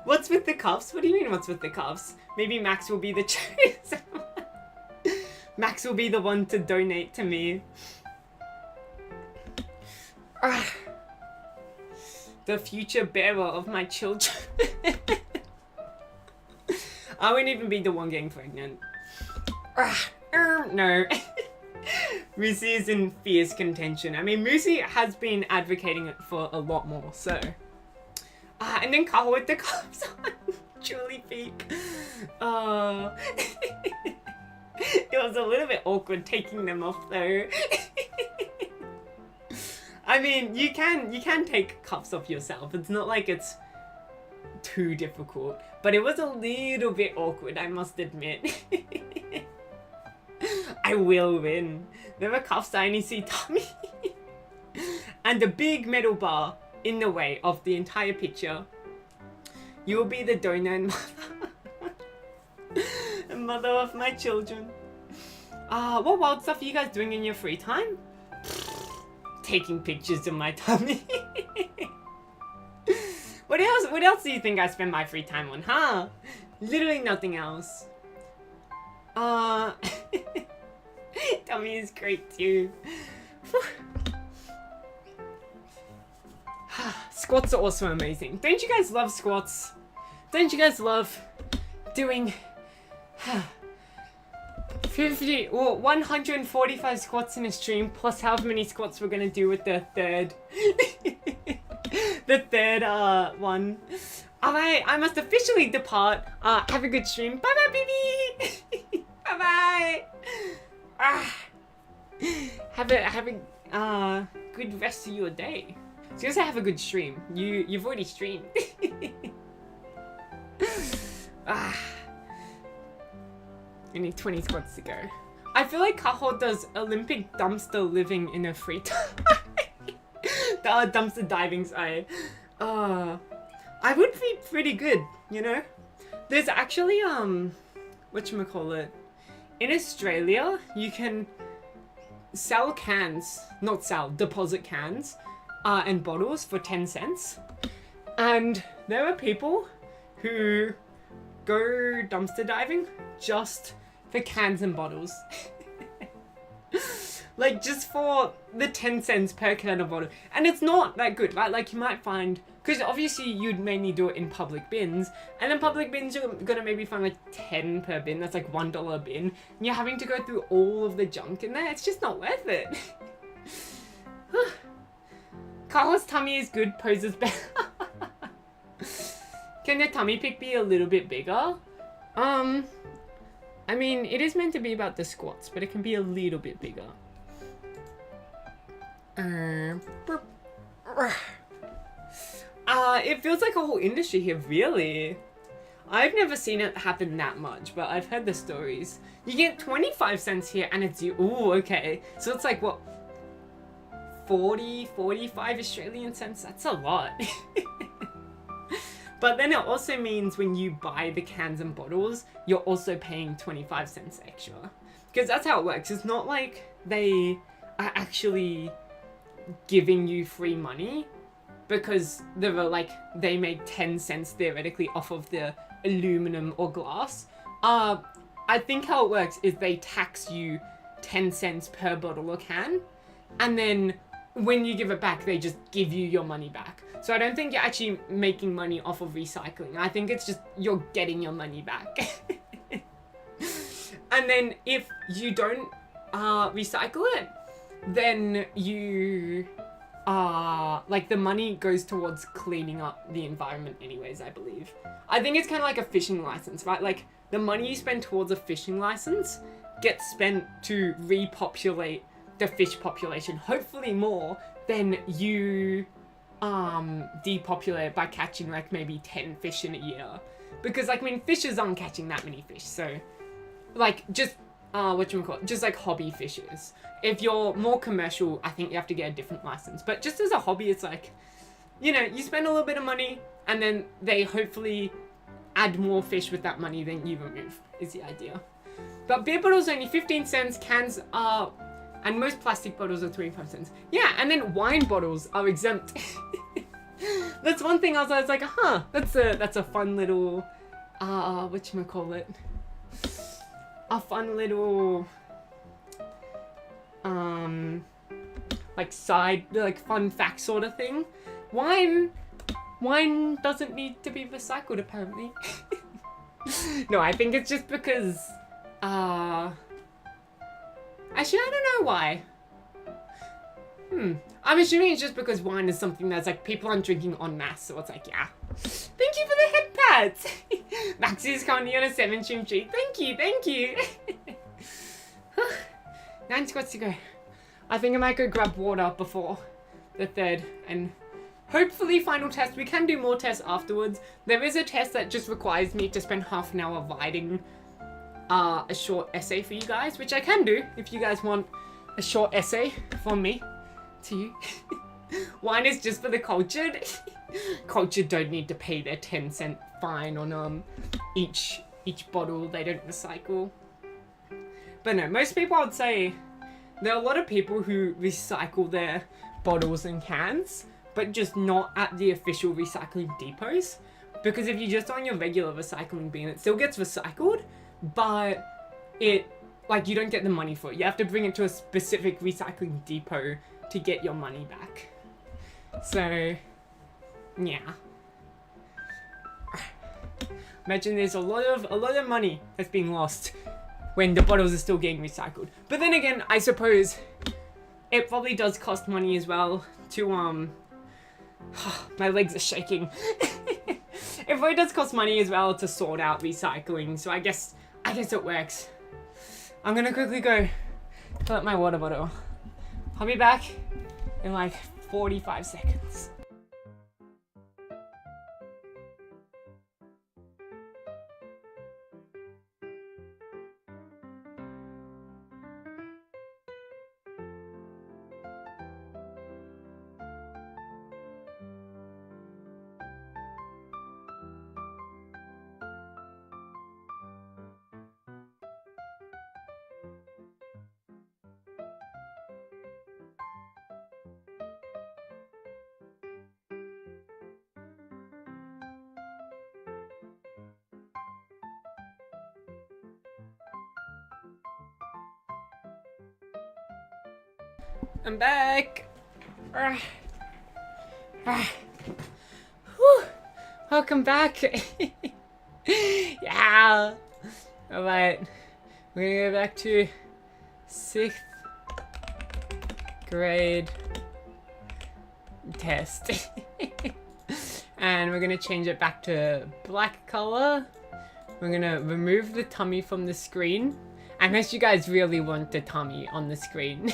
What's with the cuffs? What do you mean, what's with the cuffs? Maybe Max will be the chosen one. Max will be the one to donate to me. The future bearer of my children. I wouldn't even be the one getting pregnant. No. Musi is in fierce contention. I mean, Musi has been advocating it for a lot more, so. And then Kaho with the cuffs on. Truly peak. It was a little bit awkward taking them off though. I mean, you can take cuffs off yourself. It's not like it's too difficult, but it was a little bit awkward, I must admit. I will win. There are cuffs, I only see tummy. And a big metal bar in the way of the entire picture. You will be the donor and mother. And mother of my children. What wild stuff are you guys doing in your free time? Taking pictures of my tummy. What What else do you think I spend my free time on, huh? Literally nothing else. Tummy is great too. Squats are also amazing. Don't you guys love squats? Don't you guys love doing 50 or 145 squats in a stream plus however many squats we're gonna do with the third the third one. Alright, I must officially depart. Have a good stream. Bye bye, baby. Bye bye. Have a good rest of your day. So you also have a good stream. You've already streamed. You need 20 squats to go. I feel like Kaho does Olympic dumpster living in her free time. The dumpster diving side. I would be pretty good, you know? There's actually, whatchamacallit? In Australia, you can sell cans, not sell, deposit cans, and bottles for 10 cents. And there are people who go dumpster diving just for cans and bottles. Like, just for the 10 cents per can of bottle. And it's not that good, right? Like, you might find, because obviously you'd mainly do it in public bins, and in public bins you're gonna maybe find like 10 per bin, that's like $1 a bin, and you're having to go through all of the junk in there. It's just not worth it. Kaho's tummy is good, poses better. Can the tummy pic be a little bit bigger? I mean, it is meant to be about the squats, but it can be a little bit bigger. It feels like a whole industry here, really. I've never seen it happen that much, but I've heard the stories. You get 25 cents here and it's you. Ooh, okay. So it's like, what? 45 Australian cents? That's a lot. But then it also means when you buy the cans and bottles, you're also paying 25 cents extra. Because that's how it works. It's not like they are actually giving you free money, because they make 10 cents theoretically off of the aluminum or glass. I think how it works is they tax you 10 cents per bottle or can, and then when you give it back, they just give you your money back. So I don't think you're actually making money off of recycling. I think it's just you're getting your money back. And then if you don't recycle it, then you like the money goes towards cleaning up the environment anyways, I believe. I think it's kind of like a fishing license, right? Like the money you spend towards a fishing license gets spent to repopulate the fish population, hopefully more than you depopulate by catching like maybe 10 fish in a year. Because like, I mean, fishers aren't catching that many fish, so like just just like hobby fishers. If you're more commercial, I think you have to get a different license. But just as a hobby, it's like, you know, you spend a little bit of money and then they hopefully add more fish with that money than you remove, is the idea. But beer bottles are only 15 cents, cans are, and most plastic bottles are 25 cents. Yeah, and then wine bottles are exempt. That's one thing I was like, huh, that's a fun little, whatchamacallit? A fun little, like side, like fun fact sort of thing. Wine doesn't need to be recycled apparently. No, I think it's just because, actually I don't know why. I'm assuming it's just because wine is something that's like people aren't drinking en masse, so it's like, yeah. Thank you for the head pats. Maxi is currently on a 7-stream streak. Thank you. 9 squats to go. I think I might go grab water before the third and hopefully final test. We can do more tests afterwards. There is a test that just requires me to spend half an hour writing a short essay for you guys, which I can do if you guys want a short essay from me to you. Wine is just for the cultured. Cultured don't need to pay their 10-cent fine on each bottle they don't recycle. But no, most people, I would say there are a lot of people who recycle their bottles and cans, but just not at the official recycling depots. Because if you're just on your regular recycling bin, it still gets recycled, but it, like, you don't get the money for it. You have to bring it to a specific recycling depot to get your money back. So, yeah. Imagine there's a lot of money that's being lost when the bottles are still getting recycled. But then again, I suppose it probably does cost money as well to, my legs are shaking. It probably does cost money as well to sort out recycling, so I guess it works. I'm gonna quickly go fill up my water bottle. I'll be back in like 45 seconds. I'm back. Whew. Welcome back. Yeah. Alright. We're gonna go back to 6th grade test. And we're gonna change it back to black color. We're gonna remove the tummy from the screen. Unless you guys really want the tummy on the screen.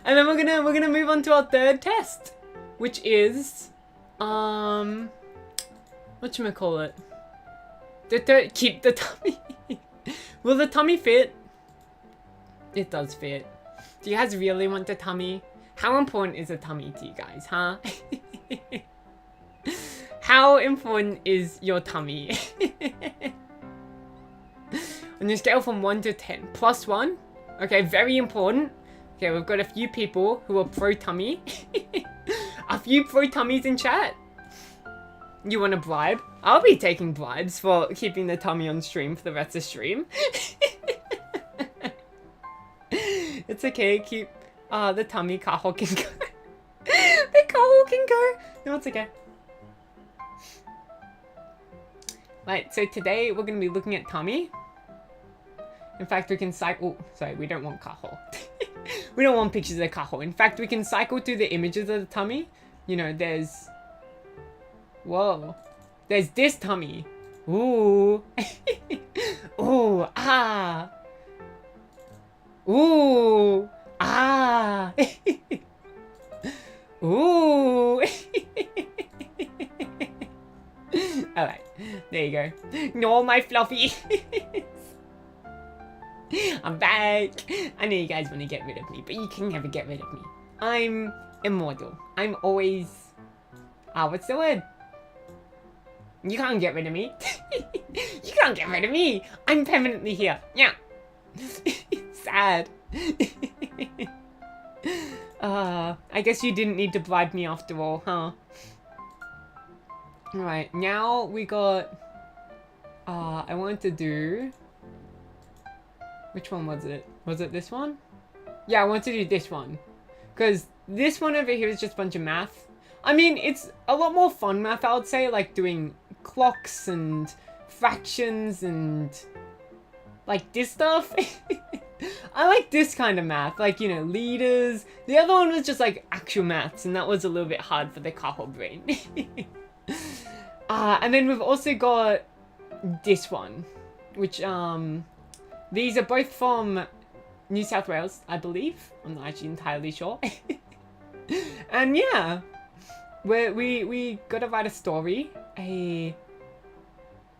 And then we're gonna move on to our 3rd test, which is whatchamacallit? Keep the tummy. Will the tummy fit? It does fit. Do you guys really want the tummy? How important is a tummy to you guys, huh? How important is your tummy? On your scale from 1 to 10, +1. Okay, very important. Okay, we've got a few people who are pro tummy. A few pro tummies in chat. You want a bribe? I'll be taking bribes for keeping the tummy on stream for the rest of the stream. It's okay, keep the tummy. Kaho can go. The Kaho can go. No, it's okay. Right, so today we're going to be looking at tummy. In fact, we can cycle. Oh, sorry, we don't want Kaho. We don't want pictures of Kaho. In fact, we can cycle through the images of the tummy. You know, there's... Whoa. There's this tummy. Ooh. Ooh. Ah. Ooh. Ah. Ooh. Alright. There you go. No, my fluffy. I'm back. I know you guys want to get rid of me, but you can never get rid of me. I'm immortal. I'm always... what's the word? You can't get rid of me. You can't get rid of me. I'm permanently here. Yeah. Sad. I guess you didn't need to bribe me after all, huh? Alright, now we got... I wanted to do... Which one was it? Was it this one? Yeah, I want to do this one. Because this one over here is just a bunch of math. I mean, it's a lot more fun math, I would say. Like doing clocks and fractions and... like this stuff. I like this kind of math. Like, you know, liters. The other one was just like actual maths. And that was a little bit hard for the Kaho brain. And then we've also got this one. Which, these are both from New South Wales, I believe. I'm not actually entirely sure. And yeah, we gotta write a story.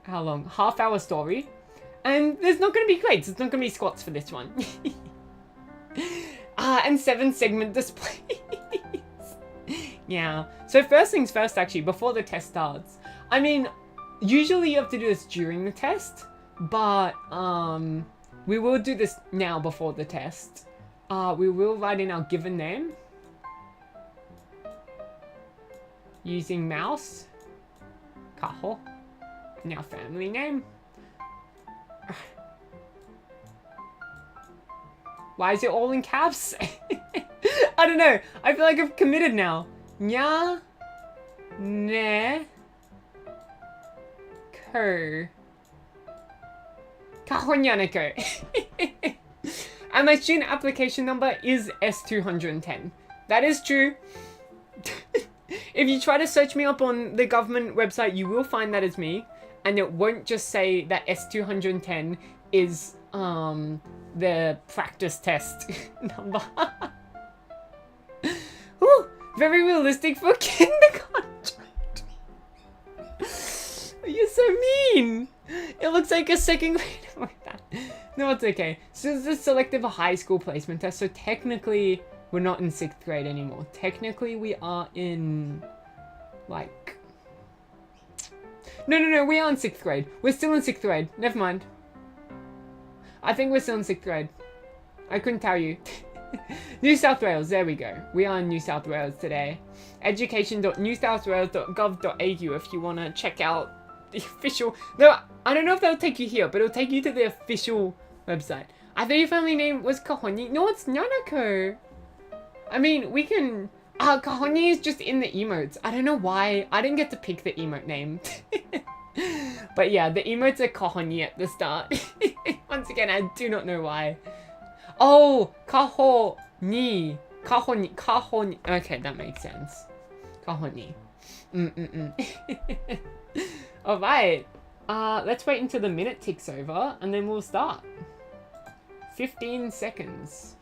How long? Half-hour story. And there's not gonna be grades. There's not gonna be squats for this one. And 7 segment displays. Yeah. So first things first, actually, before the test starts. I mean, usually you have to do this during the test, but we will do this now before the test. We will write in our given name. using mouse. Kaho. Now family name. Why is it all in caps? I don't know. I feel like I've committed now. Nya. Ne. Ko. Kahonyanako. And my student application number is S210. That is true. If you try to search me up on the government website, you will find that is me. And it won't just say that S210 is the practice test number. Ooh, very realistic for kindergarten. You're so mean. It looks like a second grader with that. No, it's okay. So this is selective high school placement test. So technically, we're not in 6th grade anymore. Technically, we are in, like... No, we are in 6th grade. We're still in 6th grade. Never mind. I think we're still in 6th grade. I couldn't tell you. New South Wales, there we go. We are in New South Wales today. education.newsouthwales.gov.au if you want to check out the official... No, I don't know if that'll take you here, but it'll take you to the official website. I thought your family name was Kahoni. No, it's Nanako. I mean, we can... Kahoni is just in the emotes. I don't know why. I didn't get to pick the emote name. But yeah, the emotes are Kahoni at the start. Once again, I do not know why. Oh, Kaho-ni. Kaho-ni. Kaho-ni. Okay, that makes sense. Kaho-ni. Alright. Let's wait until the minute ticks over, and then we'll start. 15 seconds.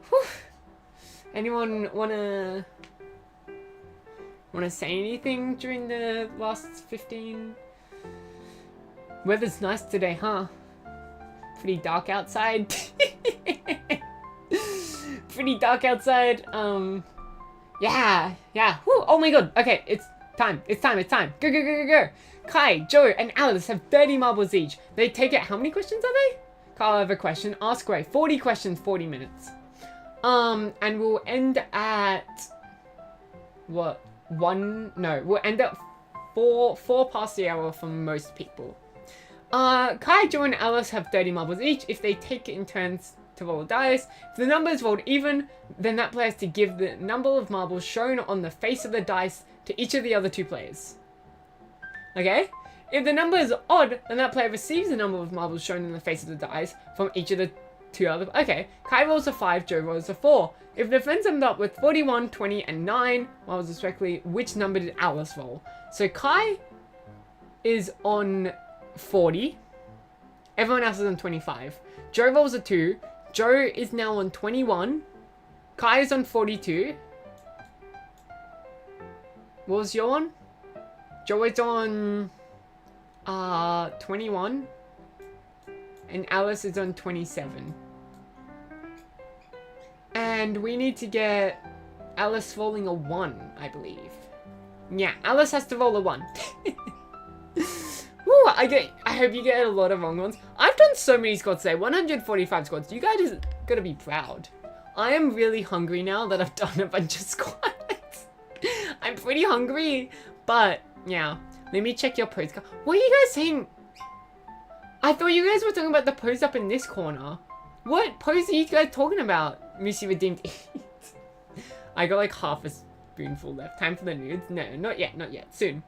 Whew. Anyone wanna say anything during the last 15? Weather's nice today, huh? Pretty dark outside. Pretty dark outside. Yeah. Whew. Oh my god. Okay, it's time. Go. Kai, Joe, and Alice have 30 marbles each. They take it. How many questions are they? Kyle, I have a question. Ask away. 40 questions, 40 minutes. And we'll end at what? We'll end at 4 past the hour for most people. Kai, Joe, and Alice have 30 marbles each. If they take it in turns to roll dice, if the number is rolled even, then that player has to give the number of marbles shown on the face of the dice to each of the other 2 players. Okay? If the number is odd, then that player receives the number of marbles shown on the face of the dice from each of the 2 other... Okay, Kai rolls a 5, Joe rolls a 4. If the friends end up with 41, 20, and 9 marbles respectively, which number did Alice roll? So Kai is on 40. Everyone else is on 25. Joe rolls a 2. Joe is now on 21. Kai is on 42. What was your one? Joe is on 21. And Alice is on 27. And we need to get Alice rolling a 1, I believe. Yeah, Alice has to roll a 1. Ooh, I hope you get a lot of wrong ones. I've done so many squads today. 145 squads. You guys gotta be proud. I am really hungry now that I've done a bunch of squads. I'm pretty hungry. But, yeah. Let me check your pose. What are you guys saying? I thought you guys were talking about the pose up in this corner. What pose are you guys talking about? Missy redeemed eats. I got like half a spoonful left. Time for the nudes? No, not yet. Soon.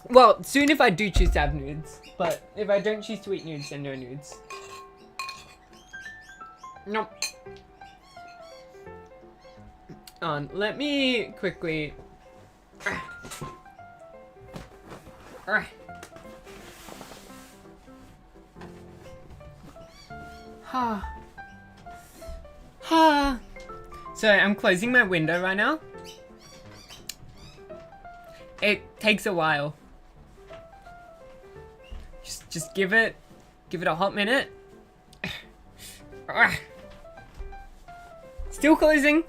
Well, soon if I do choose to have nudes. But if I don't choose to eat nudes, then no nudes. Nope. Let me quickly... So I'm closing my window right now. It takes a while. Just give it a hot minute. Still closing.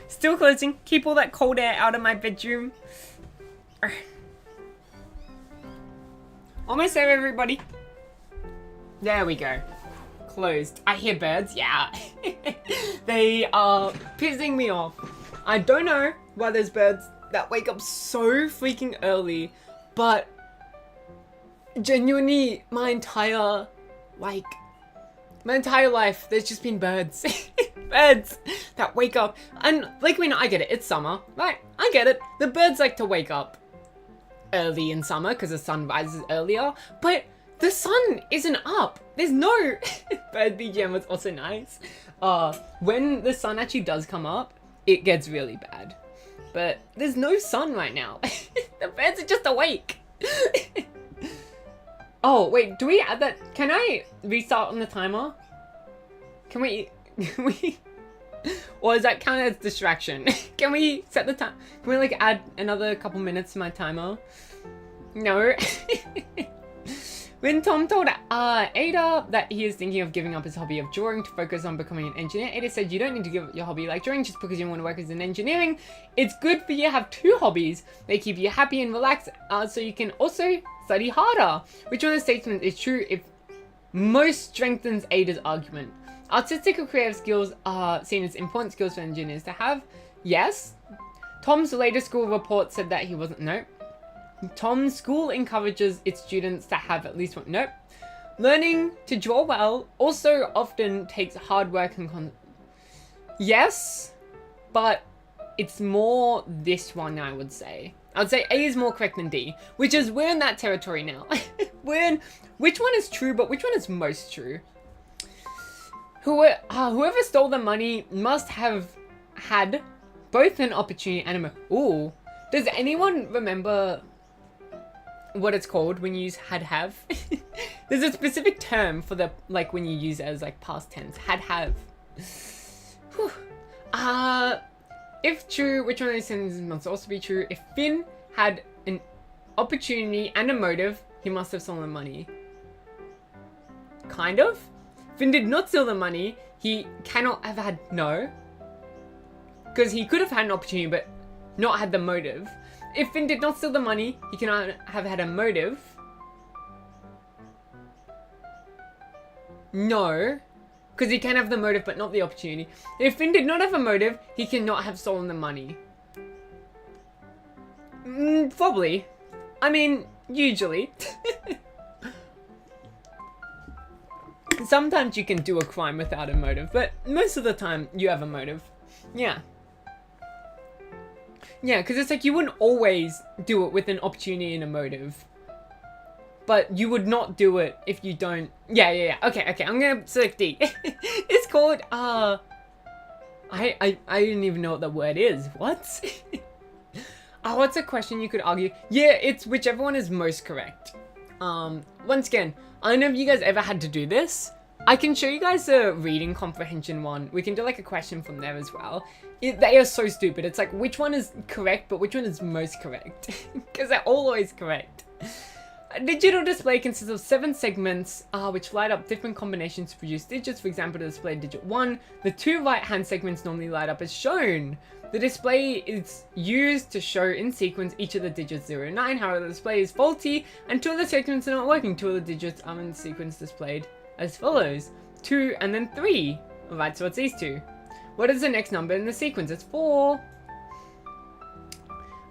Still closing. Keep all that cold air out of my bedroom. Almost there, everybody. There we go. closed. I hear birds, yeah. They are pissing me off. I don't know why there's birds that wake up so freaking early, but genuinely my entire life there's just been birds. Birds that wake up. And like, I mean, I get it, it's summer, right? I get it. The birds like to wake up early in summer because the sun rises earlier, but the sun isn't up. There's no bird BGM was also nice. When the sun actually does come up, it gets really bad. But there's no sun right now. The birds are just awake. Oh, wait, do we add that? Can I restart on the timer? Can we or is that count as distraction? Can we set the time? Can we like add another couple minutes to my timer? No. When Tom told Ada that he is thinking of giving up his hobby of drawing to focus on becoming an engineer, Ada said, you don't need to give up your hobby like drawing just because you want to work as an engineering. It's good for you to have two hobbies. They keep you happy and relaxed, so you can also study harder. Which one of the statements is true if most strengthens Ada's argument? Artistic or creative skills are seen as important skills for engineers to have. Yes. Tom's latest school report said that he wasn't. Nope. Tom's school encourages its students to have at least one. Nope. Learning to draw well also often takes hard work and yes, but it's more this one, I would say. I would say A is more correct than D, which is we're in that territory now. We're in which one is true, but which one is most true? Whoever stole the money must have had both an opportunity and a... Ooh. Does anyone remember what it's called when you use had have? There's a specific term for the, like, when you use it as, like, past tense. Had have. Whew. If true, which one of these sentences must also be true? If Finn had an opportunity and a motive, he must have stolen money. Kind of. Finn did not steal the money. He cannot have had... No. Because he could have had an opportunity, but not had the motive. If Finn did not steal the money, he cannot have had a motive. No. Because he can have the motive, but not the opportunity. If Finn did not have a motive, he cannot have stolen the money. Probably. I mean, usually. Sometimes you can do a crime without a motive, but most of the time you have a motive. Yeah. Yeah, because it's like you wouldn't always do it with an opportunity and a motive. But you would not do it if you don't... Yeah. Okay, I'm gonna select D. It's called, I didn't even know what the word is. What? Oh, what's a question you could argue? Yeah, it's whichever one is most correct. Once again, I don't know if you guys ever had to do this. I can show you guys a reading comprehension one. We can do like a question from there as well. They are so stupid. It's like, which one is correct, but which one is most correct? Because they're always correct. A digital display consists of 7 segments, which light up different combinations to produce digits. For example, to display digit 1, the 2 right-hand segments normally light up as shown. The display is used to show in sequence each of the digits 0 and 9. However, the display is faulty and 2 of the segments are not working. 2 of the digits are in sequence displayed as follows. 2 and then 3. Alright, so it's these 2. What is the next number in the sequence? It's 4.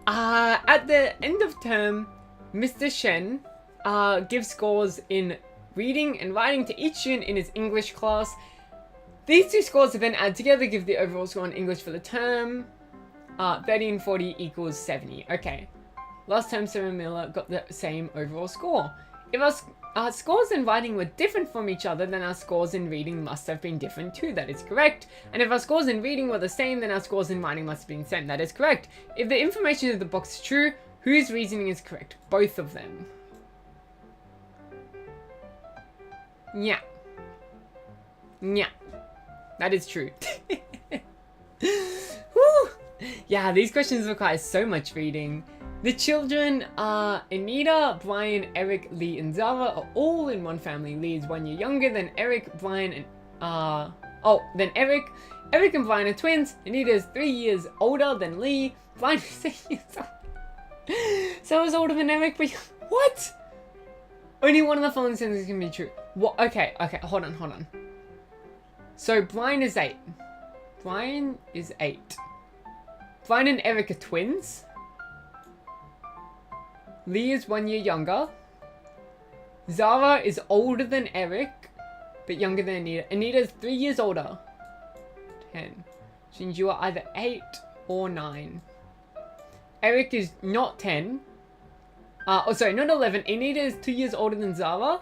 At the end of term, Mr. Shen gives scores in reading and writing to each student in his English class. These 2 scores are then added together, give the overall score in English for the term. 30 and 40 equals 70. Okay. Last term, Sarah Miller got the same overall score. If our scores in writing were different from each other, then our scores in reading must have been different too. That is correct. And if our scores in reading were the same, then our scores in writing must have been the same. That is correct. If the information in the box is true, whose reasoning is correct? Both of them. Yeah. That is true. Woo! Yeah, these questions require so much reading. The children, Anita, Brian, Eric, Lee, and Zara are all in one family. Lee is 1 year younger than Eric, Brian, and, then Eric. Eric and Brian are twins. Anita is 3 years older than Lee. Brian is 8 years old. So is older than Eric, but what? Only one of the following sentences can be true. What? Okay, hold on. So Brian is 8. Brian is 8. Brian and Eric are twins. Lee is 1 year younger. Zara is older than Eric, but younger than Anita. Anita is 3 years older. 10. Which means you are either 8 or 9. Eric is not 10. Oh, sorry, not 11. Anita is 2 years older than Zara.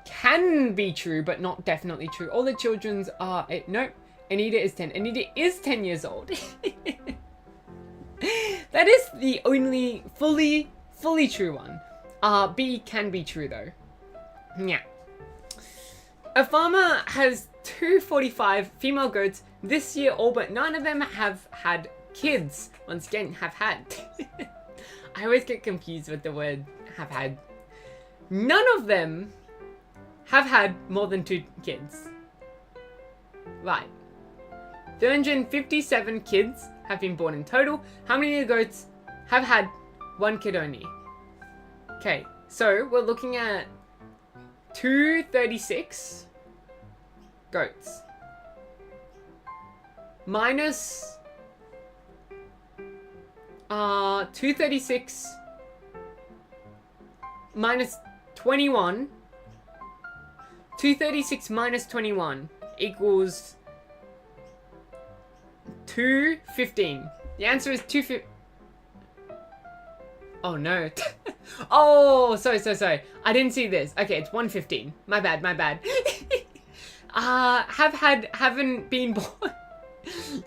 Can be true, but not definitely true. All the children's are 8. Nope. Anita is 10. Anita is 10 years old. That is the only fully true one. B can be true though. Yeah. A farmer has 245 female goats this year. All but 9 of them have had kids. Once again, have had. I always get confused with the word have had. None of them have had more than 2 kids. Right. 357 kids have been born in total. How many of the goats have had 1 kid only? Okay, so we're looking at 236 goats. Minus 236 minus 21. 236 minus 21 equals 215. The answer is 215. Oh no. Oh, sorry. I didn't see this. Okay, it's 115. My bad. Haven't been born.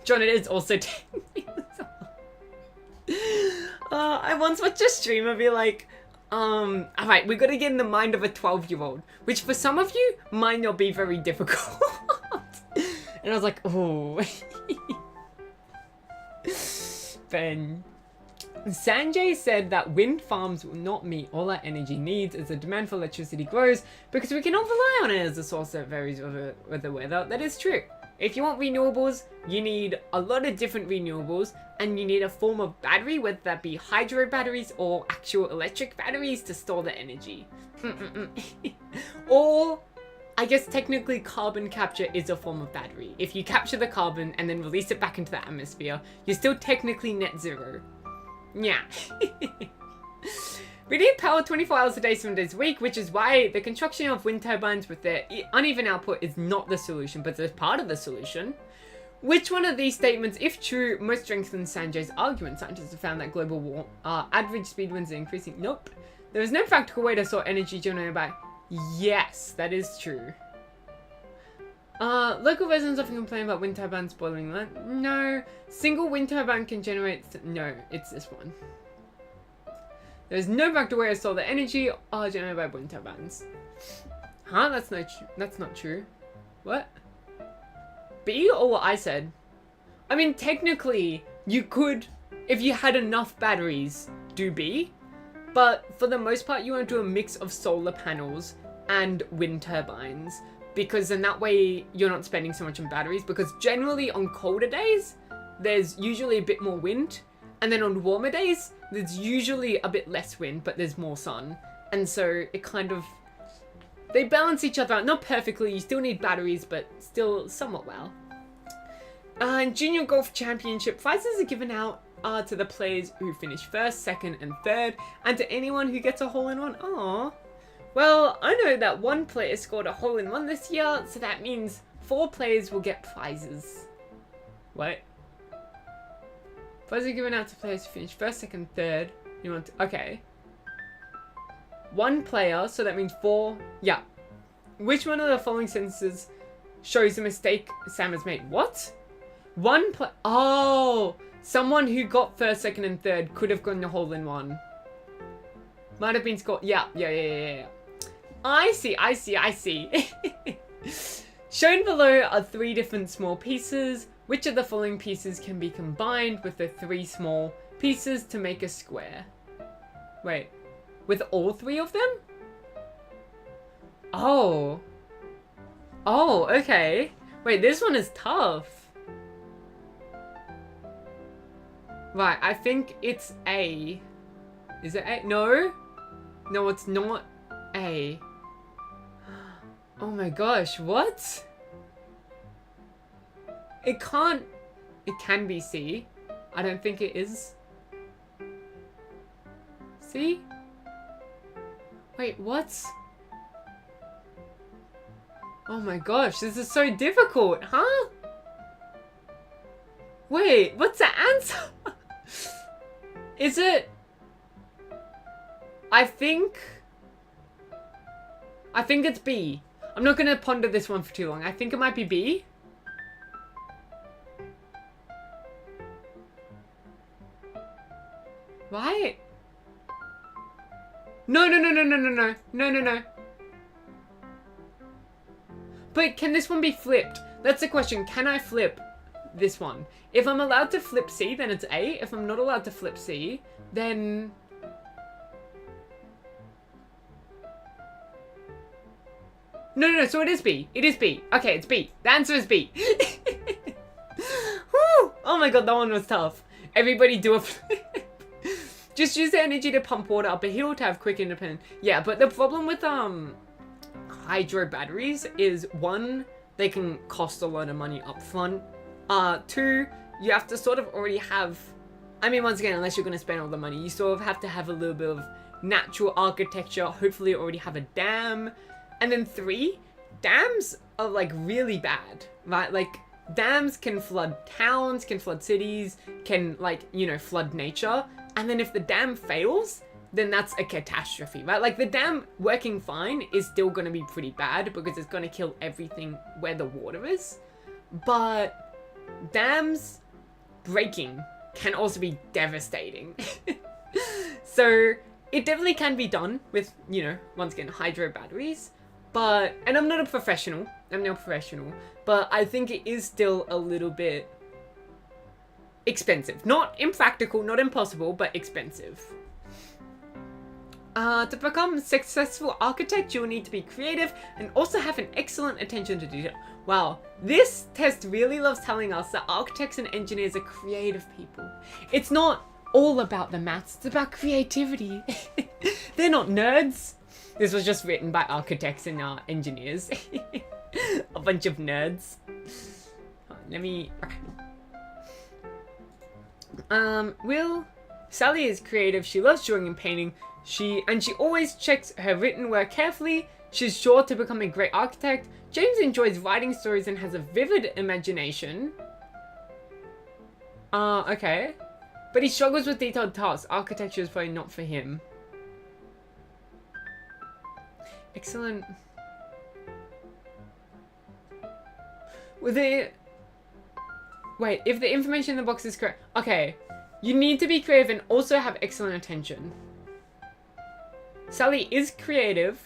John, it is also 10 years old. I once watched a streamer be like, alright, we gotta get in the mind of a 12-year-old, which for some of you might not be very difficult. And I was like, oh. Ben. Sanjay said that wind farms will not meet all our energy needs as the demand for electricity grows because we cannot rely on it as a source that varies with the weather. That is true. If you want renewables, you need a lot of different renewables, and you need a form of battery, whether that be hydro batteries or actual electric batteries to store the energy. Or, I guess technically carbon capture is a form of battery. If you capture the carbon and then release it back into the atmosphere, you're still technically net zero. Yeah. We need power 24 hours a day, 7 days a week, which is why the construction of wind turbines with their uneven output is not the solution, but it's part of the solution. Which one of these statements, if true, most strengthens Sanjay's argument? Scientists have found that global average speed winds are increasing. Nope. There is no practical way to store energy generated by... Yes, that is true. Local residents often complain about wind turbines boiling land. No. Single wind turbine can generate... No, it's this one. There's no practical way to store the energy generated by wind turbines. Huh? That's not true. What? B or what I said? I mean, technically, you could, if you had enough batteries, do B. But for the most part, you want to do a mix of solar panels and wind turbines. Because then that way, you're not spending so much on batteries. Because generally, on colder days, there's usually a bit more wind. And then on warmer days, there's usually a bit less wind, but there's more sun. And so it kind of... They balance each other out. Not perfectly, you still need batteries, but still somewhat well. Junior Golf Championship prizes are given out to the players who finish first, second, and third, and to anyone who gets a hole-in-one. Aww. Well, I know that 1 player scored a hole-in-one this year, so that means 4 players will get prizes. What? Prizes are given out to players who finish first, second, third. You want to... Okay. 1 player, so that means 4... Yeah. Which one of the following sentences shows a mistake Sam has made? What? 1 play... Oh! Someone who got first, second, and third could have gotten a hole-in-one. Might have been scored... Yeah. I see. Shown below are 3 different small pieces. Which of the following pieces can be combined with the 3 small pieces to make a square? Wait. With all 3 of them? Oh. Oh, okay. Wait, this one is tough. Right, I think it's A. Is it A? No? No, it's not A. Oh my gosh, what? It can't... It can be C. I don't think it is. C? Wait, what? Oh my gosh, this is so difficult, huh? Wait, what's the answer? Is it... I think it's B. I'm not gonna ponder this one for too long. I think it might be B. Right? No. But can this one be flipped? That's the question. Can I flip this one? If I'm allowed to flip C, then it's A. If I'm not allowed to flip C, then... No, so it is B. It is B. Okay, it's B. The answer is B. Woo! Oh my god, that one was tough. Everybody do a flip. Just use the energy to pump water up a hill to have quick independence. Yeah, but the problem with hydro batteries is, one, they can cost a lot of money up front. Two, you have to sort of already have... I mean, once again, unless you're going to spend all the money, you sort of have to have a little bit of natural architecture. Hopefully you already have a dam. And then three, dams are like really bad, right? Like dams can flood towns, can flood cities, can like, you know, flood nature. And then if the dam fails, then that's a catastrophe, right? Like the dam working fine is still going to be pretty bad because it's going to kill everything where the water is. But dams breaking can also be devastating. So it definitely can be done with, you know, once again, hydro batteries. But, and I'm not a professional, but I think it is still a little bit expensive. Not impractical, not impossible, but expensive. To become a successful architect, you will need to be creative and also have an excellent attention to detail. Wow, this test really loves telling us that architects and engineers are creative people. It's not all about the maths, it's about creativity. They're not nerds. This was just written by architects and engineers. A bunch of nerds. Let me... Sally is creative. She loves drawing and painting. She always checks her written work carefully. She's sure to become a great architect. James enjoys writing stories and has a vivid imagination. Okay. But he struggles with detailed tasks. Architecture is probably not for him. Excellent. With it... Wait, if the information in the box is correct... Okay. You need to be creative and also have excellent attention. Sally is creative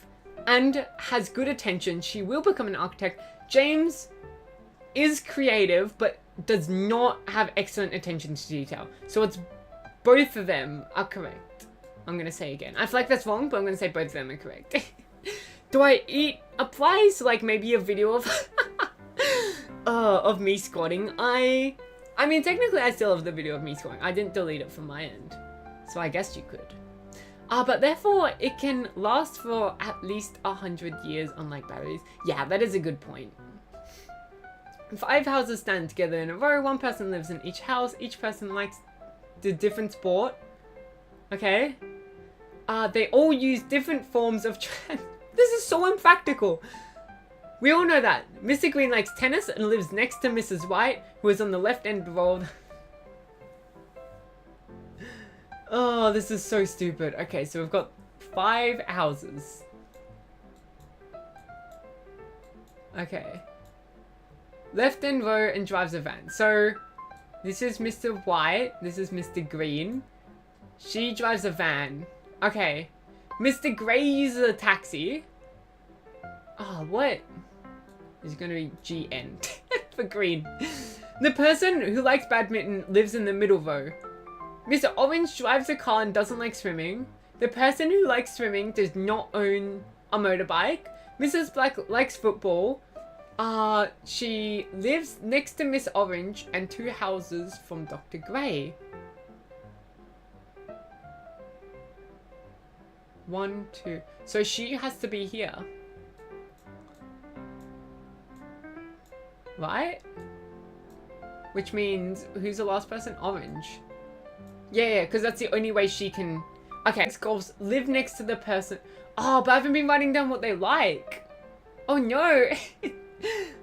and has good attention. She will become an architect. James is creative but does not have excellent attention to detail. So it's both of them are correct. I'm going to say again. I feel like that's wrong, but I'm going to say both of them are correct. Do I eat applies to like maybe a video of me squatting? I mean, technically I still have the video of me squatting. I didn't delete it from my end. So I guess you could. But therefore it can last for at least 100 years, unlike batteries. Yeah, that is a good point. 5 houses stand together in a row. One person lives in each house. Each person likes the different sport. Okay. They all use different forms of This is so impractical. We all know that. Mr. Green likes tennis and lives next to Mrs. White, who is on the left end roll. Oh, this is so stupid. Okay, so we've got 5 houses. Okay. Left end row and drives a van. So, this is Mr. White. This is Mr. Green. She drives a van. Okay. Mr. Grey uses a taxi. Oh, what? It's gonna be GN for green. The person who likes badminton lives in the middle row. Mr. Orange drives a car and doesn't like swimming. The person who likes swimming does not own a motorbike. Mrs. Black likes football. She lives next to Miss Orange and 2 houses from Dr. Grey. 1, 2. So she has to be here. right? Which means, who's the last person? Orange. Yeah, because that's the only way she can... Okay, goals live next to the person. Oh, but I haven't been writing down what they like. Oh no.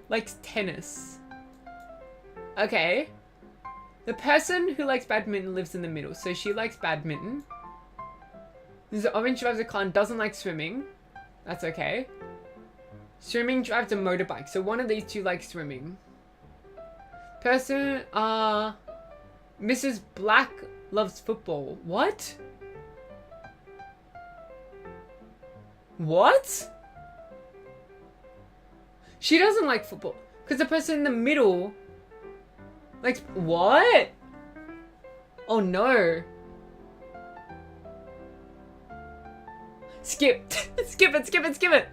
Likes tennis. Okay. The person who likes badminton lives in the middle, so she likes badminton. The orange drives a car and doesn't like swimming. That's okay. Swimming drives a motorbike, so one of these two likes swimming. Person, Mrs. Black loves football. What? What? She doesn't like football. Because the person in the middle likes... What? Oh no. Skip. Skip it, skip it, skip it.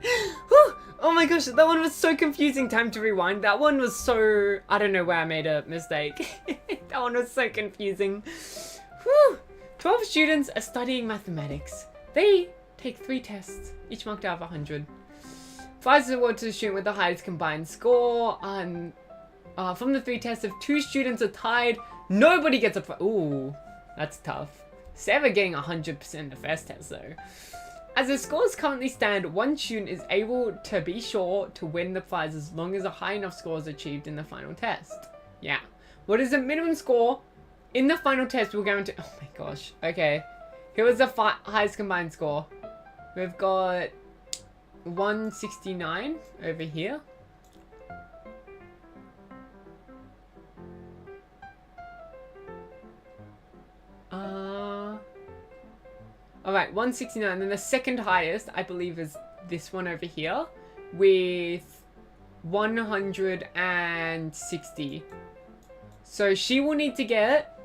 Whew. Oh my gosh, that one was so confusing. Time to rewind. That one was so... I don't know where I made a mistake. That one was so confusing. Whew. 12 students are studying mathematics. They take 3 tests, each marked out of 100. Prize is awarded to the student with the highest combined score. From the 3 tests, if 2 students are tied, nobody gets a prize. Ooh, that's tough. Sarah getting 100% in the first test though. As the scores currently stand, 1 student is able to be sure to win the prize as long as a high enough score is achieved in the final test. Yeah. What is the minimum score in the final test? We'll guarantee. Oh my gosh. Okay. Here was the highest combined score. We've got 169 over here. Alright, 169. Then the second highest, I believe, is this one over here with 160. So she will need to get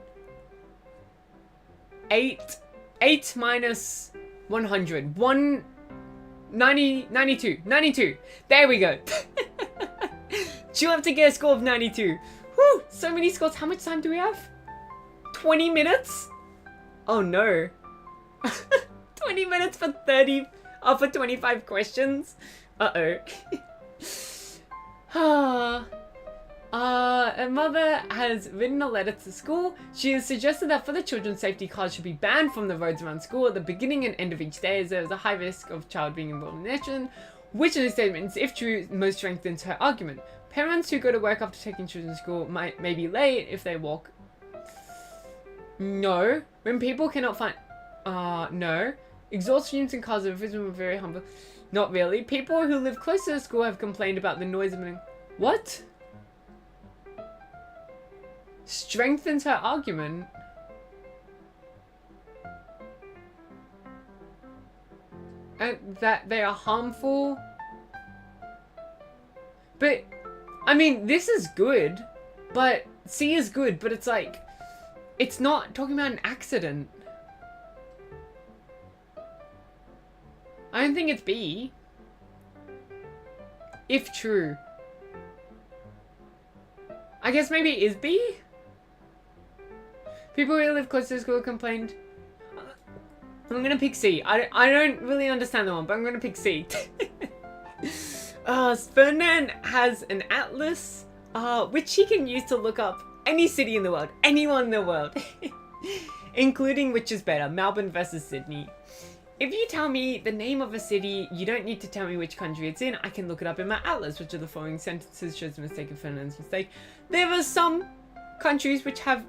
8 minus 100. 92. There we go. She'll have to get a score of 92. Whew, so many scores. How much time do we have? 20 minutes? Oh no. 20 minutes for 25 questions? Uh-oh. A mother has written a letter to school. She has suggested that for the children, safety cars should be banned from the roads around school at the beginning and end of each day, as there is a high risk of child being involved in an accident. Which of these statements, if true, most strengthens her argument? Parents who go to work after taking children to school may be late if they walk. No. When people cannot find... no. Exhaust fumes in cars are very harmful. Not really. People who live close to the school have complained about the noise of... What? Strengthens her argument. And that they are harmful. But, I mean, this is good. But, C is good, but it's like... It's not talking about an accident. I don't think it's B. If true. I guess maybe it is B? People who live close to the school complained. I'm gonna pick C. I don't really understand the one, but I'm gonna pick C. Ferdinand has an atlas, which he can use to look up any city in the world, anyone in the world, including which is better, Melbourne versus Sydney. If you tell me the name of a city, you don't need to tell me which country it's in. I can look it up in my atlas, which are the following sentences shows the mistake of Ferdinand's mistake. There are some countries which have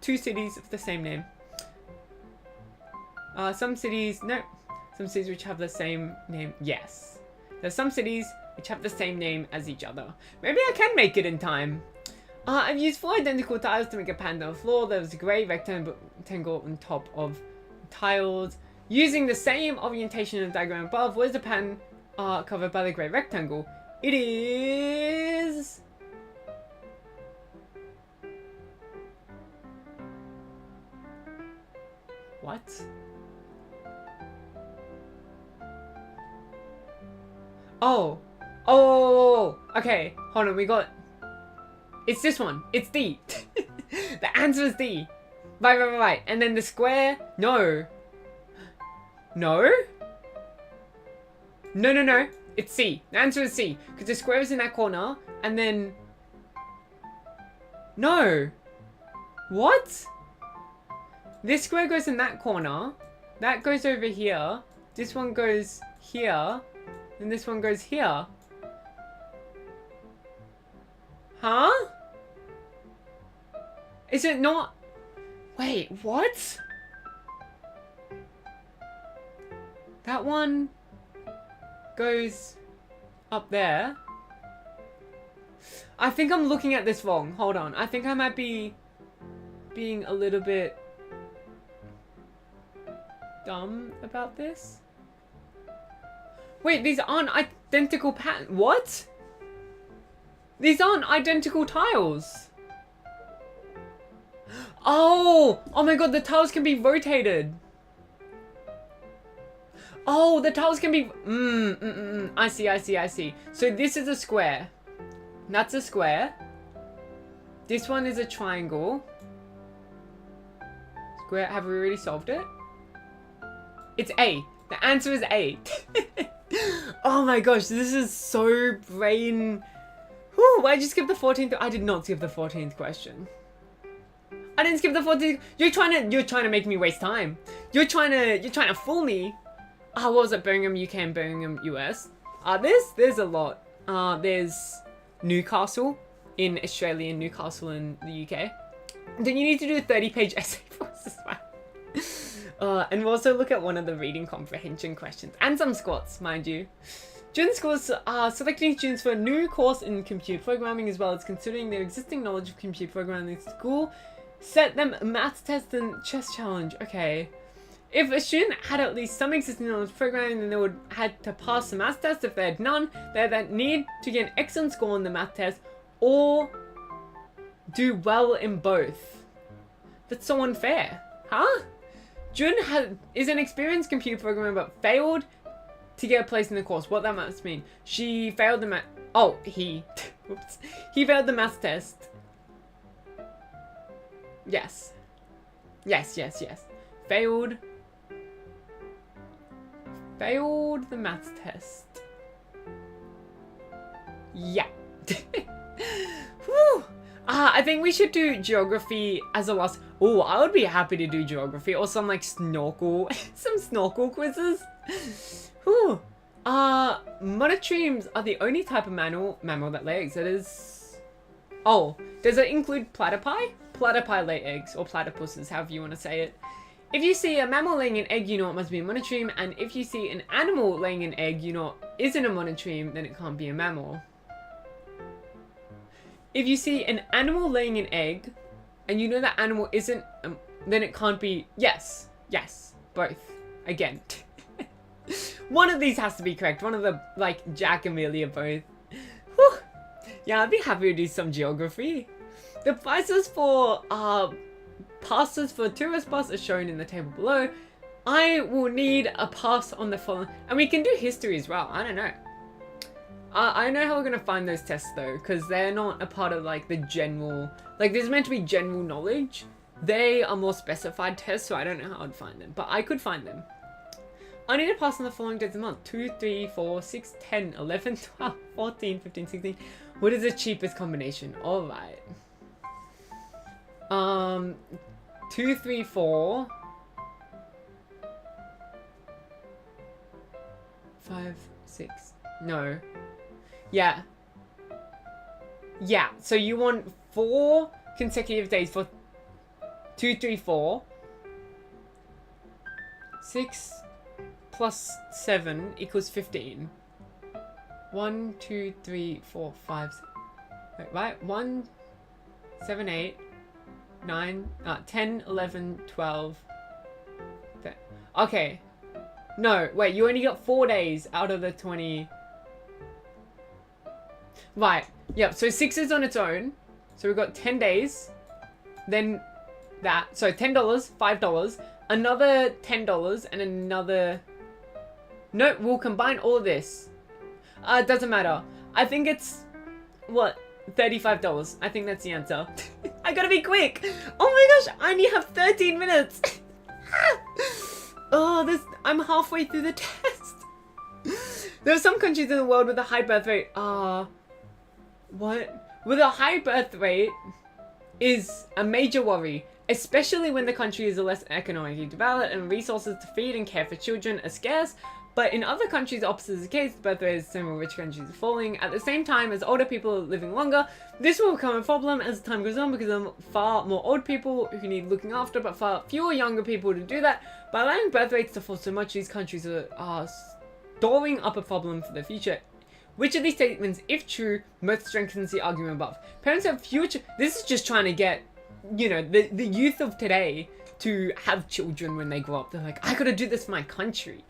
2 cities of the same name. Some cities which have the same name, yes. There's some cities which have the same name as each other. Maybe I can make it in time. I've used 4 identical tiles to make a pattern on the floor. There was a grey rectangle on top of tiles. Using the same orientation in the diagram above, what is the pattern covered by the grey rectangle? It is... What? Oh, okay, hold on, we got... It's this one, it's D. The answer is D. Right, and then the square, no, it's C. The answer is C, because the square is in that corner, and then No. What? This square goes in that corner. That goes over here. This one goes here. And this one goes here. Huh? Is it not? Wait, what? That one goes up there. I think I'm looking at this wrong. Hold on. I think I might be being a little bit dumb about this. Wait, these aren't identical patterns. What? These aren't identical tiles. Oh my god, the tiles can be rotated. Oh, the tiles can be... I see. So this is a square. That's a square. This one is a triangle. Square, have we already solved it? It's A. The answer is A. Oh my gosh, this is so brain... Whew, why'd you skip the 14th? I did not skip the 14th question. I didn't skip the 14th. You're trying to make me waste time. You're trying to fool me. What was it? Birmingham, UK and Birmingham, US. There's a lot. There's Newcastle in Australia and Newcastle in the UK. Then you need to do a 30-page essay for us as well. And we'll also look at one of the reading comprehension questions. And some squats, mind you. During schools are selecting students for a new course in computer programming as well as considering their existing knowledge of computer programming in school. Set them a maths test and chess challenge. Okay. If a student had at least some existing knowledge of programming, then they would had to pass the math test. If they had none, they then need to get an excellent score on the math test or do well in both. That's so unfair. Huh? Jun is an experienced computer programmer but failed to get a place in the course. What that must mean? She failed the math... Oh, he... Oops. He failed the math test. Yes. Yes. Failed the maths test. Yeah. Whew. I think we should do geography as a last. Oh, I would be happy to do geography or some like snorkel, some snorkel quizzes. Whew. Monotremes are the only type of mammal that lay eggs. That is. Oh, does it include platypi? Platypi lay eggs, or platypuses, however you want to say it. If you see a mammal laying an egg, you know it must be a monotreme, and if you see an animal laying an egg, you know it isn't a monotreme, then it can't be a mammal. If you see an animal laying an egg, and you know that animal isn't, then it can't be, yes, both, again. One of these has to be correct, one of the, like, Jack, Amelia, both. Whew. Yeah, I'd be happy to do some geography. The prices for passes for tourist bus are shown in the table below. I will need a pass on the following, and we can do history as well. I don't know. I know how we're gonna find those tests though, because they're not a part of like the general, like there's meant to be general knowledge. They are more specified tests, so I don't know how I'd find them, but I could find them. I need a pass on the following days of the month: 2, 3, 4, 6, 10, 11, 12, 14, 15, 16. What is the cheapest combination? All right. 2, 3, 4, 5, 6. No. Yeah. So you want 4 consecutive days for 2, 3, 4. 6 plus 7 equals 15. 1, 2, 3, 4, 5, 6. Wait, right? 1, 7, 8. 9, 10, 11, 12. Okay. No, wait, you only got 4 days out of the 20. Right. Yep, so 6 is on its own. So we've got 10 days. Then that. So $10, $5, another $10, and another... No, we'll combine all of this. It doesn't matter. I think it's... What? $35. I think that's the answer. I gotta be quick. Oh my gosh, I only have 13 minutes. I'm halfway through the test. There are some countries in the world with a high birth rate. What? With a high birth rate, is a major worry, especially when the country is less economically developed and resources to feed and care for children are scarce. But in other countries, the opposite is the case. Birth rates in several rich countries are falling. At the same time, as older people are living longer, this will become a problem as time goes on because there are far more old people who need looking after, but far fewer younger people to do that. By allowing birth rates to fall so much, these countries are storing up a problem for the future. Which of these statements, if true, most strengthens the argument above? Parents have future. This is just trying to get, you know, the youth of today to have children when they grow up. They're like, I gotta do this for my country.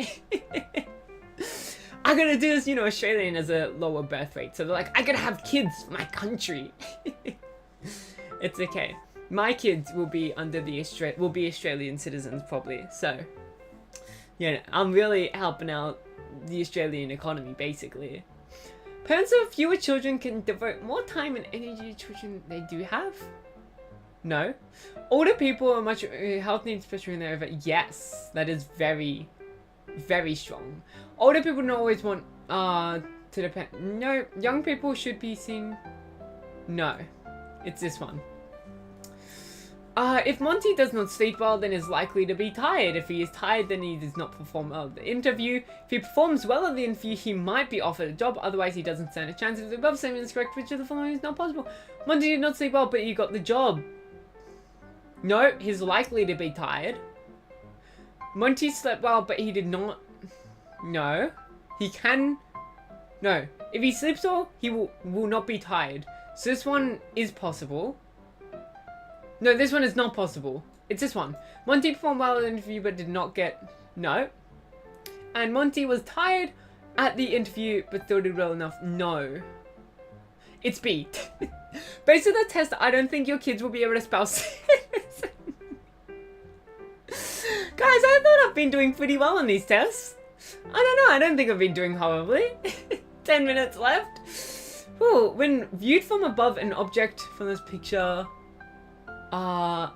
I gotta do this, you know, Australian has a lower birth rate. So they're like, I gotta have kids for my country. It's okay. My kids will be under the Australian citizens probably. So, yeah, I'm really helping out the Australian economy basically. Parents of fewer children can devote more time and energy to children they do have. No. Older people are much health needs, especially when they're over. Yes, that is very, very strong. Older people don't always want to depend. No, young people should be seen. No, it's this one. If Monty does not sleep well, then is likely to be tired. If he is tired, then he does not perform well at the interview. If he performs well at the interview, he might be offered a job. Otherwise, he doesn't stand a chance. If the above statement is correct, which of the following is not possible? Monty did not sleep well, but he got the job. No, he's likely to be tired. Monty slept well, but he did not. No. He can. No. If he sleeps well, he will not be tired. So this one is possible. No, this one is not possible. It's this one. Monty performed well in the interview, but did not get. No. And Monty was tired at the interview, but still did well enough. No. It's B. Based on the test, I don't think your kids will be able to spell citizen. Guys, I thought I've been doing pretty well on these tests. I don't know, I don't think I've been doing horribly. 10 minutes left. Ooh, when viewed from above an object from this picture...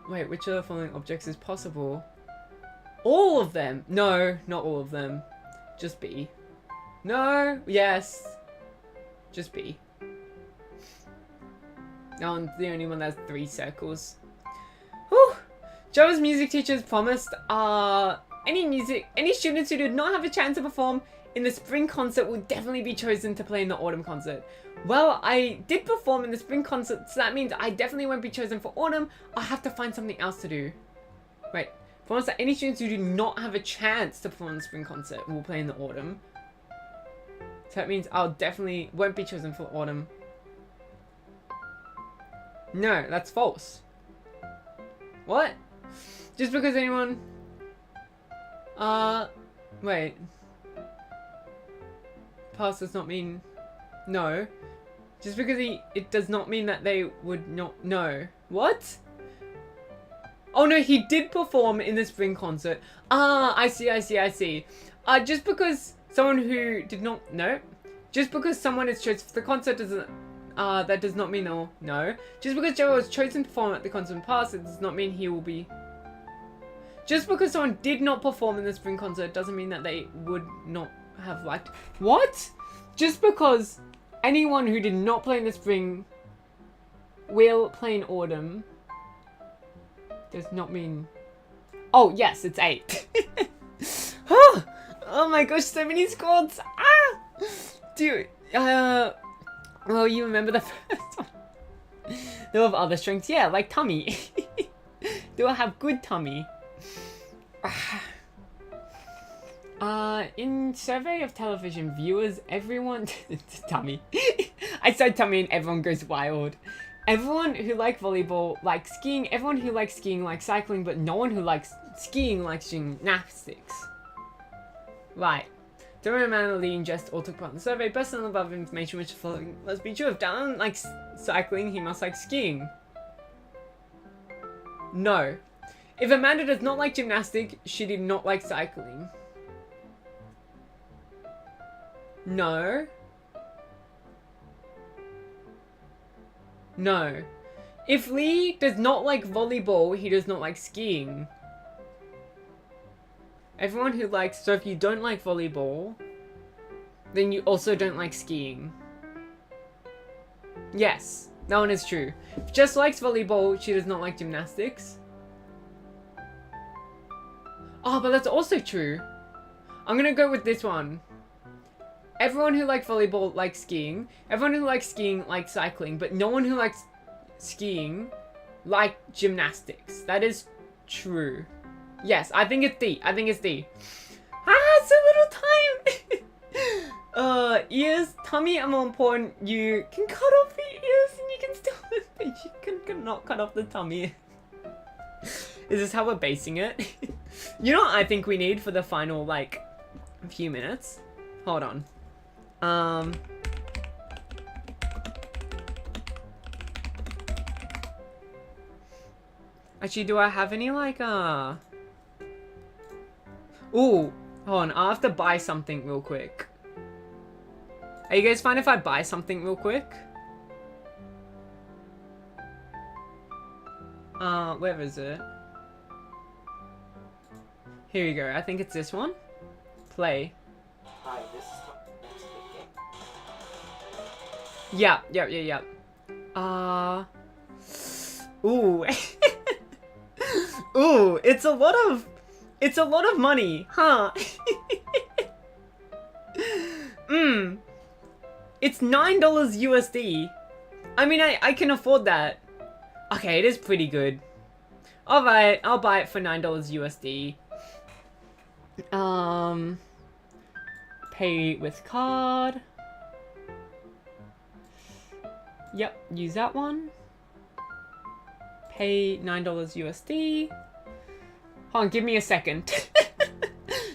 wait, which of the following objects is possible? All of them! No, not all of them. Just B. No, yes. Just B. No, I'm the only one that has 3 circles. Whew! Joe's music teachers promised any students who did not have a chance to perform in the spring concert will definitely be chosen to play in the autumn concert. Well, I did perform in the spring concert, so that means I definitely won't be chosen for autumn. I'll have to find something else to do. Wait, promise that any students who do not have a chance to perform in the spring concert will play in the autumn. So that means I'll definitely won't be chosen for autumn. No, that's false. What? Just because anyone... wait. Pass does not mean... No. Just because it does not mean that they would not... No. What? Oh no, he did perform in the spring concert. Ah, I see. Just because someone who did not... No. Just because someone is chosen for the concert doesn't... that does not mean no. No. Just because Joe was chosen to perform at the concert in the past, it does not mean he will be... Just because someone did not perform in the spring concert doesn't mean that they would not have liked... What? Just because anyone who did not play in the spring will play in autumn does not mean... Oh, yes, it's 8. Oh my gosh, so many squads. Ah! Dude, well, you remember the first one? They'll have other strengths. Yeah, like tummy. They'll have good tummy. In survey of television viewers, everyone... tummy. I said tummy and everyone goes wild. Everyone who likes volleyball likes skiing. Everyone who likes skiing likes cycling, but no one who likes skiing likes gymnastics. Right. Don't remember leading just all took part in the survey. Based on the above information, which the following must be true. If Dylan likes cycling, he must like skiing. No. If Amanda does not like gymnastics, she did not like cycling. No. No. If Lee does not like volleyball, he does not like skiing. Everyone who likes... So if you don't like volleyball, then you also don't like skiing. Yes. That one is true. Jess likes volleyball, she does not like gymnastics. Oh, but that's also true. I'm gonna go with this one. Everyone who likes volleyball likes skiing. Everyone who likes skiing likes cycling, but no one who likes skiing likes gymnastics. That is true. Yes, I think it's D. I think it's D. Ah, so little time! Ears, tummy are more important. You can cut off the ears and you can still... you cannot cut off the tummy. Is this how we're basing it? You know what I think we need for the final, like, few minutes? Hold on. Actually, do I have any, like, Ooh, hold on. I'll have to buy something real quick. Are you guys fine if I buy something real quick? Where is it? Here you go. I think it's this one. Play. Hi, this is backseating. Yeah. Ooh. Ooh, it's a lot of money, huh? It's $9 USD. I mean, I can afford that. Okay, it is pretty good. Alright, I'll buy it for $9 USD. Pay with card. Yep, use that one. Pay $9 USD. Hold on, give me a second.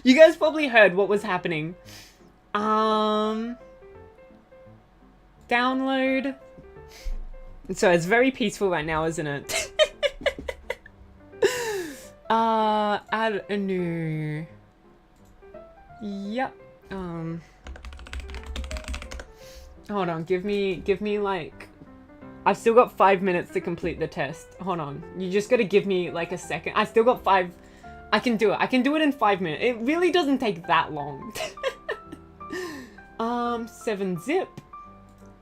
You guys probably heard what was happening. Download. So it's very peaceful right now, isn't it? Add a new. Yep. Hold on, give me like, I've still got 5 minutes to complete the test. Hold on, you just gotta give me like a second. I still got 5. I can do it. I can do it in 5 minutes. It really doesn't take that long. 7-zip.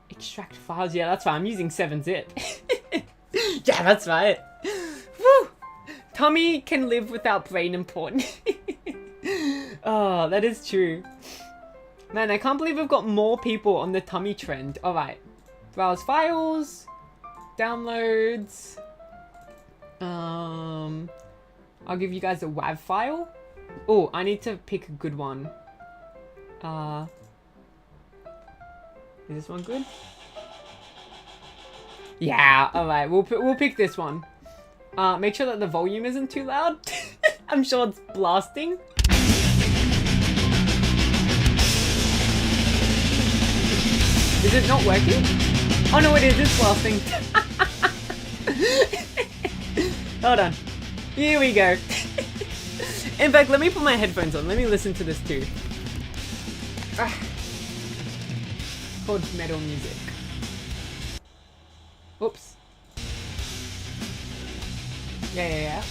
Extract files. Yeah, that's fine. I'm using 7-zip. Yeah, that's right. Woo! Tommy can live without brain important. Oh, that is true. Man, I can't believe we've got more people on the tummy trend. Alright. Browse files. Downloads. I'll give you guys a WAV file. Oh, I need to pick a good one. Is this one good? Yeah, alright. We'll pick this one. Make sure that the volume isn't too loud. I'm sure it's blasting. Is it not working? Oh no, it is. It's blasting. Hold on. Here we go. In fact, let me put my headphones on. Let me listen to this too. Called metal music. Oops. Yeah.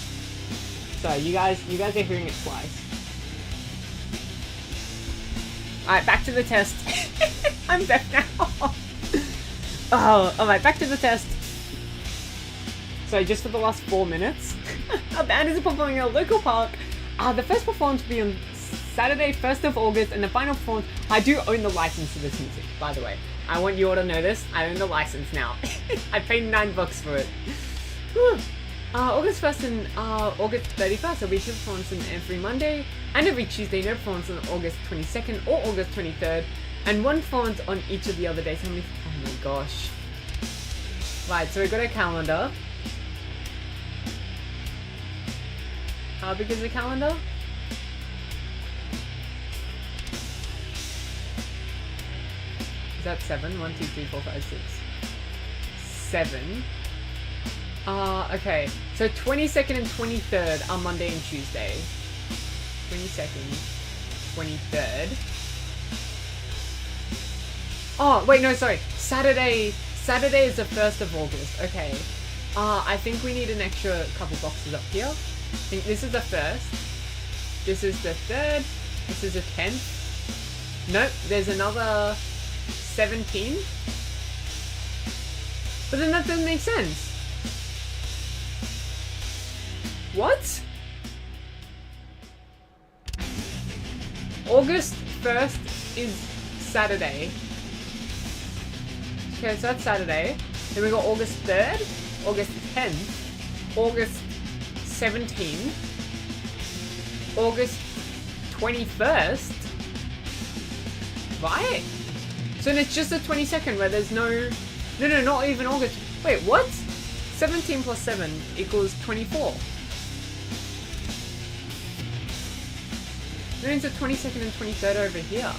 Sorry, you guys are hearing it twice. Alright, back to the test. I'm back now. Oh, alright, back to the test. So just for the last 4 minutes, our band is performing at a local park. The first performance will be on Saturday, 1st of August, and the final performance. I do own the license to this music, by the way. I want you all to know this. I own the license now. I paid $9 for it. Whew. August 1st and August 31st, there'll be 2 performances every Monday and every Tuesday. No performance on August 22nd or August 23rd, and 1 performance on each of the other days. How many? Oh my gosh. Right, so we've got a calendar. How big is the calendar? Is that 7? 1, 2, 3, 4, 5, 6. 7. Okay. So 22nd and 23rd are Monday and Tuesday. 22nd, 23rd. Oh, wait, no, sorry. Saturday is the 1st of August. Okay. I think we need an extra couple boxes up here. I think this is the 1st. This is the 3rd. This is the 10th. Nope, there's another 17. But then that doesn't make sense. What? August 1st is Saturday. Okay, so that's Saturday. Then we got August 3rd, August 10th, August 17th, August 21st. Right? So then it's just the 22nd where there's no, not even August. Wait, what? 17 plus 7 equals 24. Then it's the 22nd and 23rd over here.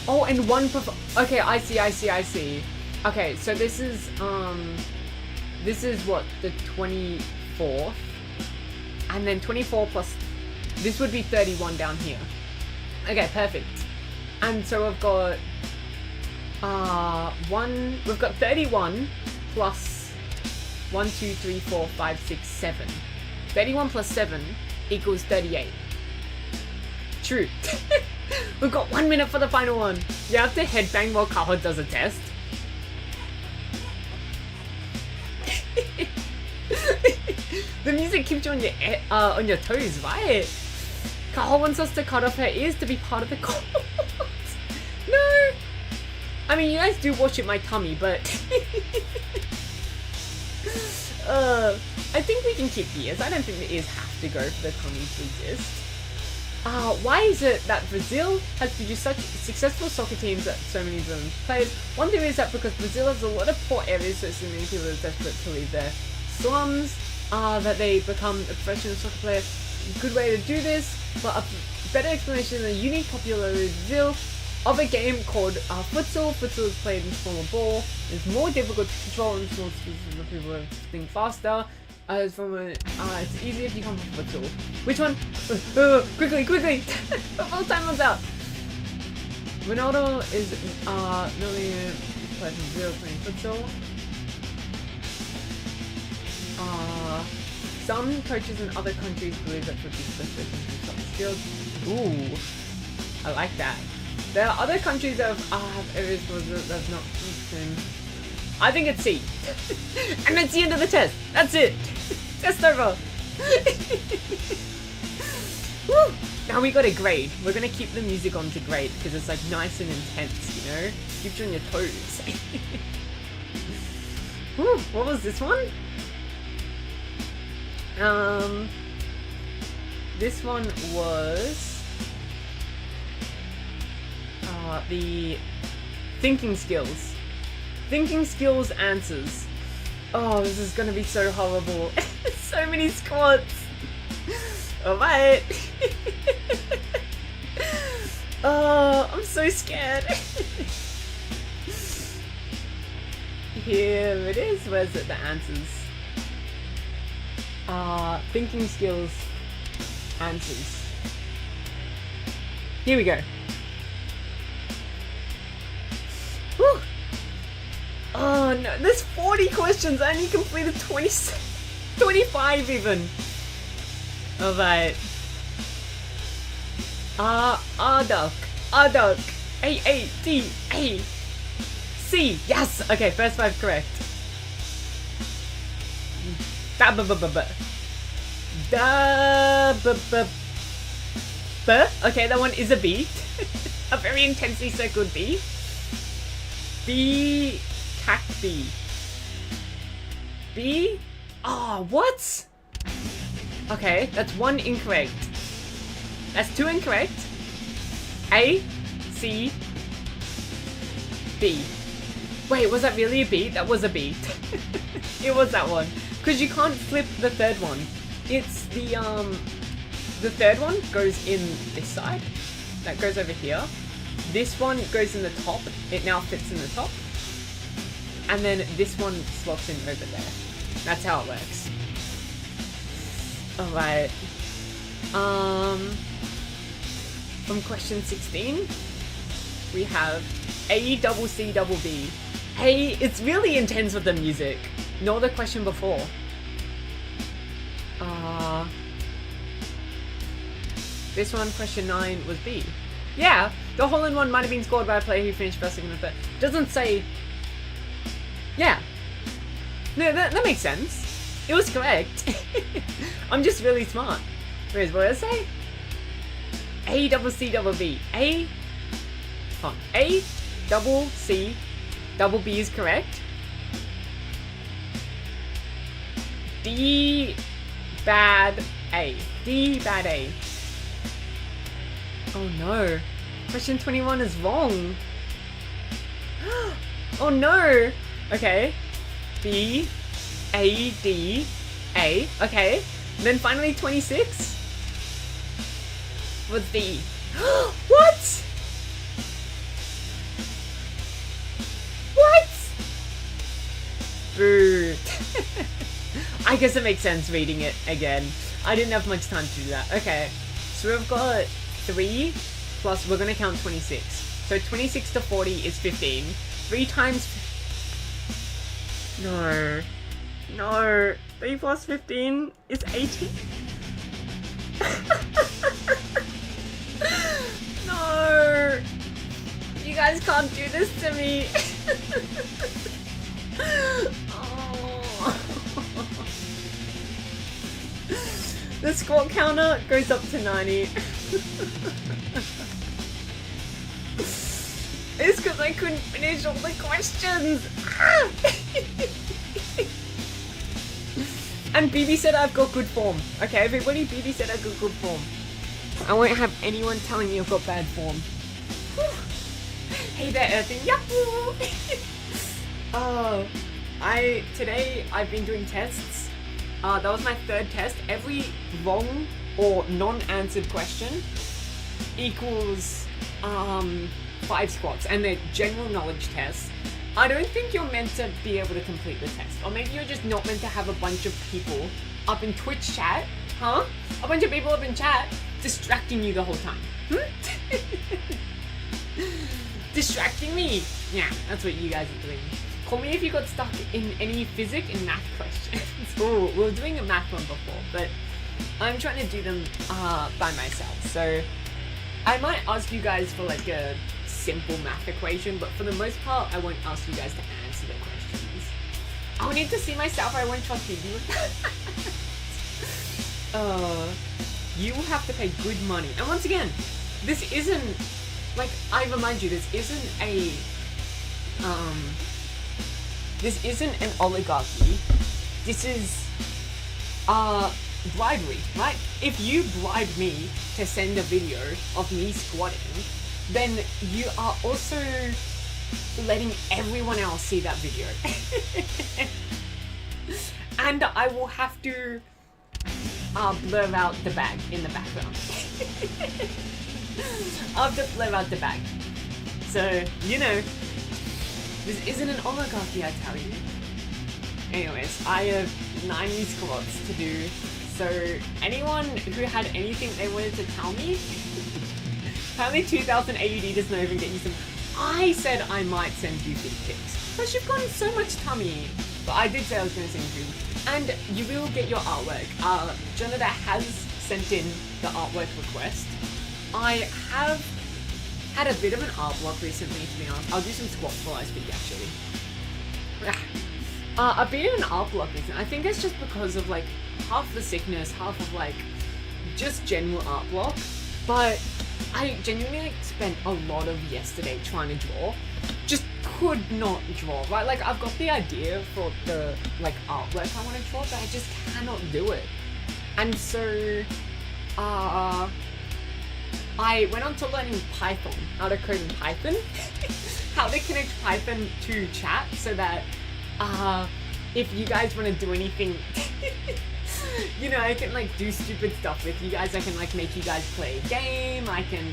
Oh, and one okay, I see. Okay, so this is what, the 24th? And then 24 plus, this would be 31 down here. Okay, perfect. And so we've got, we've got 31 plus 1, 2, 3, 4, 5, 6, 7. 31 plus 7 equals 38. True. We've got 1 minute for the final one. You have to headbang while Kaho does a test. The music keeps you on your toes, right? Kaho wants us to cut off her ears to be part of the cult. No! I mean, you guys do worship my tummy, but... I think we can keep the ears. I don't think the ears have to go for the tummy to exist. Why is it that Brazil has produced such successful soccer teams that so many of them players? One theory is that because Brazil has a lot of poor areas, so many people are desperate to leave their slums, that they become a professional soccer player. A good way to do this, but a better explanation is the unique popularity in Brazil of a game called futsal. Futsal is played in smaller ball. It's more difficult to control in small spaces for people to think faster. It's easier if you come from futsal. Which one? Quickly! Before time runs out. Ronaldo is million played in Brazil playing futsal. Some coaches in other countries believe that football is the best way to improve soft skills. Ooh, I like that. There are other countries that have areas where that's not interesting. I think it's C. And that's the end of the test. That's it. Test over. Woo! Now we got a grade. We're gonna keep the music on to grade because it's like nice and intense, you know? Keeps you on your toes. Woo! What was this one? This one was the thinking skills. Thinking skills answers. Oh, this is gonna be so horrible. So many squats. Alright. Oh, I'm so scared. Here it is. Where's it? The answers. Thinking skills answers. Here we go. Whew. Oh no, there's 40 questions. I only completed 25 even. Alright. Arduk. A-A-D-A. C. Yes. Okay, first 5 correct. Okay, that one is a B. A very intensely circled B. B. Cacti. B. Oh, what? Okay, that's 1 incorrect. That's 2 incorrect. A. C. B. Wait, was that really a B? That was a B. It was that one. Because you can't flip the third one. It's the third one goes in this side. That goes over here. This one goes in the top. It now fits in the top. And then this one slots in over there. That's how it works. Alright. From question 16, we have A double C double B. Hey, it's really intense with the music. Nor the question before. This one, question 9, was B. Yeah, the hole-in-one might have been scored by a player who finished first, second, and third. Doesn't say... Yeah. No, that makes sense. It was correct. I'm just really smart. Whereas what did I say? A double C double B. A double C double B is correct. D bad A. D bad A. Oh no. Question 21 is wrong. Oh no. Okay. B A D A. Okay. Then finally 26. What's D? What? What? Boo. I guess it makes sense reading it again. I didn't have much time to do that. Okay. So we've got 3 plus, we're going to count 26. So 26 to 40 is 15. 3 times... No. No. 3 plus 15 is 18. No. You guys can't do this to me. Oh. The score counter goes up to 90. It's because I couldn't finish all the questions. And BB said I've got good form. Okay, everybody, BB said I've got good form. I won't have anyone telling me I've got bad form. Hey there, Earthin. Yahoo! Today I've been doing tests. That was my 3rd test. Every wrong or non-answered question equals 5 squats, and they're general knowledge tests. I don't think you're meant to be able to complete the test, or maybe you're just not meant to have a bunch of people up in Twitch chat, huh? A bunch of people up in chat distracting you the whole time. Distracting me. Yeah, that's what you guys are doing. Call me if you got stuck in any physics and math questions. Oh, we were doing a math one before, but I'm trying to do them by myself. So I might ask you guys for like a simple math equation, but for the most part, I won't ask you guys to answer the questions. I'll need to see myself. I won't trust you. You will have to pay good money. And once again, this isn't like, I remind you, this isn't an oligarchy. This is bribery, right? If you bribe me to send a video of me squatting, then you are also letting everyone else see that video. And I will have to blur out the bag in the background. I'll have to blur out the bag. So, you know, this isn't an oligarchy, I tell you. Anyways, I have 90 squats to do. So anyone who had anything they wanted to tell me, apparently 2000 AUD does not even get you some. I said I might send you big pics, but you've gotten so much tummy. But I did say I was going to send you, and you will get your artwork. Jonathan has sent in the artwork request. I have had a bit of an art block recently, to be honest. I'll do some squats while I speak, actually. I've been in an art block recently. I think it's just because of like half the sickness, half of like just general art block. But I genuinely like spent a lot of yesterday trying to draw. Just could not draw, right? Like I've got the idea for the like artwork I want to draw, but I just cannot do it. And so I went on to learning Python, how to code in Python, how to connect Python to chat so that if you guys want to do anything, you know, I can like do stupid stuff with you guys. I can like make you guys play a game. I can,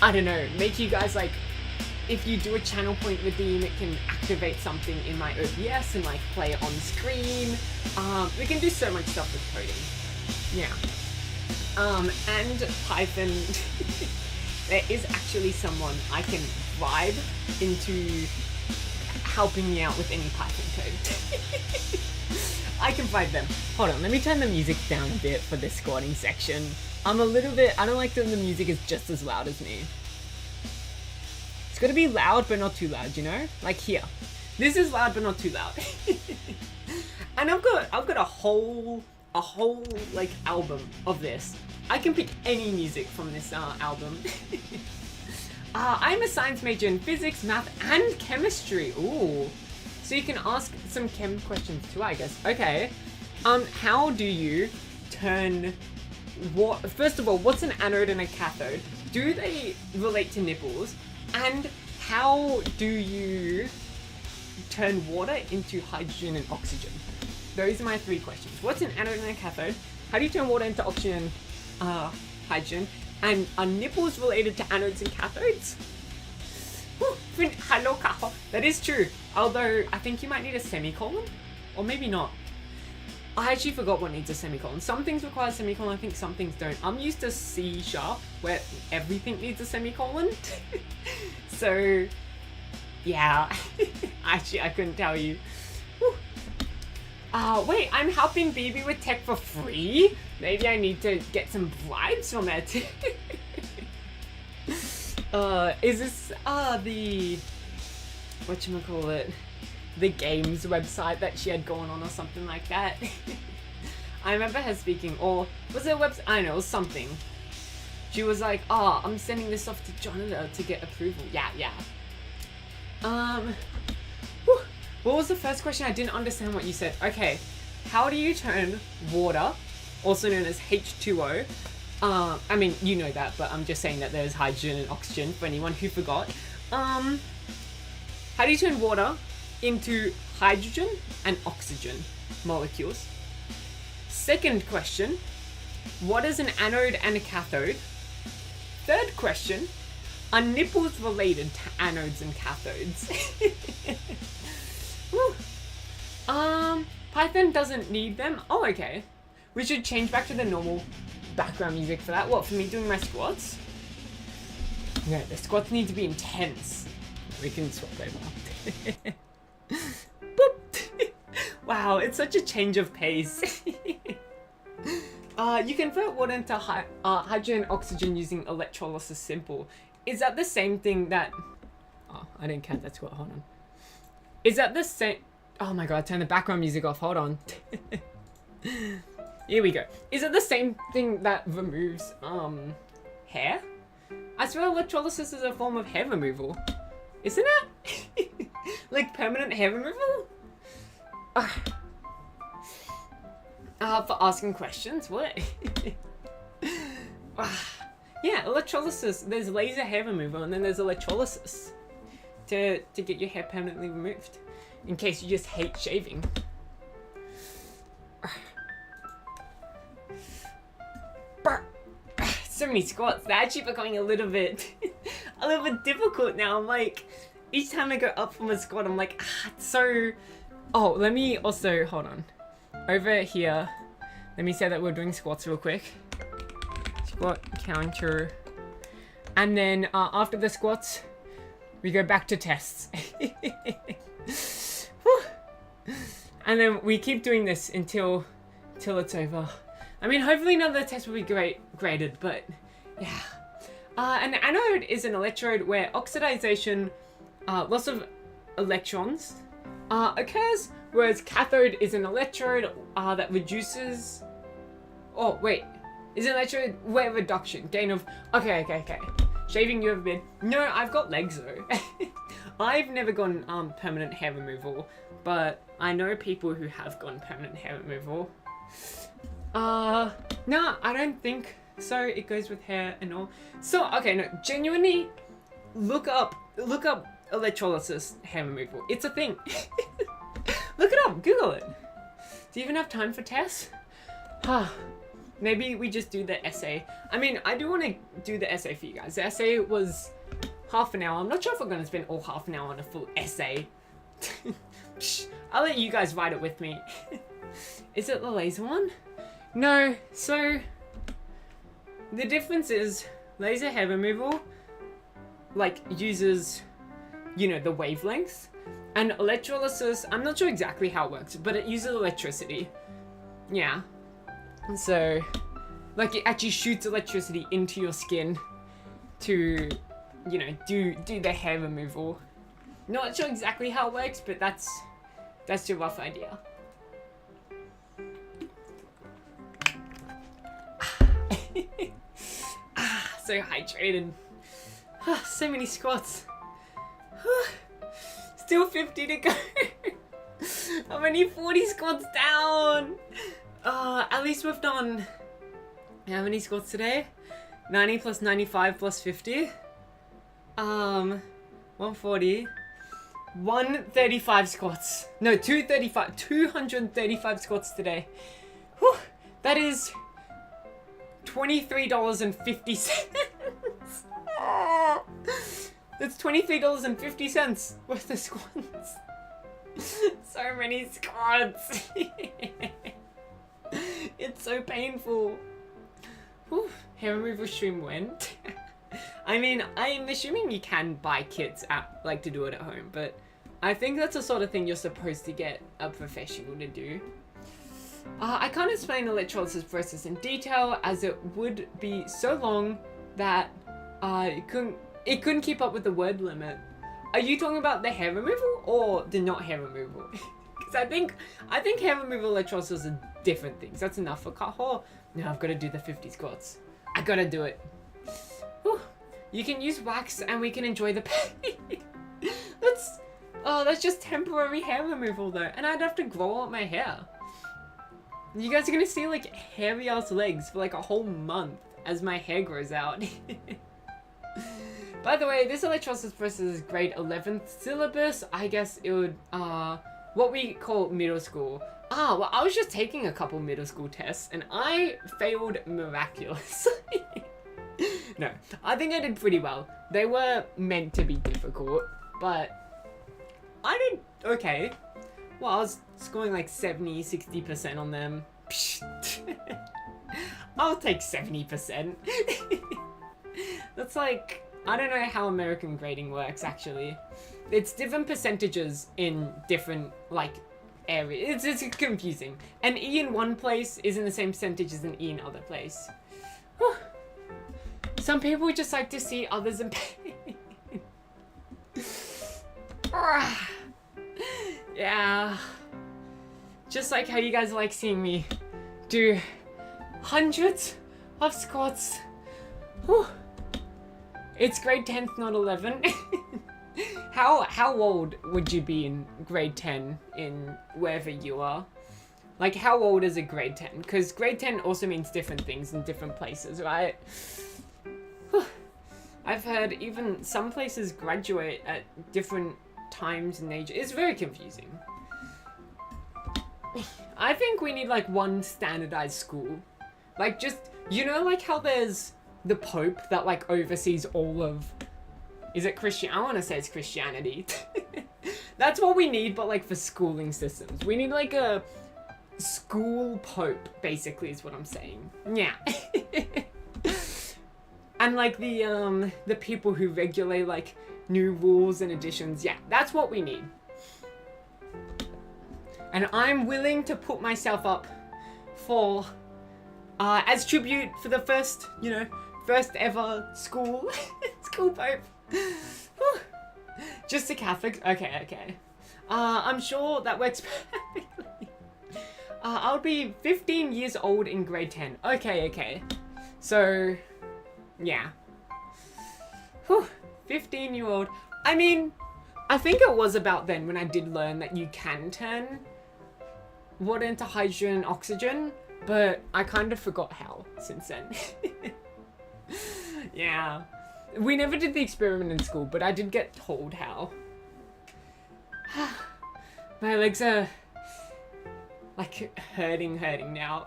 I don't know, make you guys like, if you do a channel point redeem, it can activate something in my OBS and like play it on screen. We can do so much stuff with coding. Yeah. And Python, there is actually someone I can bribe into helping me out with any Python code. I can bribe them. Hold on, let me turn the music down a bit for this squatting section. I'm a little bit, I don't like that the music is just as loud as me. It's got to be loud but not too loud, you know? Like here. This is loud but not too loud. And I've got a whole like album of this. I can pick any music from this album. I'm a science major in physics, math, and chemistry. Ooh. So you can ask some chem questions too, I guess. Okay. How do you turn what? First of all, what's an anode and a cathode? Do they relate to nipples? And how do you turn water into hydrogen and oxygen? Those are my 3 questions. What's an anode and a cathode? How do you turn water into oxygen and hydrogen? And are nipples related to anodes and cathodes? Hello, Kaho. That is true. Although, I think you might need a semicolon. Or maybe not. I actually forgot what needs a semicolon. Some things require a semicolon, I think some things don't. I'm used to C#, where everything needs a semicolon. So, yeah. Actually, I couldn't tell you. Wait, I'm helping BB with tech for free? Maybe I need to get some bribes from it. Is this, the, whatchamacallit, the games website that she had going on or something like that? I remember her speaking, or was it a website? I don't know, it was something. She was like, I'm sending this off to Jonathan to get approval. Yeah. What was the first question? I didn't understand what you said. Okay, how do you turn water, also known as H2O, I mean, you know that, but I'm just saying that there's hydrogen and oxygen for anyone who forgot. How do you turn water into hydrogen and oxygen molecules? Second question, what is an anode and a cathode? Third question, are nipples related to anodes and cathodes? Python doesn't need them. Oh, okay. We should change back to the normal background music for that. What, for me doing my squats? No, the squats need to be intense. We can swap over. Boop. Wow, it's such a change of pace. You convert water into hydrogen and oxygen using electrolysis. Simple. Is that the same thing that... Oh, I didn't count that squat. Hold on. Is that the same... Oh my god, turn the background music off. Hold on. Here we go. Is it the same thing that removes, hair? I swear electrolysis is a form of hair removal. Isn't it? Like permanent hair removal? For asking questions? What? Yeah, electrolysis. There's laser hair removal and then there's electrolysis to get your hair permanently removed. In case you just hate shaving. So many squats. They're actually becoming a little bit difficult now. I'm like, each time I go up from a squat, I'm like, it's so... Oh, let me also, hold on. Over here, let me say that we're doing squats real quick. Squat, counter. And then after the squats, we go back to tests. And then we keep doing this until it's over. I mean, hopefully none of the tests will be graded, but yeah. An anode is an electrode where oxidization, loss of electrons, occurs, whereas cathode is an electrode that reduces... Oh, wait. Is an electrode where reduction, gain of... Okay. Shaving you have been... No, I've got legs though. I've never gone permanent hair removal, but I know people who have gone permanent hair removal. No, I don't think so. It goes with hair and all. So, okay, no, genuinely, look up electrolysis hair removal. It's a thing. Look it up, Google it. Do you even have time for tests? Maybe we just do the essay. I mean, I do want to do the essay for you guys. The essay was half an hour. I'm not sure if we're going to spend all half an hour on a full essay. I'll let you guys write it with me. Is it the laser one? No, so the difference is laser hair removal like uses, you know, the wavelength, and electrolysis, I'm not sure exactly how it works, but it uses electricity. Yeah. So like it actually shoots electricity into your skin to you know, do the hair removal. Not sure exactly how it works, but that's the rough idea. So hydrated. So many squats. Still 50 to go. I'm only 40 squats down. At least we've done how many squats today? 90 plus 95 plus 50. 140. 135 squats. No, 235. 235 squats today. Whew, that is $23.50. That's $23.50 worth of squats. So many squats. It's so painful. Whew, hair removal stream went. I mean, I'm assuming you can buy kits at, like, to do it at home, but I think that's the sort of thing you're supposed to get a professional to do. I can't explain the electrolysis process in detail, as it would be so long that it couldn't keep up with the word limit. Are you talking about the hair removal or the not hair removal? Because I think hair removal electrolysis are different things. That's enough for Kaho. Now I've got to do the 50 squats. I gotta do it. Whew. You can use wax and we can enjoy the pain. That's just temporary hair removal though, and I'd have to grow out my hair. You guys are gonna see like hairy ass legs for like a whole month as my hair grows out. By the way, this electrolysis process is grade 11th syllabus. I guess it would, what we call middle school. Well, I was just taking a couple middle school tests and I failed miraculously. No, I think I did pretty well. They were meant to be difficult, but I did okay. Well, I was scoring like 70, 60% on them. I'll take 70%. That's like, I don't know how American grading works actually. It's different percentages in different like areas. It's confusing. An E in one place isn't the same percentage as an E in other place. Whew. Some people just like to see others in pain. Yeah. Just like how you guys like seeing me do hundreds of squats. Whew. It's grade 10th, not 11. How old would you be in grade 10 in wherever you are? Like, how old is a grade 10? Because grade 10 also means different things in different places, right? Whew. I've heard even some places graduate at different times and ages. It's very confusing. I think we need like one standardized school. Like just, you know, like how there's the Pope that like oversees all of, is it Christian? I want to say it's Christianity. That's what we need, but like for schooling systems. We need like a school Pope, basically is what I'm saying. Yeah. And like the people who regulate like new rules and additions. Yeah, that's what we need. And I'm willing to put myself up for, as tribute for the first, you know, first ever school Pope. Just a Catholic. Okay. I'm sure that works perfectly. I'll be 15 years old in grade 10. Okay. So, yeah. 15-year-old. I mean, I think it was about then when I did learn that you can turn water into hydrogen and oxygen, but I kind of forgot how since then. Yeah. We never did the experiment in school, but I did get told how. My legs are like hurting now.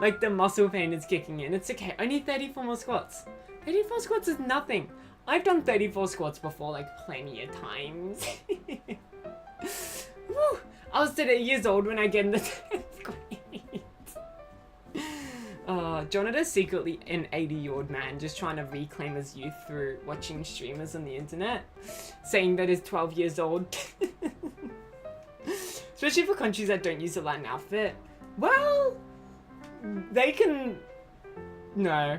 Like the muscle pain is kicking in. It's okay. Only 34 more squats. 34 squats is nothing. I've done 34 squats before, like plenty of times. Woo! I was 8 years old when I get in the 10th grade. Jonathan's secretly an 80-year-old man just trying to reclaim his youth through watching streamers on the internet, saying that he's 12 years old. Especially for countries that don't use a Latin alphabet. Well, they can... No.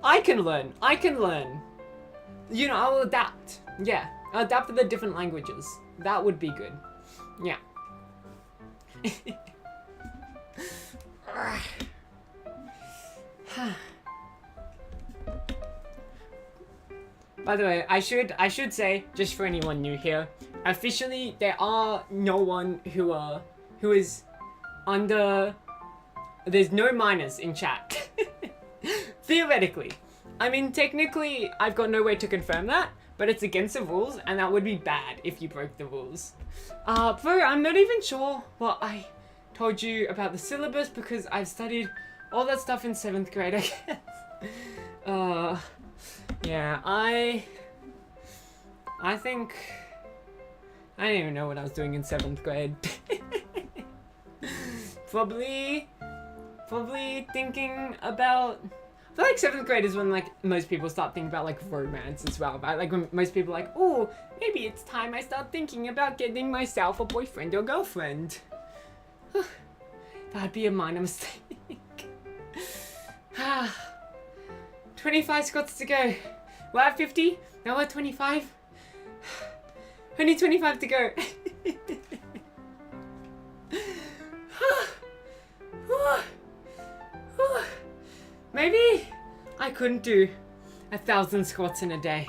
I can learn. You know, I will adapt. Yeah, I'll adapt to the different languages. That would be good. Yeah. By the way, I should say, just for anyone new here, officially there are no one who is under. There's no minors in chat. Theoretically. I mean, technically, I've got no way to confirm that, but it's against the rules, and that would be bad if you broke the rules. Bro, I'm not even sure what I told you about the syllabus because I've studied all that stuff in 7th grade, I guess. Yeah, I think I didn't even know what I was doing in 7th grade. Probably thinking about. I feel like 7th grade is when like most people start thinking about like romance as well, right? Like when most people are like, oh, maybe it's time I start thinking about getting myself a boyfriend or girlfriend. That'd be a minor mistake. 25 squats to go. We're at 50. Now we're at 25. Only 25 to go. Maybe I couldn't do 1,000 squats in a day.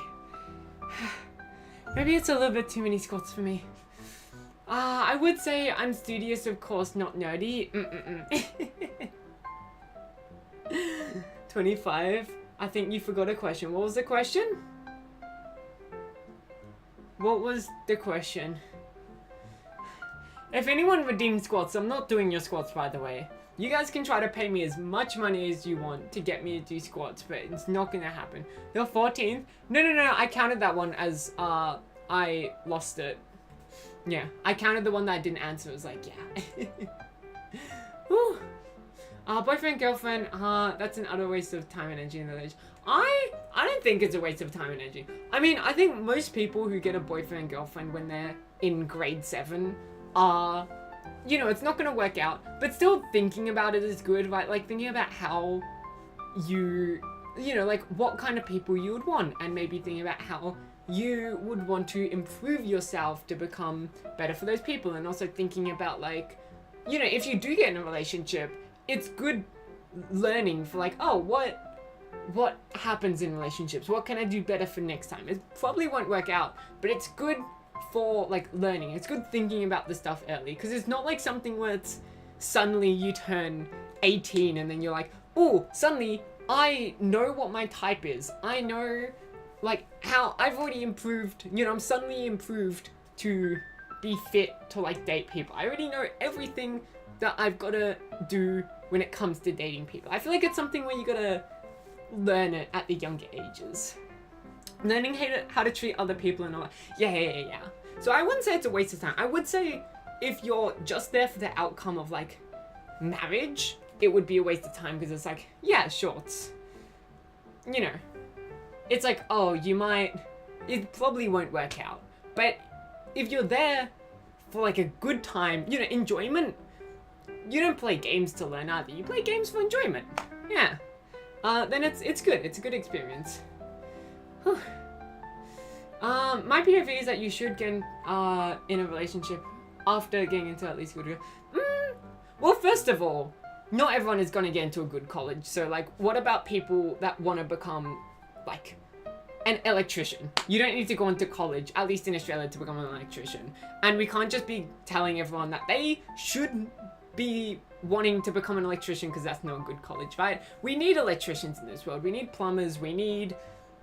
Maybe it's a little bit too many squats for me. I would say I'm studious, of course, not nerdy. 25. I think you forgot a question. What was the question? What was the question? If anyone redeemed squats, I'm not doing your squats, by the way. You guys can try to pay me as much money as you want to get me to do squats, but it's not gonna happen. You're 14th? No, I counted that one as, I lost it. Yeah, I counted the one that I didn't answer. It was like, yeah. Whew. Boyfriend, girlfriend, that's an utter waste of time and energy in the age. I don't think it's a waste of time and energy. I mean, I think most people who get a boyfriend and girlfriend when they're in grade 7 are, you know, it's not gonna work out, but still thinking about it is good, right? Like thinking about how you know, like what kind of people you would want, and maybe thinking about how you would want to improve yourself to become better for those people, and also thinking about like, you know, if you do get in a relationship, it's good learning for like, oh, what happens in relationships? What can I do better for next time? It probably won't work out, but it's good for like learning. It's good thinking about the stuff early, because it's not like something where it's suddenly you turn 18 and then you're like, oh, suddenly I know what my type is. I know like how I've already improved, you know, I'm suddenly improved to be fit to like date people. I already know everything that I've got to do when it comes to dating people. I feel like it's something where you gotta learn it at the younger ages. Learning how to treat other people and all that. Yeah. So I wouldn't say it's a waste of time. I would say if you're just there for the outcome of like marriage, it would be a waste of time, because it's like, yeah, sure, it's, you know, it's like, oh, it probably won't work out. But if you're there for like a good time, you know, enjoyment, you don't play games to learn either. You play games for enjoyment. Yeah. Then it's good. It's a good experience. Whew. My POV is that you should get in a relationship after getting into at least good. Well, first of all, not everyone is gonna get into a good college. So like, what about people that want to become like an electrician? You don't need to go into college, at least in Australia, to become an electrician. And we can't just be telling everyone that they should be wanting to become an electrician because that's not a good college, right? We need electricians in this world. We need plumbers. We need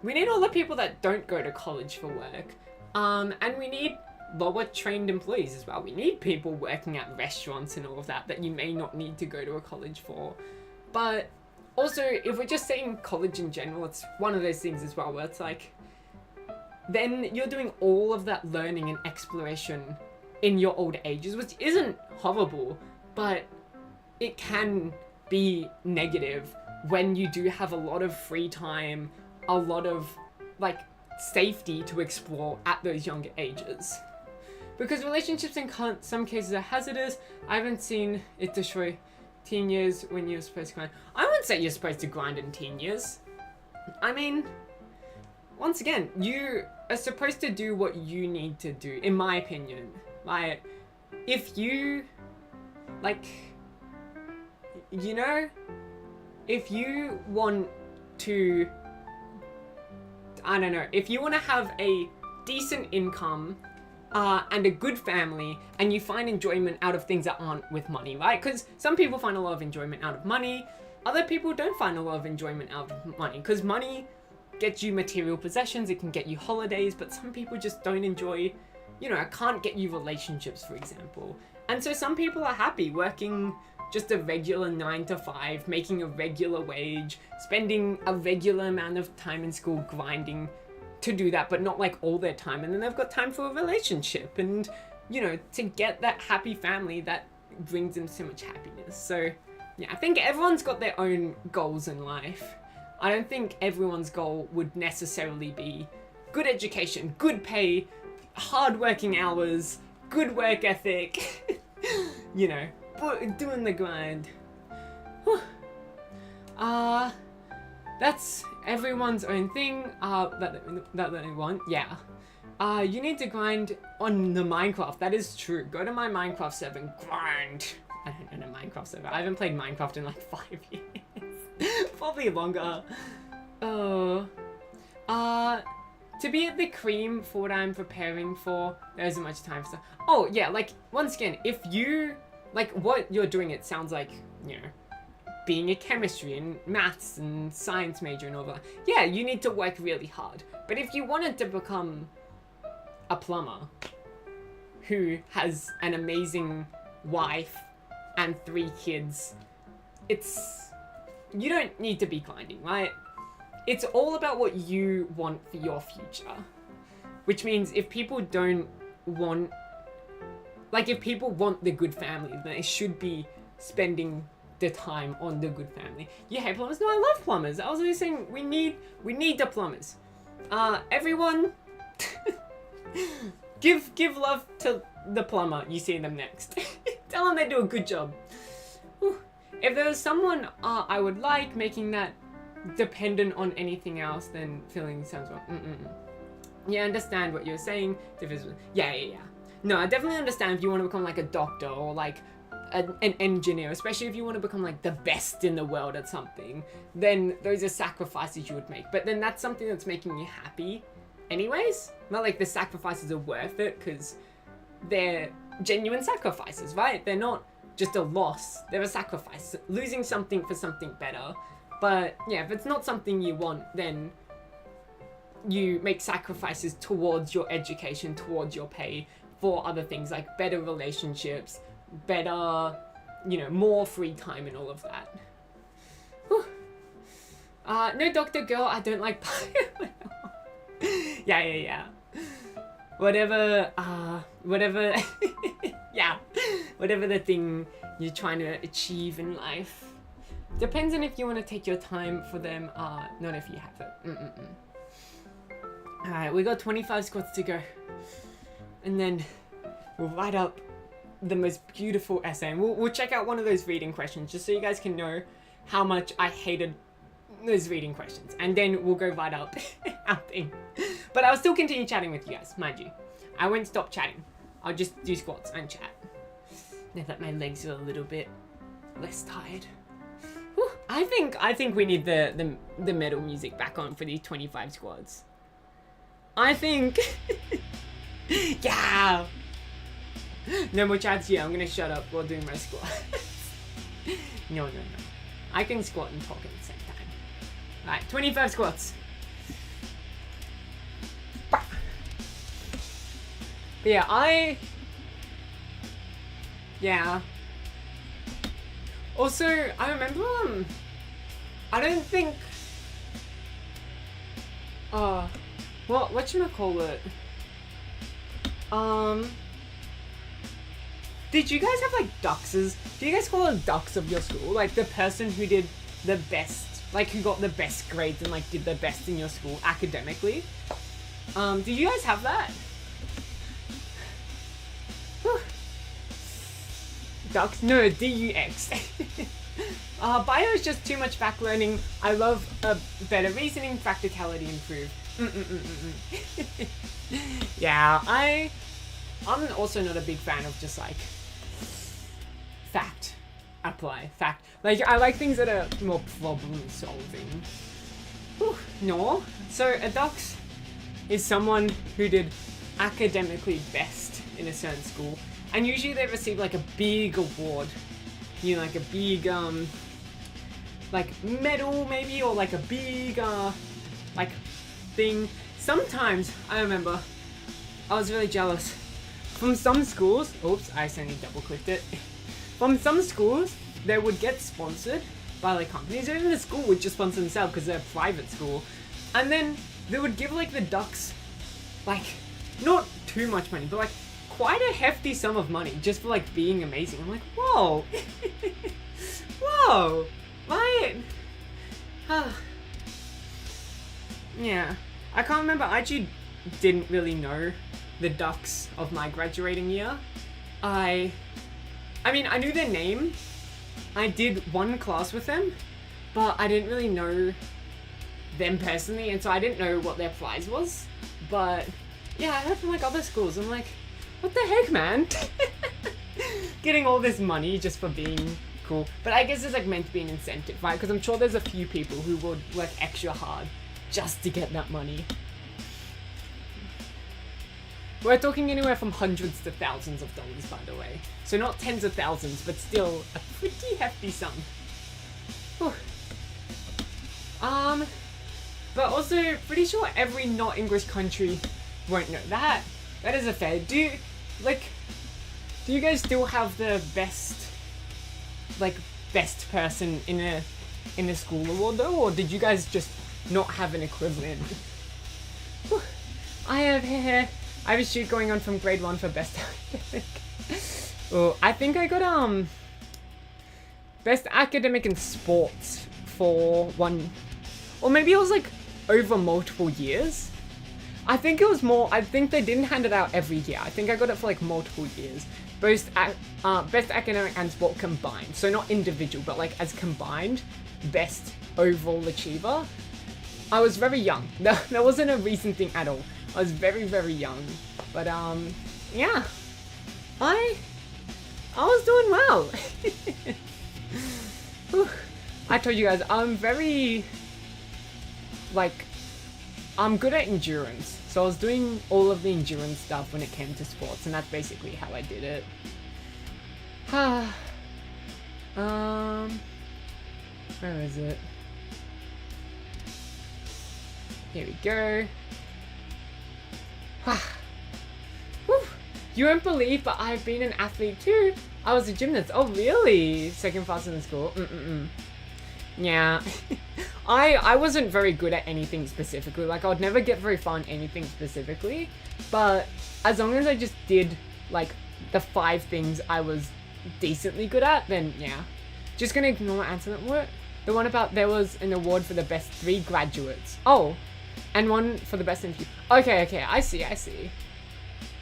all the people that don't go to college for work. And we need lower trained employees as well. We need people working at restaurants and all of that you may not need to go to a college for. But also, if we're just saying college in general, it's one of those things as well where it's like, then you're doing all of that learning and exploration in your old ages, which isn't horrible, but it can be negative when you do have a lot of free time, a lot of like safety to explore at those younger ages. Because relationships in some cases are hazardous. I haven't seen it destroy teen years when you're supposed to grind. I wouldn't say you're supposed to grind in teen years. I mean, once again, you are supposed to do what you need to do, in my opinion. Like, if you, like, you know, if you want to, I don't know, if you want to have a decent income and a good family, and you find enjoyment out of things that aren't with money, right? Because some people find a lot of enjoyment out of money, other people don't find a lot of enjoyment out of money, because money gets you material possessions, it can get you holidays, but some people just don't enjoy, you know, it can't get you relationships, for example. And so some people are happy working just a regular 9 to 5, making a regular wage, spending a regular amount of time in school grinding to do that, but not like all their time. And then they've got time for a relationship and, you know, to get that happy family that brings them so much happiness. So yeah, I think everyone's got their own goals in life. I don't think everyone's goal would necessarily be good education, good pay, hard working hours, good work ethic, you know, doing the grind. That's everyone's own thing that they want. Yeah. You need to grind on the Minecraft. That is true. Go to my Minecraft server and grind. I don't know Minecraft server. I haven't played Minecraft in like 5 years. Probably longer. Oh. To be at the cream for what I'm preparing for, there isn't much time for stuff. Oh, yeah, like, once again, if you, like, what you're doing, it sounds like, you know, being a chemistry and maths and science major and all that. Yeah, you need to work really hard. But if you wanted to become a plumber who has an amazing wife and 3 kids, you don't need to be grinding, right? It's all about what you want for your future. Which means if people don't want, like if people want the good family, then they should be spending the time on the good family. You hate plumbers? No, I love plumbers. I was always saying we need the plumbers. Everyone give love to the plumber you see them next. Tell them they do a good job. Whew. If there was someone I would like, making that dependent on anything else, then feeling sounds wrong. Yeah, I understand what you're saying. Yeah. No, I definitely understand if you want to become like a doctor or like an engineer, especially if you want to become like the best in the world at something, then those are sacrifices you would make. But then that's something that's making you happy anyways. Not like the sacrifices are worth it because they're genuine sacrifices, right? They're not just a loss, they're a sacrifice. Losing something for something better. But yeah, if it's not something you want, then you make sacrifices towards your education, towards your pay, for other things like better relationships, better, you know, more free time and all of that. Whew. No, Dr. Girl, I don't like Yeah. Whatever, yeah, whatever the thing you're trying to achieve in life. Depends on if you want to take your time for them, not if you have it. Alright, we got 25 squats to go. And then we'll write up the most beautiful essay. And we'll check out one of those reading questions, just so you guys can know how much I hated those reading questions. And then we'll go write up our thing. But I'll still continue chatting with you guys, mind you. I won't stop chatting. I'll just do squats and chat. Now that my legs are a little bit less tired. Whew. I think we need the metal music back on for these 25 squats. I think yeah. No more chats here. I'm gonna shut up while doing my squat. No. I can squat and talk at the same time. Alright, 25 squats. But yeah, also, I remember, I don't think, whatchamacallit? Did you guys have like duxes? Do you guys call it ducks of your school? Like the person who did the best, like who got the best grades and like did the best in your school academically? Do you guys have that? Whew. Ducks? No, D-U-X. Bio is just too much back learning. I love better reasoning, practicality improved. Yeah, I'm also not a big fan of just like fact, apply, fact. Like I like things that are more problem solving. No, so a dox is someone who did academically best in a certain school, and usually they receive like a big award, you know, like a big like medal maybe, or like a big like thing. Sometimes I remember I was really jealous from some schools. Oops, I accidentally double clicked it. From some schools they would get sponsored by like companies, or even the school would just sponsor themselves because they're a private school, and then they would give like the ducks like not too much money, but like quite a hefty sum of money just for like being amazing. I'm like, whoa. Whoa, right? Yeah, I can't remember. I actually didn't really know the ducks of my graduating year. I mean, I knew their name. I did one class with them, but I didn't really know them personally, and so I didn't know what their prize was. But yeah, I heard from like other schools. I'm like, what the heck, man? Getting all this money just for being cool. But I guess it's like meant to be an incentive, right? Because I'm sure there's a few people who would work extra hard just to get that money. We're talking anywhere from hundreds to thousands of dollars, by the way. So not tens of thousands, but still a pretty hefty sum. Whew. But also pretty sure every not English country won't know that. That is a fair. Do you guys still have the best person in a school award though, or did you guys just not have an equivalent? Whew. I have a shoot going on from grade 1 for best academic. Oh, I think I got best academic in sports for one, or maybe it was like over multiple years. I think it was more. I think they didn't hand it out every year. I think I got it for like multiple years. Best academic and sport combined. So not individual, but like as combined, best overall achiever. I was very young. That wasn't a recent thing at all. I was very, very young. But yeah. I was doing well. I told you guys, I'm very I'm good at endurance. So I was doing all of the endurance stuff when it came to sports, and that's basically how I did it. Where is it? Here we go. You won't believe, but I've been an athlete too. I was a gymnast. Oh really? Second fastest in school. Yeah. I wasn't very good at anything specifically. Like I would never get very far in anything specifically. But as long as I just did like the 5 things I was decently good at, then yeah. Just gonna ignore my answer. What? The one about there was an award for the best 3 graduates. Oh. And one for the best interview. Okay, I see.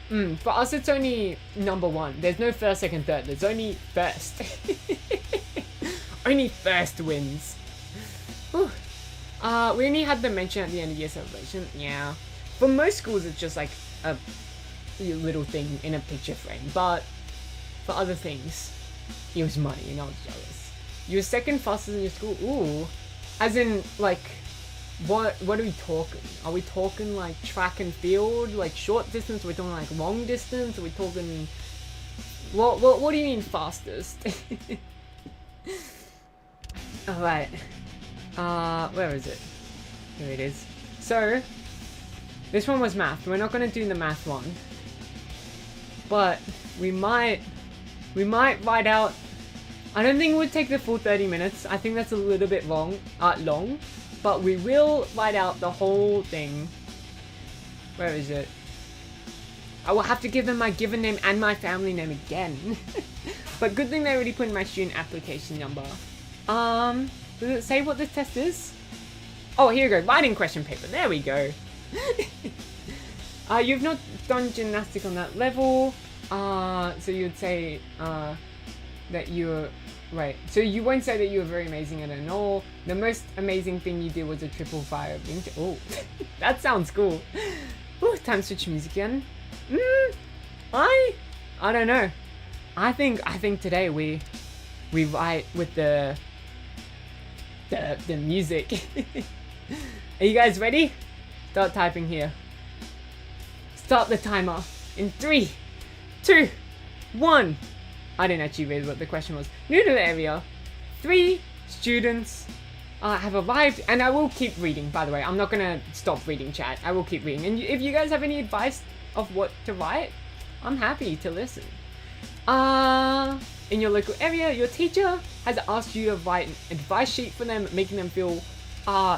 For us it's only number 1. There's no first, second, third. There's only first. Only first wins. Whew. We only had the mention at the end of year celebration. Yeah. For most schools it's just like a little thing in a picture frame. But for other things, it was money and I was jealous. You were second fastest in your school? Ooh. As in like... What are we talking? Are we talking like track and field, like short distance? Are we talking like long distance? Are we talking... What do you mean fastest? Alright. Where is it? Here it is. So, this one was math. We're not going to do the math one. But, we might write out... I don't think it would take the full 30 minutes. I think that's a little bit long. But we will write out the whole thing. Where is it? I will have to give them my given name and my family name again. But good thing they already put in my student application number. Does it say what this test is? Oh, here we go. Writing question paper. There we go. You've not done gymnastics on that level. So you'd say that you're Wait, so you won't say that you were very amazing at it all. The most amazing thing you did was a triple fire of ninja. Oh, that sounds cool. Ooh, time to switch music again. I don't know. I think today we write with the music. Are you guys ready? Start typing here. Start the timer in 3, 2, 1. I didn't actually read what the question was. New to the area, 3 students have arrived, and I will keep reading, by the way. I'm not gonna stop reading chat. I will keep reading. And if you guys have any advice of what to write, I'm happy to listen. In your local area, your teacher has asked you to write an advice sheet for them, making them feel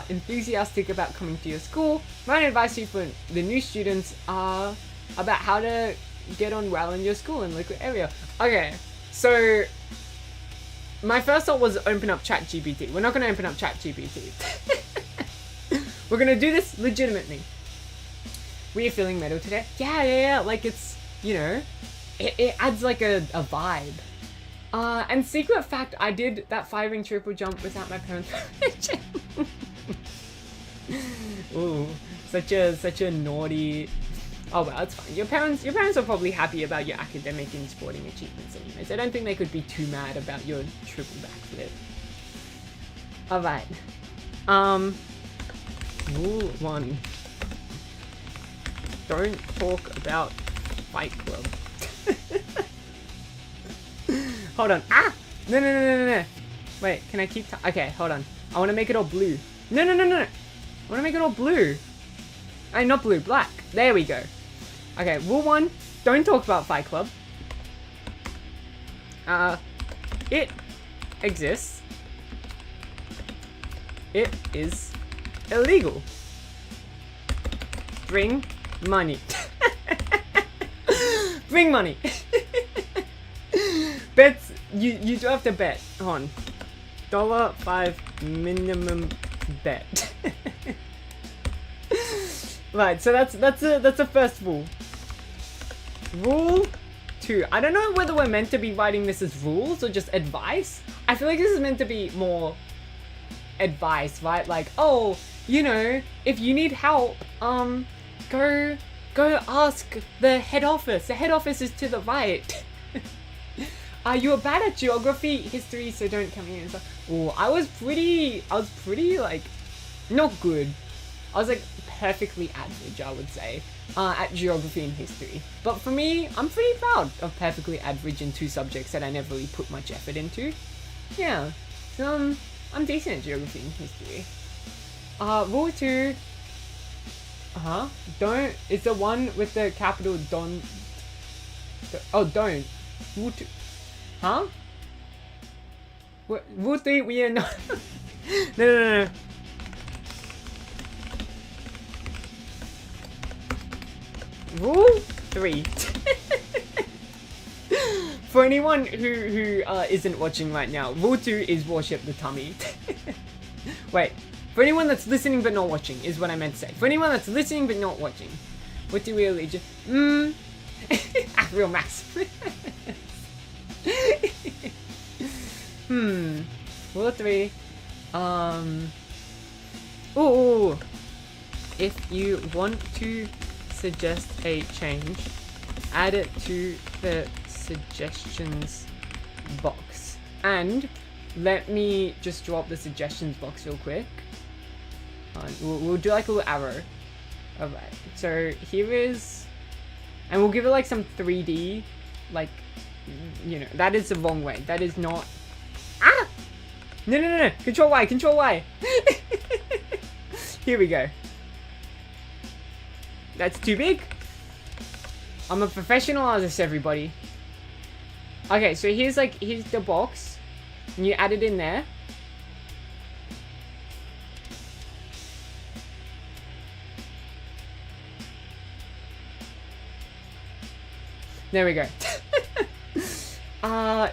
enthusiastic about coming to your school. Write an advice sheet for the new students about how to get on well in your school and local area. Okay, so my first thought was open up ChatGPT. We're not going to open up ChatGPT. We're going to do this legitimately. Were you feeling metal today? Yeah. Like it's, you know, it adds like a vibe. And secret fact, I did that firing triple jump without my parents' permission. Ooh, such a naughty. Oh well, it's fine. Your parents are probably happy about your academic and sporting achievements anyways. I don't think they could be too mad about your triple backflip. Alright. Rule 1. Don't talk about Fight Club. Hold on. Ah! No. Wait, can I keep... Okay, hold on. I want to make it all blue. No. I want to make it all blue. Not blue, black. There we go. Okay, rule 1. Don't talk about Fight Club. It exists. It is illegal. Bring money. Bring money. Bets, you do have to bet. Hold on. $5 minimum bet. Right, so that's a first rule. Rule 2. I don't know whether we're meant to be writing this as rules or just advice. I feel like this is meant to be more advice, right? Like, oh, you know, if you need help, go ask the head office. The head office is to the right. You were bad at geography, history, so don't come here and stuff. Oh, I was pretty like, not good. I was like perfectly average, I would say, at geography and history. But for me, I'm pretty proud of perfectly average in 2 subjects that I never really put much effort into. Yeah, so I'm decent at geography and history. Rule 2. Don't. It's the one with the capital don't. Oh, don't. Rule 2. Huh? What? Rule 3, we are not. No. Rule 3. For anyone who isn't watching right now, rule 2 is worship the tummy. Wait. For anyone that's listening but not watching is what I meant to say. For anyone that's listening but not watching, what do we allegiance? Real max. Rule 3. Ooh. If you want to suggest a change, add it to the suggestions box. And let me just drop the suggestions box real quick. We'll do like a little arrow. Alright, so here is, and we'll give it like some 3D, like, you know, that is the wrong way. That is not, No, control Y. Here we go. That's too big. I'm a professional artist, everybody. Okay, so here's the box, and you add it in there. There we go.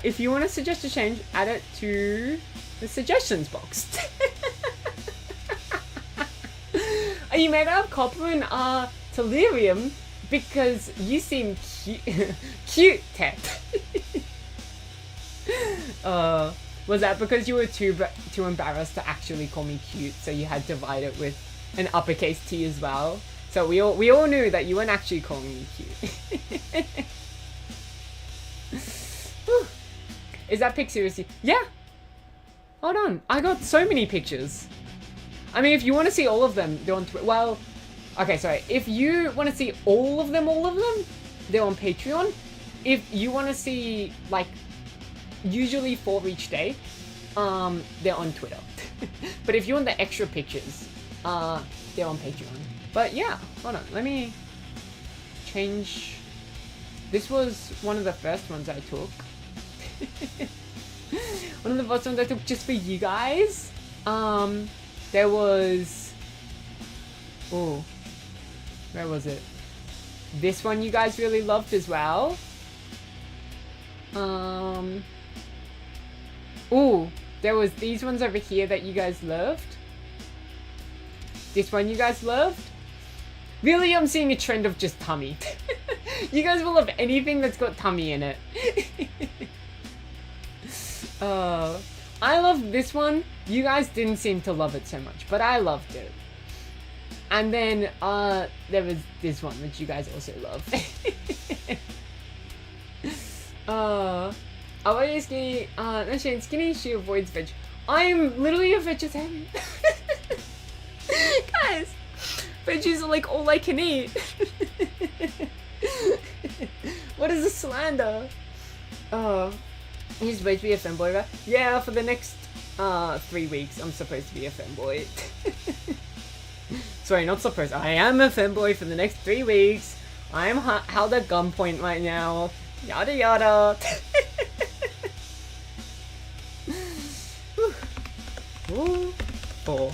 If you want to suggest a change, add it to the suggestions box. You made out of copper and tellurium because you seem cute, Ted. Was that because you were too embarrassed to actually call me cute, so you had to divide it with an uppercase T as well? So we all knew that you weren't actually calling me cute. Is that pic seriously? Yeah. Hold on, I got so many pictures. I mean, if you want to see all of them, they're on Twitter. Well, okay, sorry. If you want to see all of them, they're on Patreon. If you want to see, like, usually 4 each day, they're on Twitter. But if you want the extra pictures, they're on Patreon. But yeah, hold on. Let me change. This was one of the first ones I took. One of the first ones I took just for you guys. There was... Oh. Where was it? This one you guys really loved as well. Oh, there was these ones over here that you guys loved. This one you guys loved. Really, I'm seeing a trend of just tummy. You guys will love anything that's got tummy in it. I love this one. You guys didn't seem to love it so much, but I loved it. And then, there was this one, which you guys also love. I want you skinny, no Shane, skinny, she avoids veg. I'm literally a vegetarian. Guys, veggies are like all I can eat. What is a slander? He's supposed to be a femboy, right? Yeah, for the next 3 weeks, I'm supposed to be a femboy. Sorry, not supposed. I am a femboy for the next 3 weeks. I am held at gunpoint right now. Yada yada. Ooh. 4.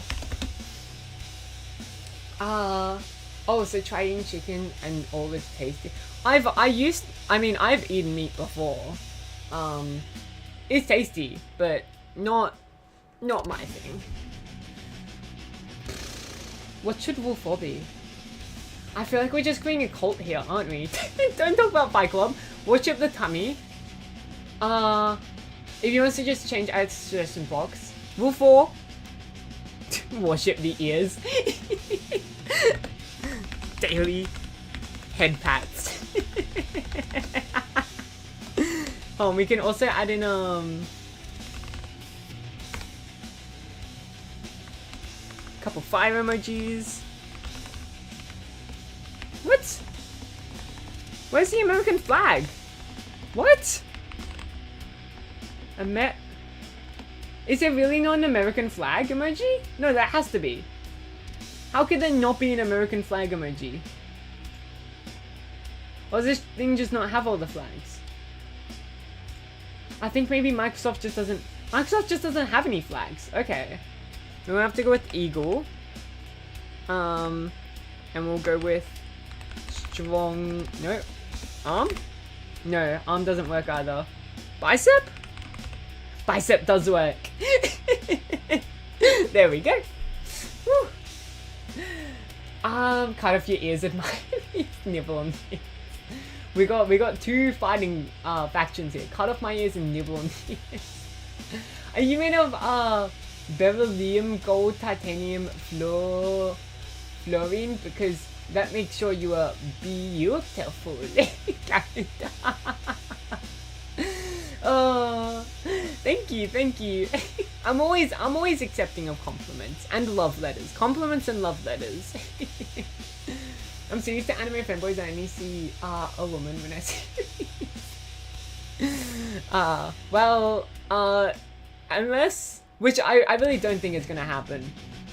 Oh, so try eating chicken and all is tasty. I've eaten meat before. It's tasty, but not my thing. What should Rule 4 be? I feel like we're just creating a cult here, aren't we? Don't talk about Fight Club. Worship the tummy. If you want to just change, add suggestion box. Rule 4. Worship the ears. Daily head pats. Oh, we can also add in couple fire emojis. What? Where's the American flag? What? Is there really not an American flag emoji? No, that has to be. How could there not be an American flag emoji? Or does this thing just not have all the flags? I think maybe Microsoft just doesn't have any flags. Okay. We'll have to go with eagle. And we'll go with strong... No. Arm? No, arm doesn't work either. Bicep? Bicep does work. There we go. Woo. Cut off your ears and my nibble on the ears. We got 2 fighting factions here. Cut off my ears and nibble on the ears. Are you made of beryllium, gold, titanium, fluorine? Because that makes sure you are beautiful. Oh, thank you. I'm always accepting of compliments and love letters. Compliments and love letters. I'm so used to anime fanboys I only see a woman when I see unless, which I really don't think is gonna happen.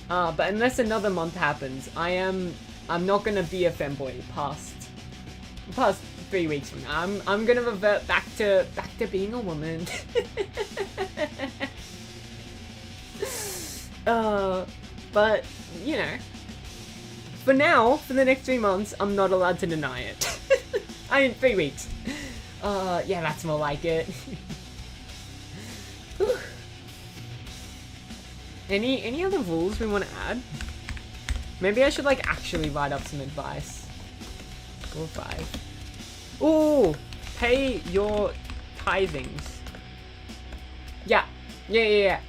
But unless another month happens, I'm not gonna be a femboy past 3 weeks from now. I'm gonna revert back to being a woman. But you know, for now, for the next 3 months, I'm not allowed to deny it. I mean, 3 weeks. Yeah, that's more like it. Any other rules we want to add? Maybe I should like actually write up some advice. Rule 5. Ooh, pay your tithings. Yeah, Yeah.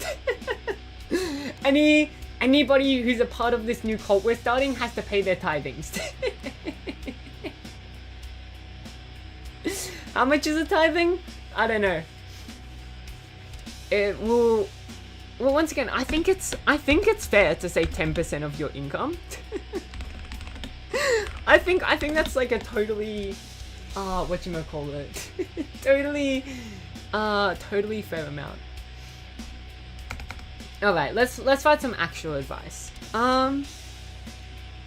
Anybody who's a part of this new cult we're starting has to pay their tithings. How much is a tithing? I don't know. It will. Well, once again, I think it's fair to say 10% of your income. I think that's like a totally, whatchamacallit, totally fair amount. Alright, let's find some actual advice.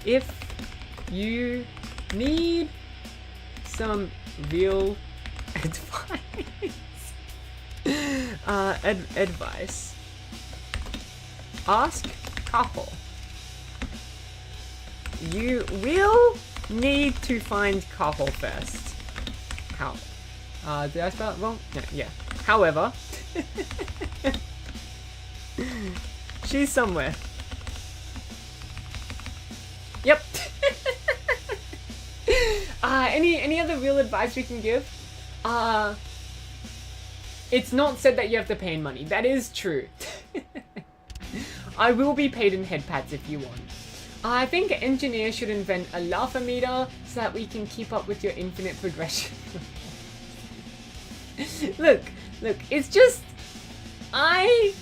If you need some real advice, ask Kaho. You will need to find Kaho first. How? Did I spell it wrong? No, yeah. However, she's somewhere. Yep. Any other real advice we can give? It's not said that you have to pay in money. That is true. I will be paid in head pats if you want. I think engineers should invent a laugh-o-meter so that we can keep up with your infinite progression. Look, it's just... I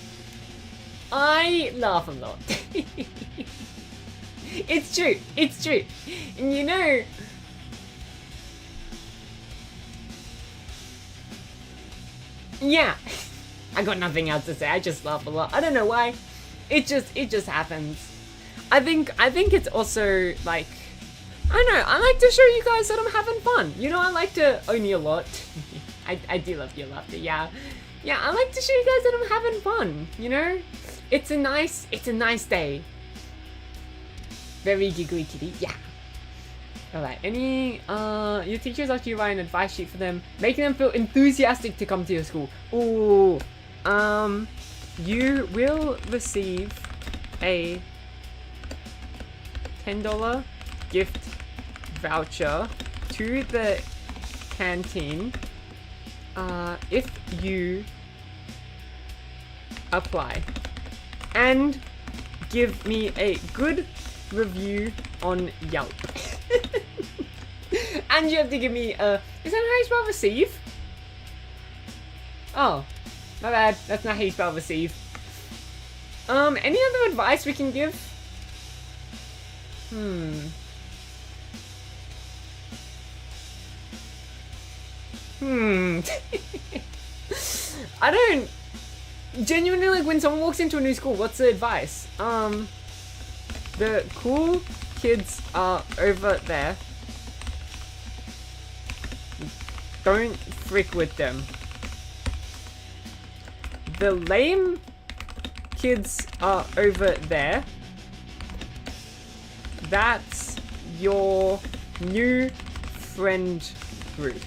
laugh a lot. It's true. And you know... Yeah. I got nothing else to say. I just laugh a lot. I don't know why. It just happens. I think it's also like, I don't know, I like to show you guys that I'm having fun. You know, I like to own you a lot. I do love your laughter, yeah. Yeah, I like to show you guys that I'm having fun, you know? It's a nice day. Very giggly kitty, yeah. Alright, your teachers ask you to write an advice sheet for them, making them feel enthusiastic to come to your school. Ooh, you will receive a $10 gift voucher to the canteen if you apply and give me a good review on Yelp. And you have to give me a... Is that how you spell receive? Oh, my bad. That's not how you spell receive. Any other advice we can give? I don't... Genuinely, like, when someone walks into a new school, what's the advice? The cool kids are over there. Don't frick with them. The lame kids are over there. That's your new friend group.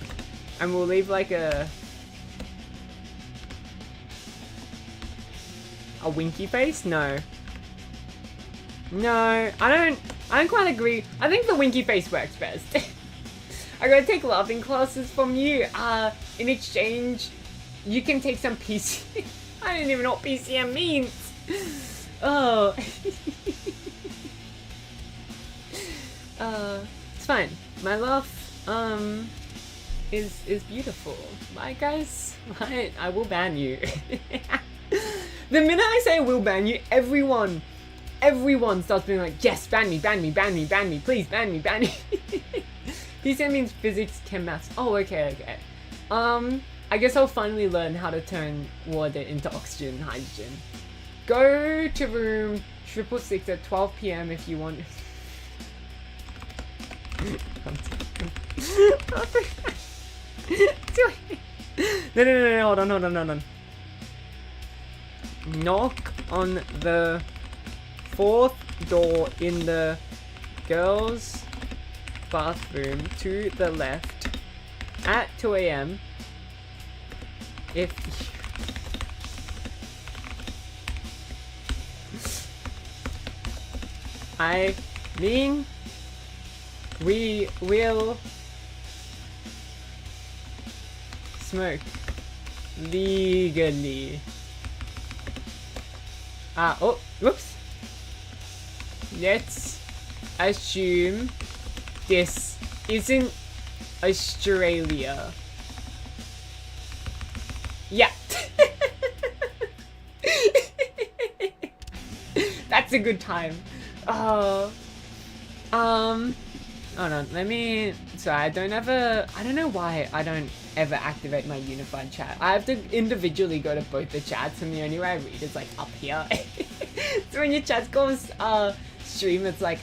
And we'll leave like a winky face? No, I don't quite agree. I think the winky face works best. I gotta take laughing classes from you. In exchange, you can take some PC. I didn't even know what PCM means. Oh. It's fine. My laugh, is beautiful. Bye, guys. I will ban you. The minute I say I will ban you, everyone starts being like, yes, ban me, please ban me. PCM means physics, chem, maths. Oh, okay. I guess I'll finally learn how to turn water into oxygen and hydrogen. Go to room 666 at 12 PM if you want. No, hold on. Knock on the 4th door in the girls' bathroom to the left at 2 AM. If I mean, we will smoke legally. Oh, whoops. Let's assume this isn't Australia. Yeah. That's a good time. Hold on, let me, sorry, I don't know why I don't ever activate my unified chat. I have to individually go to both the chats, and the only way I read is like up here. So when your chat goes stream, it's like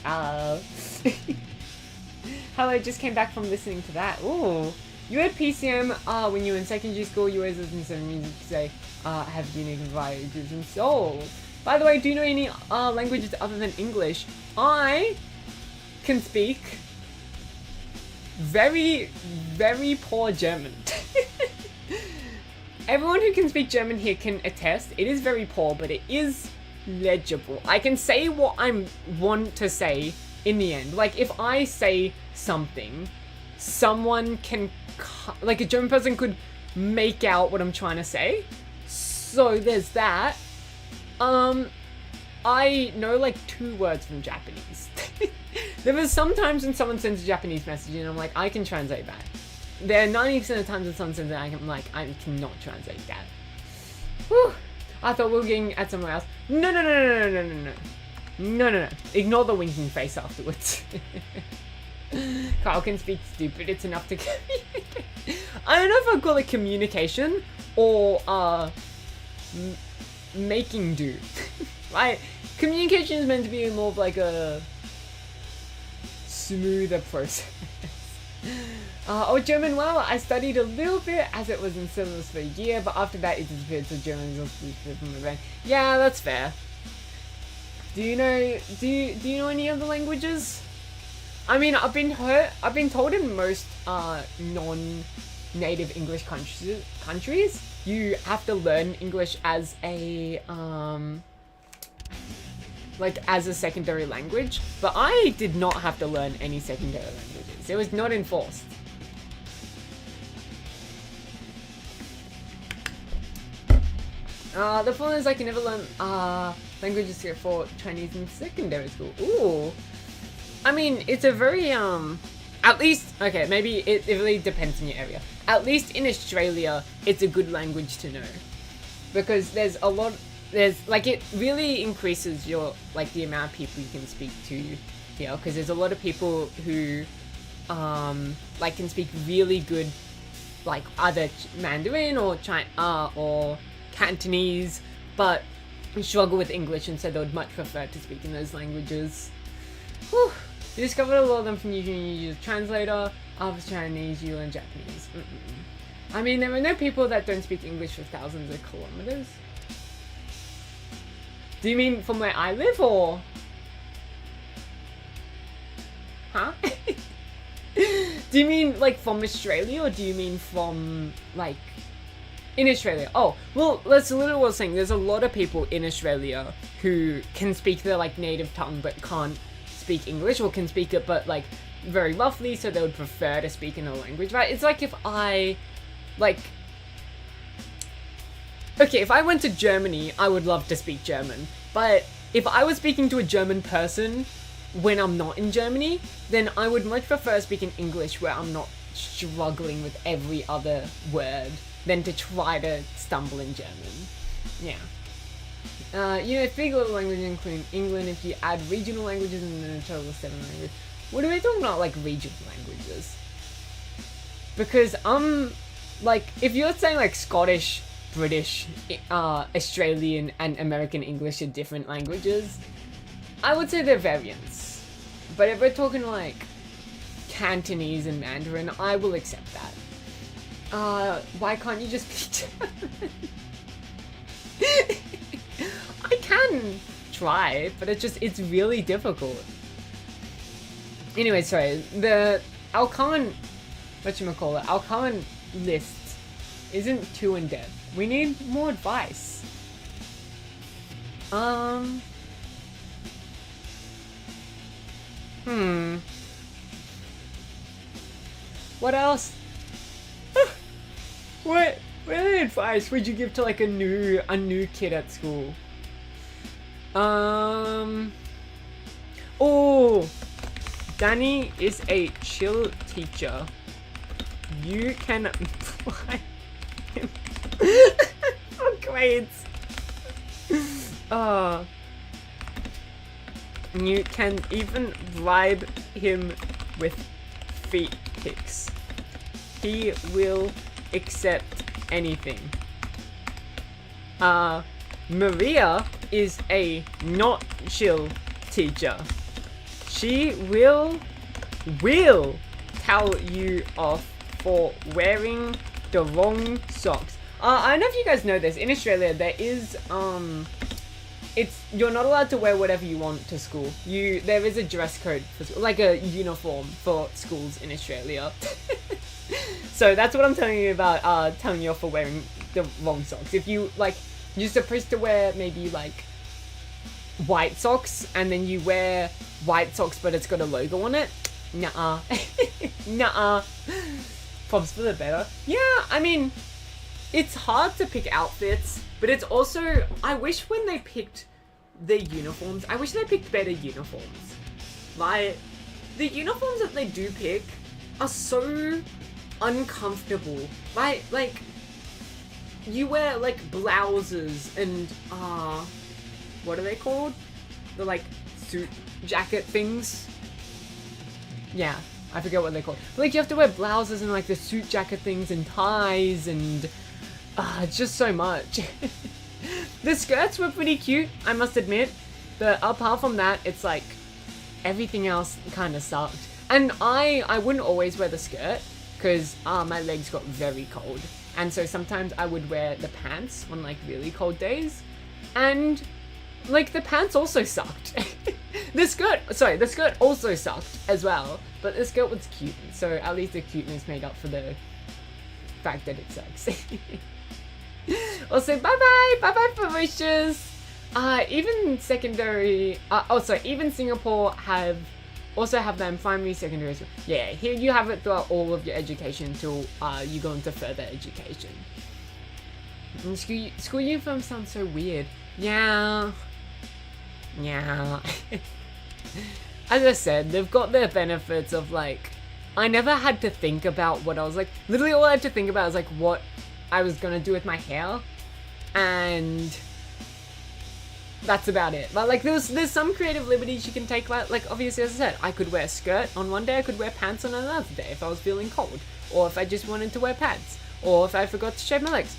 hello, just came back from listening to that. Ooh, you had PCM when you were in secondary school. You always listen to some music to say have unique varieties and soul. By the way, do you know any languages other than English? I can speak very, very poor German. Everyone who can speak German here can attest. It is very poor, but it is legible. I can say what I want to say in the end. Like, if I say something, someone can, like a German person could make out what I'm trying to say. So there's that. I know like 2 words from Japanese. There was sometimes when someone sends a Japanese message and I'm like, I can translate that. There are 90% of the times when someone sends it, I'm like, I cannot translate that. Whew. I thought we were getting at somewhere else. No. Ignore the winking face afterwards. Kyle can speak stupid, it's enough to communicate. I don't know if I'd call it communication or making do. Right? Communication is meant to be more of like a smoother process. German, well, I studied a little bit as it was in syllabus for a year, but after that it disappeared, so German is also disappeared from my brain. Yeah, that's fair. Do you know any other languages? I mean, I've been told in most non-native English countries you have to learn English as a like as a secondary language, but I did not have to learn any secondary languages. It was not enforced. The problem is I can never learn languages here for Chinese in secondary school. Ooh. I mean, it's a very, at least, okay, maybe it really depends on your area. At least in Australia, it's a good language to know. Because like, it really increases your, like, the amount of people you can speak to here. Because there's a lot of people who, like, can speak really good, like, either Mandarin or or Cantonese, but struggle with English, and so they would much prefer to speak in those languages. Whew. You discovered a lot of them from using a translator, after Chinese, you learn Japanese. I mean, there are no people that don't speak English for thousands of kilometers. Do you mean from where I live, or? Huh? Do you mean, like, from Australia, or do you mean from, like, in Australia? Oh, well, that's literally what I was saying. There's a lot of people in Australia who can speak their, like, native tongue, but can't speak English, or can speak it, but, like, very roughly, so they would prefer to speak in a language, right? It's like if I, like, okay, if I went to Germany, I would love to speak German, but if I was speaking to a German person when I'm not in Germany, then I would much prefer speaking English where I'm not struggling with every other word than to try to stumble in German. Yeah. You know, speak a little languages, including England, if you add regional languages and then a total of 7 languages. What are we talking about, like, regional languages? Because, like, if you're saying, like, Scottish, British, Australian, and American English are different languages, I would say they're variants. But if we're talking, like, Cantonese and Mandarin, I will accept that. Why can't you just speak German? I can try, but it's really difficult. Anyway, sorry, our common list isn't too in depth. We need more advice. What else? What advice would you give to, like, a new kid at school? Oh, Danny is a chill teacher. You can apply him for grades. You can even bribe him with feet pics. He will accept anything. Maria is a not chill teacher. She will tell you off for wearing the wrong socks. I don't know if you guys know this. In Australia, there is you're not allowed to wear whatever you want to school. There is a dress code for school, like a uniform for schools in Australia. So that's what I'm telling you about. Telling you off for wearing the wrong socks. If you you're supposed to wear maybe like white socks, and then you wear white socks, but it's got a logo on it. Nuh-uh. Nuh-uh. Props for the better. Yeah, I mean, it's hard to pick outfits, but it's also, I wish when they picked their uniforms, I wish they picked better uniforms. Like, the uniforms that they do pick are so uncomfortable. Like, you wear, like, blouses and, what are they called? The, like, suit jacket things? Yeah, I forget what they're called. But, like, you have to wear blouses and, like, the suit jacket things and ties and, it's just so much. The skirts were pretty cute, I must admit. But apart from that, it's, like, everything else kind of sucked. And I wouldn't always wear the skirt, because, my legs got very cold. And so sometimes I would wear the pants on, like, really cold days. And, like, the pants also sucked. The skirt also sucked as well. But the skirt was cute, so at least the cuteness made up for the fact that it sucks. Also, bye-bye, Felicia's. Even secondary, even Singapore also have them primary, secondary as well. Yeah, here you have it throughout all of your education until you go into further education. And school uniform sounds so weird. Yeah. As I said, they've got their benefits of, like, I never had to think about what I was, like, literally all I had to think about is, like, what I was gonna do with my hair, and that's about it. But, like, there's some creative liberties you can take, like, obviously, as I said, I could wear a skirt on one day, I could wear pants on another day if I was feeling cold, or if I just wanted to wear pants, or if I forgot to shave my legs.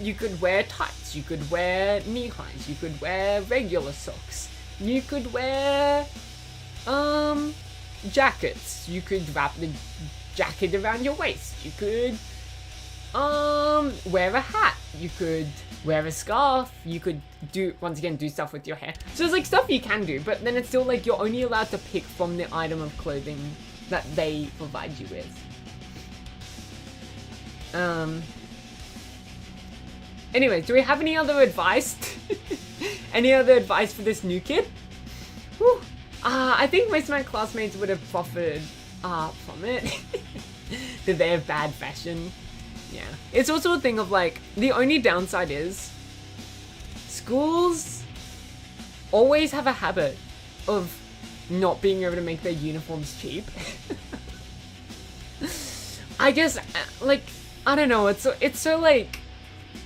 You could wear tights, you could wear knee-highs, you could wear regular socks, you could wear, jackets, you could wrap the jacket around your waist, you could, wear a hat, you could wear a scarf, you could do stuff with your hair. So there's, like, stuff you can do, but then it's still, like, you're only allowed to pick from the item of clothing that they provide you with. Anyway, do we have any other advice? Any other advice for this new kid? Whew. I think most of my classmates would have profited from it. Did they have bad fashion? Yeah. It's also a thing of, like, the only downside is schools always have a habit of not being able to make their uniforms cheap. I guess, like, I don't know, it's so, like,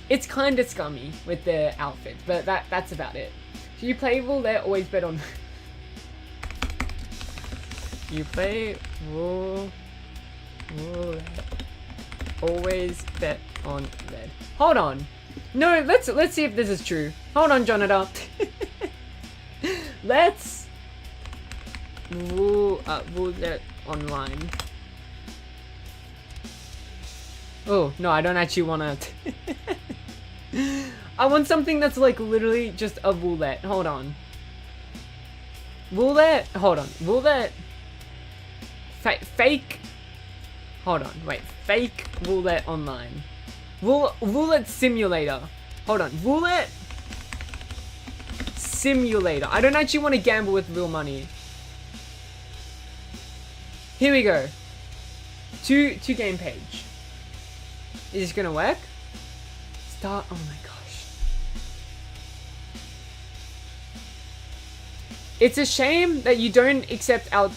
it's kind of scummy with their outfits, but that's about it. So you play roulette, always bet on... You play roulette, always bet on red. Hold on. No, let's see if this is true. Hold on, Jonathan. Let's roulette online. Oh, no, I don't actually want to. I want something that's, like, literally just a roulette. Hold on. Roulette. Hold on. Roulette. Fake. Hold on. Wait. Fake roulette online. Roulette simulator. Hold on. Roulette simulator. I don't actually want to gamble with real money. Here we go. Two game page. Is this gonna work? Start. Oh my gosh. It's a shame that you don't accept our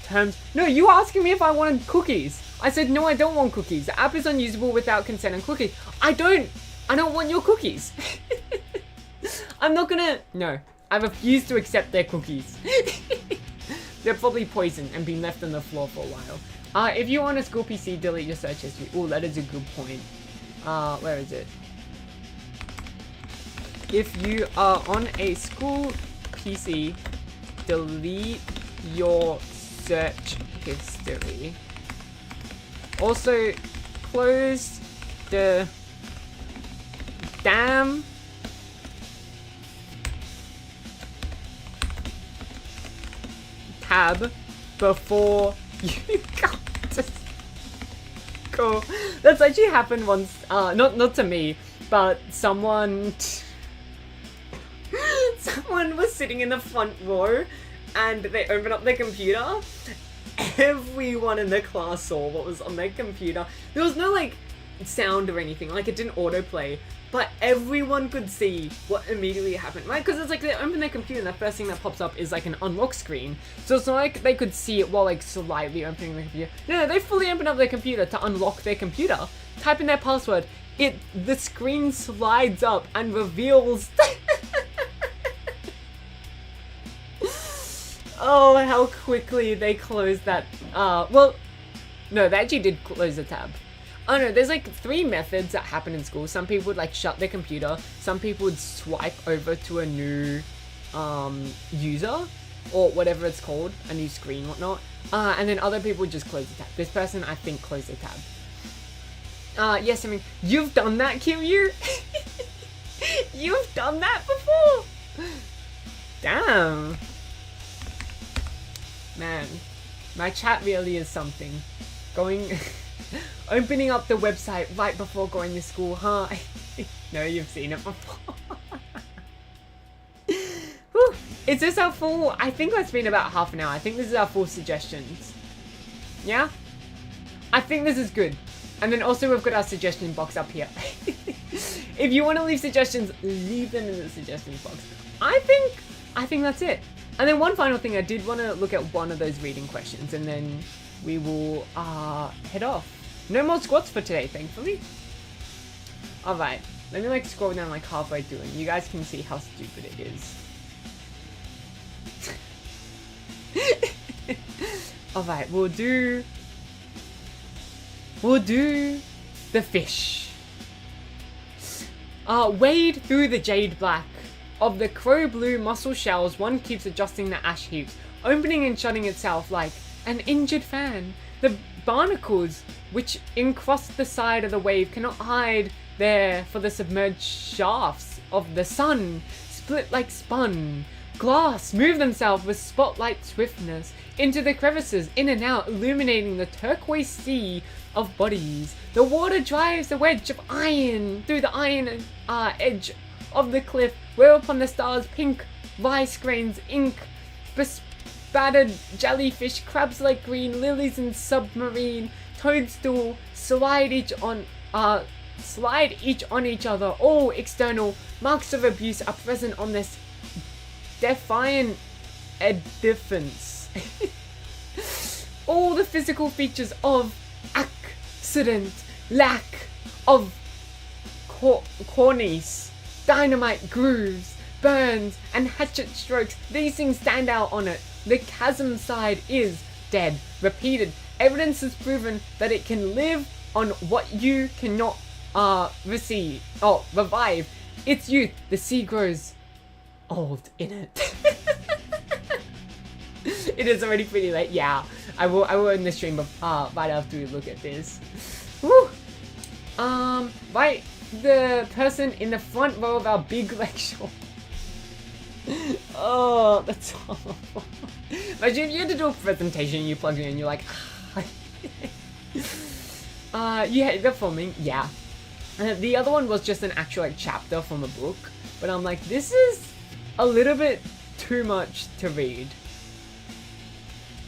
terms. No, you were asking me if I wanted cookies. I said, no, I don't want cookies. The app is unusable without consent and cookies. I don't want your cookies. I'm not gonna, no. I refuse to accept their cookies. They're probably poisoned and been left on the floor for a while. If you're on a school PC, delete your search history. Oh, that is a good point. Where is it? If you are on a school PC, delete your search history. Also, close the damn tab before you come to school. That's actually happened once, not to me, but someone was sitting in the front row and they opened up their computer. Everyone in the class saw what was on their computer. There was no like sound or anything, like it didn't autoplay, but everyone could see what immediately happened, right? Because it's like they open their computer and the first thing that pops up is like an unlock screen. So it's not like they could see it while like slightly opening their computer. No, they fully open up their computer to unlock their computer, type in their password, the screen slides up and reveals oh, how quickly they closed that. Well, no, they actually did close the tab. Oh no, there's like 3 methods that happen in school. Some people would like shut their computer. Some people would swipe over to a new user or whatever it's called, a new screen, whatnot. And then other people would just close the tab. This person, I think, closed the tab. Yes, I mean, you've done that, Kiryu. You've done that before. Damn. Man, my chat really is something. Opening up the website right before going to school, huh? No, you've seen it before. Whew. Is this our full? I think that's been about half an hour. I think this is our full suggestions. Yeah? I think this is good. And then also we've got our suggestion box up here. If you want to leave suggestions, leave them in the suggestions box. I think that's it. And then one final thing, I did want to look at one of those reading questions and then we will head off. No more squats for today, thankfully. Alright, let me like scroll down like halfway through and you guys can see how stupid it is. Alright, we'll do the fish. Wade through the jade black. Of the crow blue mussel shells, one keeps adjusting the ash heaps, opening and shutting itself like an injured fan. The barnacles, which encrust the side of the wave, cannot hide there for the submerged shafts of the sun, split like spun glass, move themselves with spotlight swiftness into the crevices, in and out, illuminating the turquoise sea of bodies. The water drives the wedge of iron through the iron edge of the cliff, whereupon the stars pink, rice grains, ink, bespattered jellyfish, crabs like green, lilies and submarine, toadstool, slide each on each other. All external marks of abuse are present on this defiant edifice. All the physical features of accident, lack of cornice, dynamite grooves, burns, and hatchet strokes, these things stand out on it. The chasm side is dead. Repeated. Evidence has proven that it can live on what you cannot revive. Its youth, the sea grows old in it. It is already pretty late. Yeah, I will end the stream right after we look at this. Woo! Right. The person in the front row of our big lecture. Oh, that's horrible. Imagine if you had to do a presentation and you plug it in and you're like, you hate the filming? Yeah. The other one was just an actual like chapter from a book, but I'm like, this is a little bit too much to read.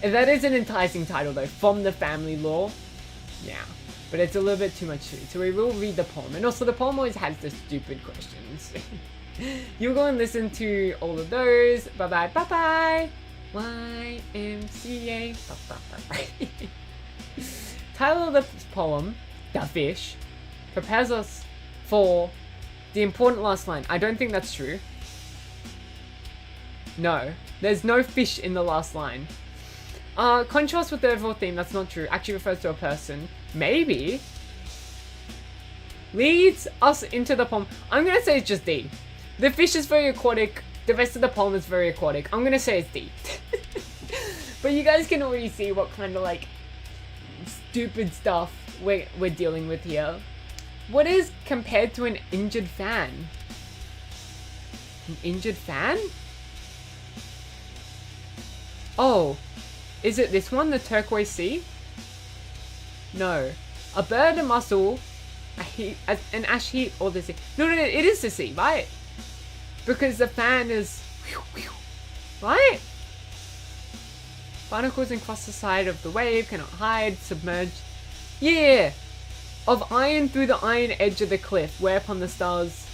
That is an enticing title though, From the Family Law. Yeah. But it's a little bit too much to read, so we will read the poem. And also the poem always has the stupid questions. You'll go and listen to all of those. Bye bye, bye bye. YMCA. Title of the poem, The Fish, prepares us for the important last line. I don't think that's true. No, there's no fish in the last line. Contrast with the overall theme, that's not true. Actually refers to a person. Maybe. Leads us into the poem. I'm gonna say it's just D. The fish is very aquatic. The rest of the poem is very aquatic. I'm gonna say it's D. But you guys can already see what kind of like stupid stuff we're dealing with here. What is compared to an injured fan? An injured fan? Oh, is it this one, the turquoise sea? No. A bird, a mussel, an ash heap, or the sea. No, it is the sea, right? Because the fan is... Right? Barnacles across the side of the wave, cannot hide, submerged. Yeah! Of iron through the iron edge of the cliff, whereupon the stars...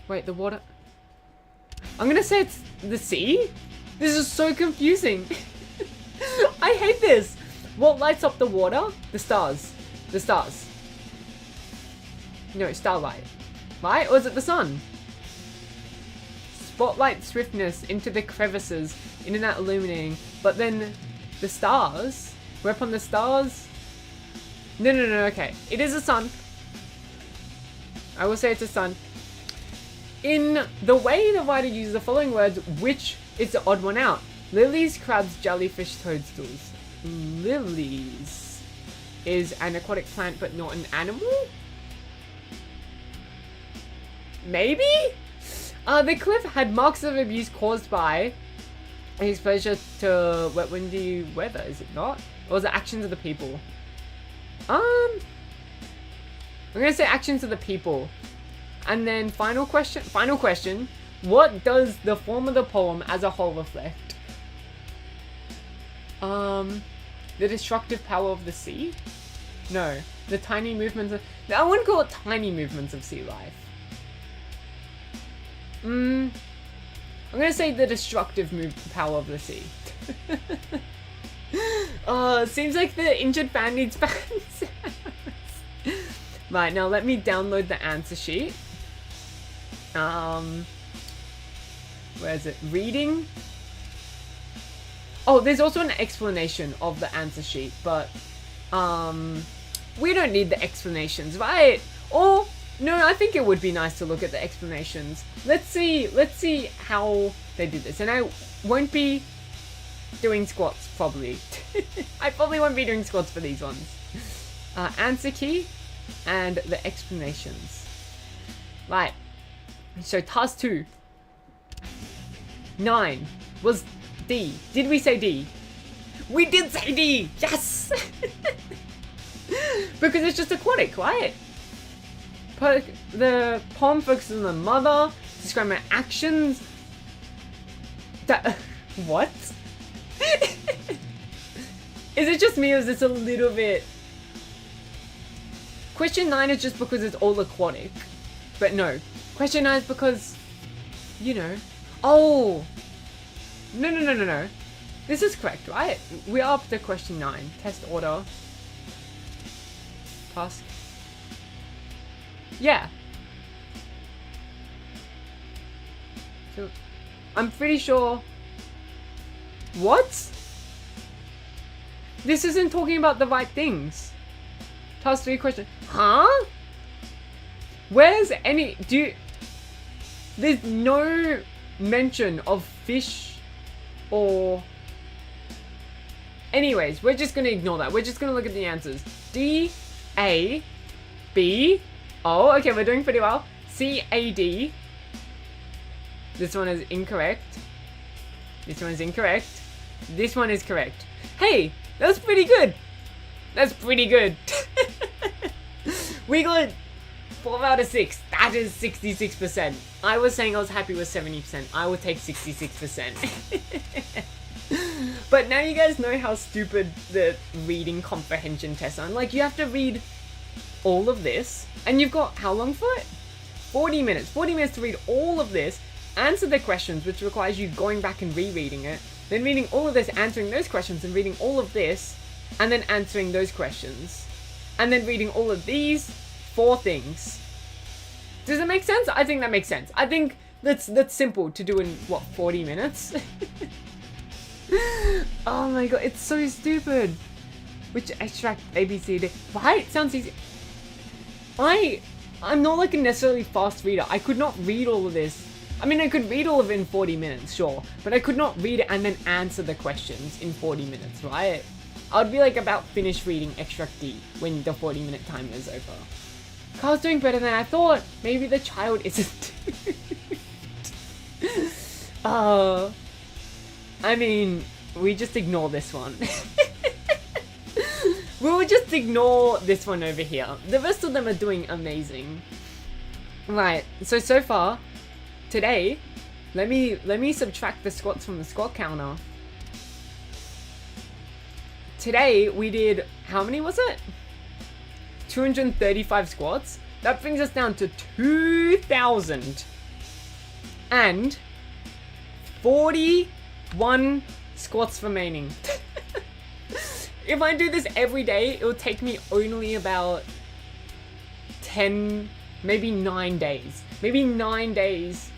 Wait, the water... I'm gonna say it's the sea? This is so confusing. I hate this. What lights up the water? The stars. The stars. No, starlight. Right? Or is it the sun? Spotlight swiftness into the crevices, in and out illuminating. But then the stars? Whereupon the stars? No, okay. It is a sun. I will say it's a sun. In the way the writer uses the following words, which is the odd one out. Lilies, crabs, jellyfish, toadstools. Lilies is an aquatic plant but not an animal? Maybe? The cliff had marks of abuse caused by exposure to wet, windy weather, is it not? Or was it actions of the people? I'm gonna say actions of the people. And then final question. What does the form of the poem as a whole reflect? The destructive power of the sea? No. The tiny movements of... I wouldn't call it tiny movements of sea life. I'm gonna say the destructive power of the sea. Seems like the injured fan needs fans. Right, now let me download the answer sheet. Where is it? Reading? Oh, there's also an explanation of the answer sheet, but we don't need the explanations, right? Or no, I think it would be nice to look at the explanations. Let's see how they did this. And I won't be doing squats, probably. I probably won't be doing squats for these ones. Answer key and the explanations. Right. So task 2. 9 was D. Did we say D? We did say D! Yes! Because it's just aquatic, right? The poem focuses on the mother, describing her actions. What? Is it just me or is this a little bit... Question 9 is just because it's all aquatic. But no. Question 9 is because, you know. Oh! No. This is correct, right? We are up to question 9. Test order. Task. Yeah. So, I'm pretty sure... What? This isn't talking about the right things. Task 3 question. Huh? Where's any... There's no mention of fish or... Anyways, we're just going to ignore that. We're just going to look at the answers. D, A, B. Oh, okay, we're doing pretty well. C, A, D. This one is incorrect. This one is incorrect. This one is correct. Hey, that's pretty good. That's pretty good. We got 4 out of 6. That is 66%. I was saying I was happy with 70%. I would take 66%. But now you guys know how stupid the reading comprehension tests are. Like, you have to read all of this. And you've got how long for it? 40 minutes. 40 minutes to read all of this, answer the questions, which requires you going back and rereading it, then reading all of this, answering those questions, and reading all of this, and then answering those questions. And then reading all of these 4 things. Does it make sense? I think that makes sense. I think that's simple to do in, what, 40 minutes? Oh my god, it's so stupid. Which extract ABCD? Right? Sounds easy. I'm not like a necessarily fast reader. I could not read all of this. I mean, I could read all of it in 40 minutes, sure. But I could not read it and then answer the questions in 40 minutes, right? I would be like about finished reading extract D when the 40-minute time is over. Carl's doing better than I thought. Maybe the child isn't. I mean, we just ignore this one. We'll just ignore this one over here. The rest of them are doing amazing. Right, so far, today, let me subtract the squats from the squat counter. Today, we did, how many was it? 235 squats. That brings us down to 2,041 squats remaining. If I do this every day, it will take me only about 10, maybe 9 days. Maybe 9 days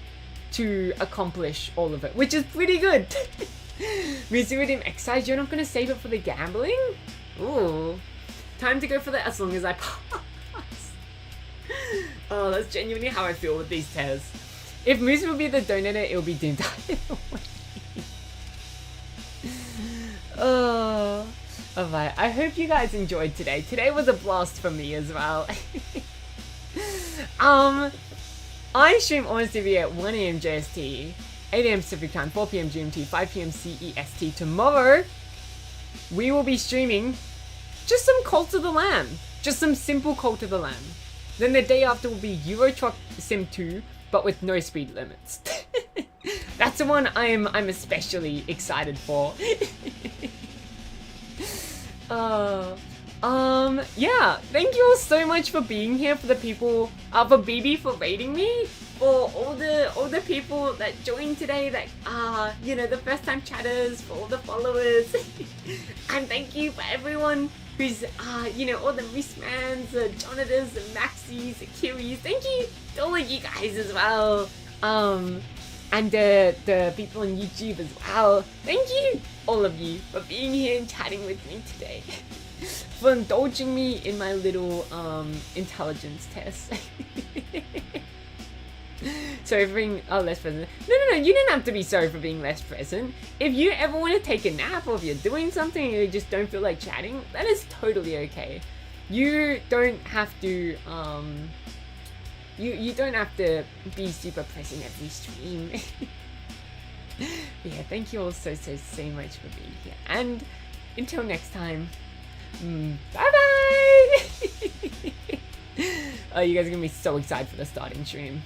to accomplish all of it, which is pretty good. Music with him exercise, you're not going to save it for the gambling? Ooh. Time to go for the as long as I pass. Oh, that's genuinely how I feel with these tests. If Moose would be the donator, it would be doomed. Oh. Alright, I hope you guys enjoyed today. Today was a blast for me as well. I stream on TV at 1 AM JST, 8 AM Pacific Time, 4 PM GMT, 5 PM CEST. Tomorrow, we will be streaming just some Cult of the Lamb. Just some simple Cult of the Lamb. Then the day after will be Euro Truck Sim 2, but with no speed limits. That's the one I'm especially excited for. Yeah, thank you all so much for being here, for the people, for BB for rating me, for all the people that joined today, that you know, the first time chatters, for all the followers, and thank you for everyone who's you know, all the Missmans, the Jonatans, the Maxis, the Kiris. Thank you to all of you guys as well, and the people on YouTube as well. Thank you, all of you, for being here and chatting with me today. For indulging me in my little intelligence test. Sorry for being less present. No, you don't have to be sorry for being less present. If you ever want to take a nap, or if you're doing something and you just don't feel like chatting, that is totally okay. You don't have to you don't have to be super present every stream. Yeah, thank you all so much for being here, and until next time, bye bye. Oh, you guys are gonna be so excited for the starting stream.